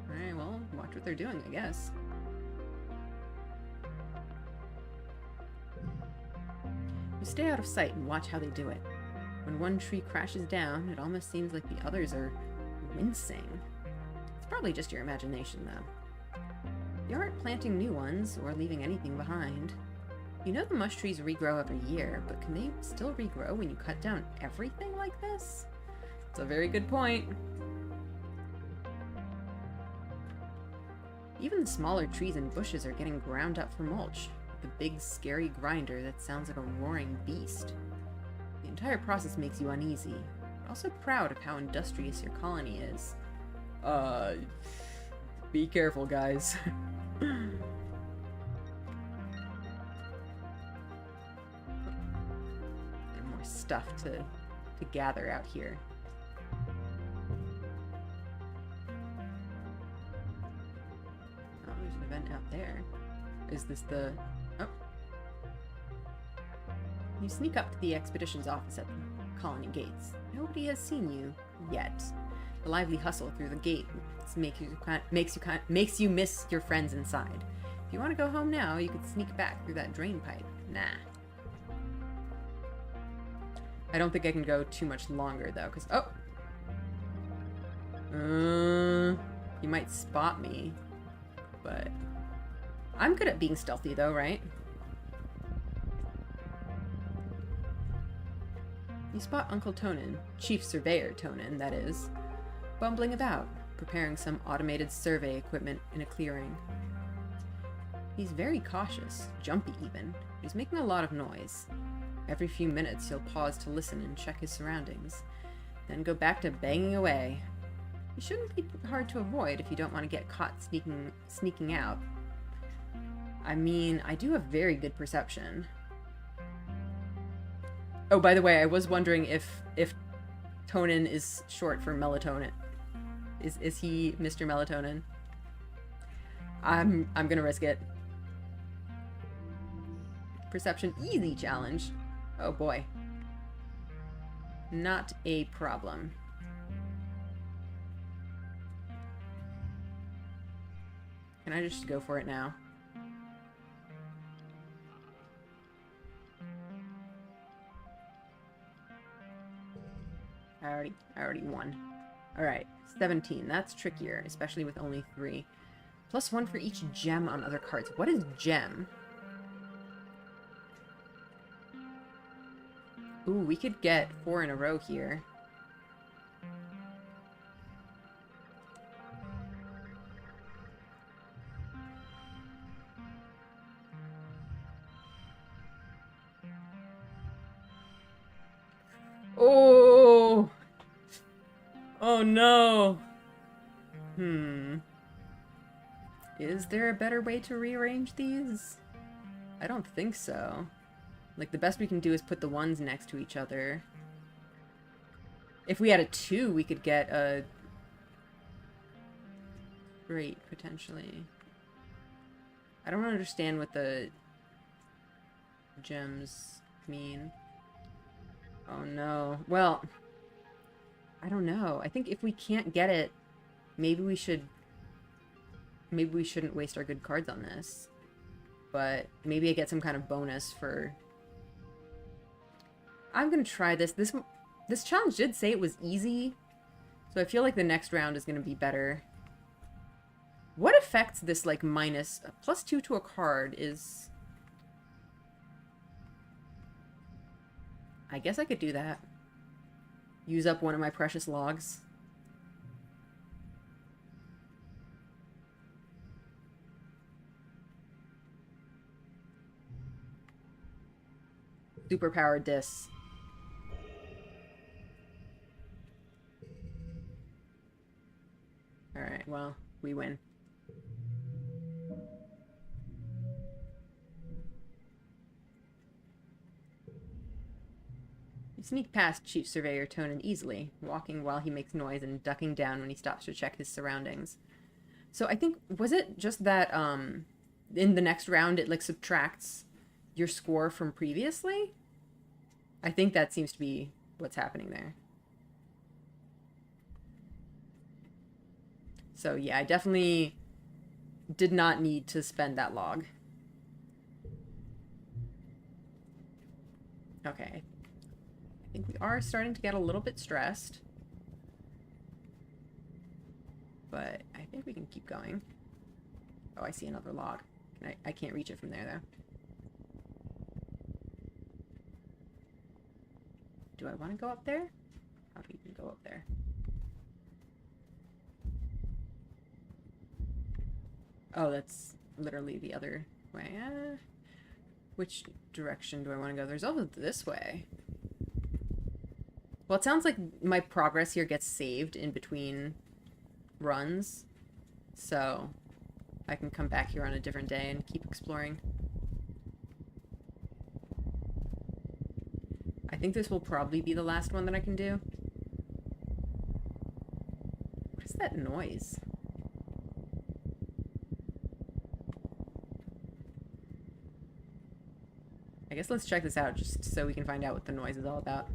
Alright, well, watch what they're doing, I guess. You stay out of sight and watch how they do it. When one tree crashes down, it almost seems like the others are wincing. It's probably just your imagination, though. You aren't planting new ones or leaving anything behind. You know the mush trees regrow every year, but can they still regrow when you cut down everything like this? It's a very good point. Even the smaller trees and bushes are getting ground up for mulch. The big, scary grinder that sounds like a roaring beast. The entire process makes you uneasy, but also proud of how industrious your colony is. Be careful, guys. There's more stuff to gather out here. Oh, there's an event out there. Is this the... Oh. You sneak up to the expedition's office at the colony gates. Nobody has seen you yet. The lively hustle through the gate makes you miss your friends inside. If you want to go home now, you could sneak back through that drain pipe. Nah. I don't think I can go too much longer though, because you might spot me, but I'm good at being stealthy though, right? You spot Uncle Tonin, Chief Surveyor Tonin, that is, bumbling about, preparing some automated survey equipment in a clearing. He's very cautious, jumpy even. He's making a lot of noise. Every few minutes he'll pause to listen and check his surroundings, then go back to banging away. He shouldn't be hard to avoid if you don't want to get caught sneaking out. I mean, I do have very good perception. Oh, by the way, I was wondering if Tonin is short for melatonin. Is he Mr. Melatonin? I'm gonna risk it. Perception easy challenge. Oh boy. Not a problem. Can I just go for it now? I already won. Alright, 17. That's trickier, especially with only 3. +1 for each gem on other cards. What is gem? Ooh, we could get 4 in a row here. Oh! Oh no! Is there a better way to rearrange these? I don't think so. Like, the best we can do is put the ones next to each other. If we had a 2, we could get a... Great, potentially. I don't understand what the gems mean? Oh no. Well, I don't know. I think if we can't get it, maybe we should... Maybe we shouldn't waste our good cards on this. But maybe I get some kind of bonus for... I'm gonna try this. This challenge did say it was easy, so I feel like the next round is gonna be better. What affects this, like, minus... +2 to a card is... I guess I could do that. Use up one of my precious logs. Superpowered dis. Alright, well, we win. You sneak past Chief Surveyor Tonin easily, walking while he makes noise and ducking down when he stops to check his surroundings. So I think, was it just that, in the next round it, like, subtracts your score from previously? I think that seems to be what's happening there. So yeah, I definitely did not need to spend that log. Okay. I think we are starting to get a little bit stressed. But I think we can keep going. Oh, I see another log. I can't reach it from there, though. Do I want to go up there? How do we even go up there? Oh, that's literally the other way. Which direction do I want to go? There's also this way. Well, it sounds like my progress here gets saved in between runs. So I can come back here on a different day and keep exploring. I think this will probably be the last one that I can do. What is that noise? I guess let's check this out just so we can find out what the noise is all about.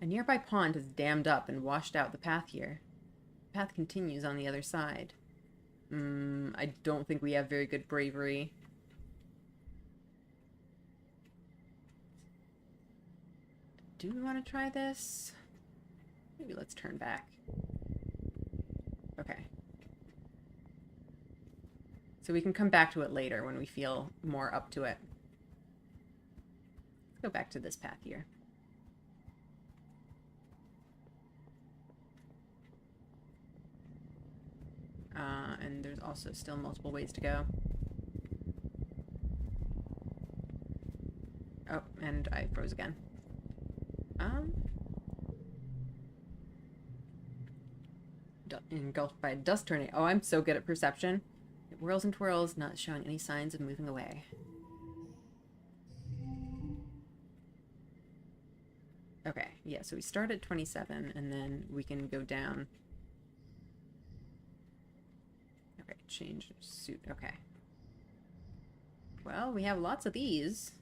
A nearby pond has dammed up and washed out the path here. The path continues on the other side. I don't think we have very good bravery. Do we want to try this? Maybe let's turn back. Okay. So we can come back to it later when we feel more up to it. Let's go back to this path here. And there's also still multiple ways to go. Oh, and I froze again. Engulfed by a dust tornado. Oh, I'm so good at perception. It whirls and twirls, not showing any signs of moving away. Okay, yeah, so we start at 27, and then we can go down. Okay, change suit. Okay. Well, we have lots of these.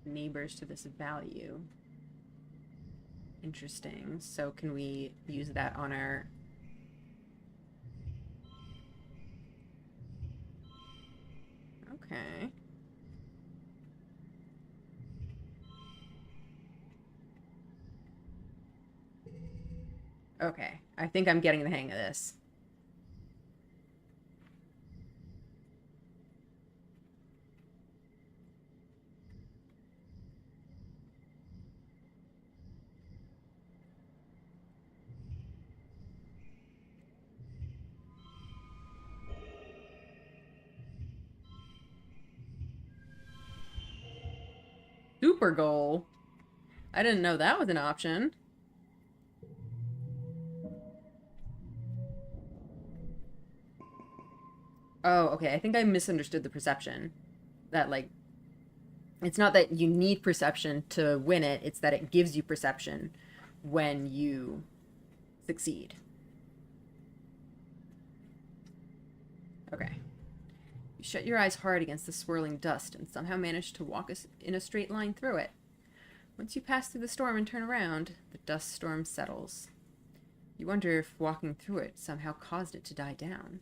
Neighbors to this value. Interesting. So can we use that on our... Okay. Okay. I think I'm getting the hang of this. Super goal. I didn't know that was an option. Oh, okay. I think I misunderstood the perception. That, like, it's not that you need perception to win it, it's that it gives you perception when you succeed. Okay. You shut your eyes hard against the swirling dust and somehow manage to walk us in a straight line through it. Once you pass through the storm and turn around, the dust storm settles. You wonder if walking through it somehow caused it to die down.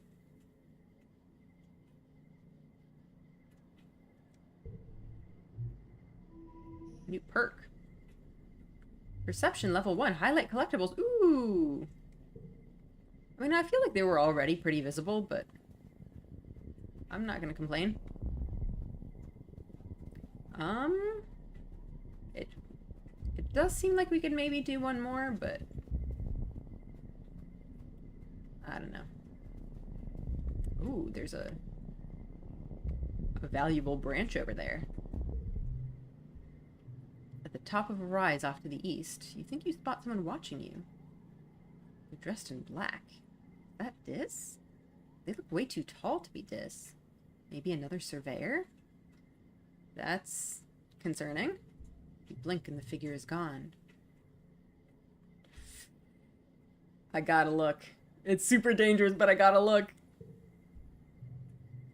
New perk. Perception level 1. Highlight collectibles. Ooh! I mean, I feel like they were already pretty visible, but I'm not gonna complain. It does seem like we could maybe do one more, but I don't know. Ooh, there's a valuable branch over there. At the top of a rise off to the east, you think you spot someone watching you. They're dressed in black. Is that Dis? They look way too tall to be Dis. Maybe another surveyor? That's concerning. You blink and the figure is gone. I gotta look. It's super dangerous, but I gotta look.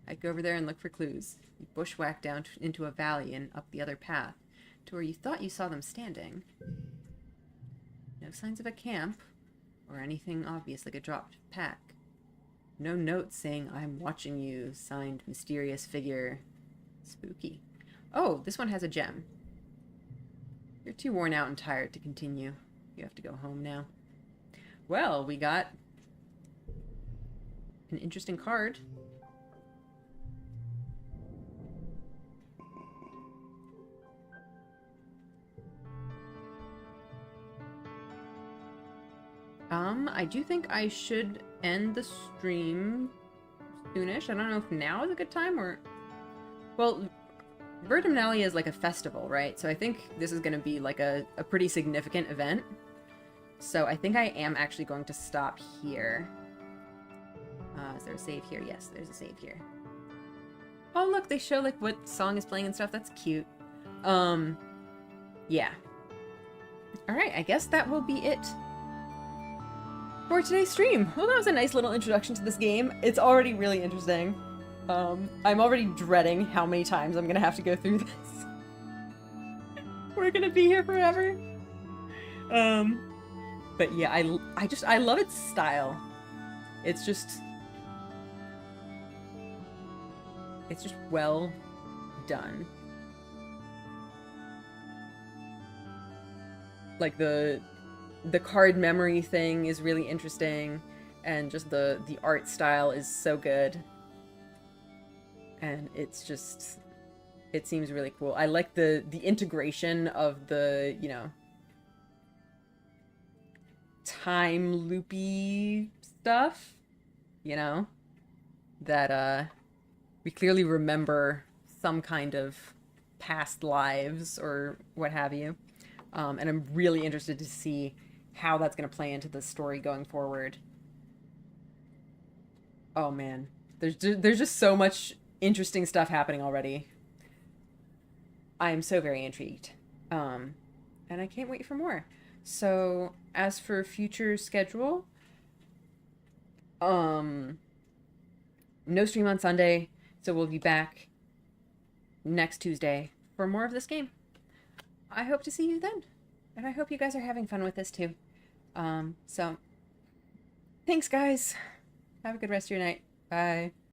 I'd go over there and look for clues. You bushwhack down into a valley and up the other path to where you thought you saw them standing. No signs of a camp or anything obvious like a dropped pack. No note saying I'm watching you, signed mysterious figure. Spooky. Oh, this one has a gem. You're too worn out and tired to continue. You have to go home now. Well, we got an interesting card. I do think I should end the stream soonish. I don't know if now is a good time or... Well, Vertimnalia is like a festival, right? So I think this is going to be like a pretty significant event. So I think I am actually going to stop here. Is there a save here? Yes, there's a save here. Oh, look, they show like what song is playing and stuff. That's cute. Yeah. Alright, I guess that will be it for today's stream. Well, that was a nice little introduction to this game. It's already really interesting. I'm already dreading how many times I'm gonna have to go through this. We're gonna be here forever. But yeah, I love its style. It's just well done. Like the card memory thing is really interesting, and just the art style is so good. And it's just, it seems really cool. I like the integration of the, you know, time loopy stuff, you know, that we clearly remember some kind of past lives or what have you. And I'm really interested to see how that's going to play into the story going forward. Oh man, there's just so much interesting stuff happening already. I am so very intrigued. And I can't wait for more. So, as for future schedule, no stream on Sunday, so we'll be back next Tuesday for more of this game. I hope to see you then. And I hope you guys are having fun with this too. So, thanks guys. Have a good rest of your night. Bye.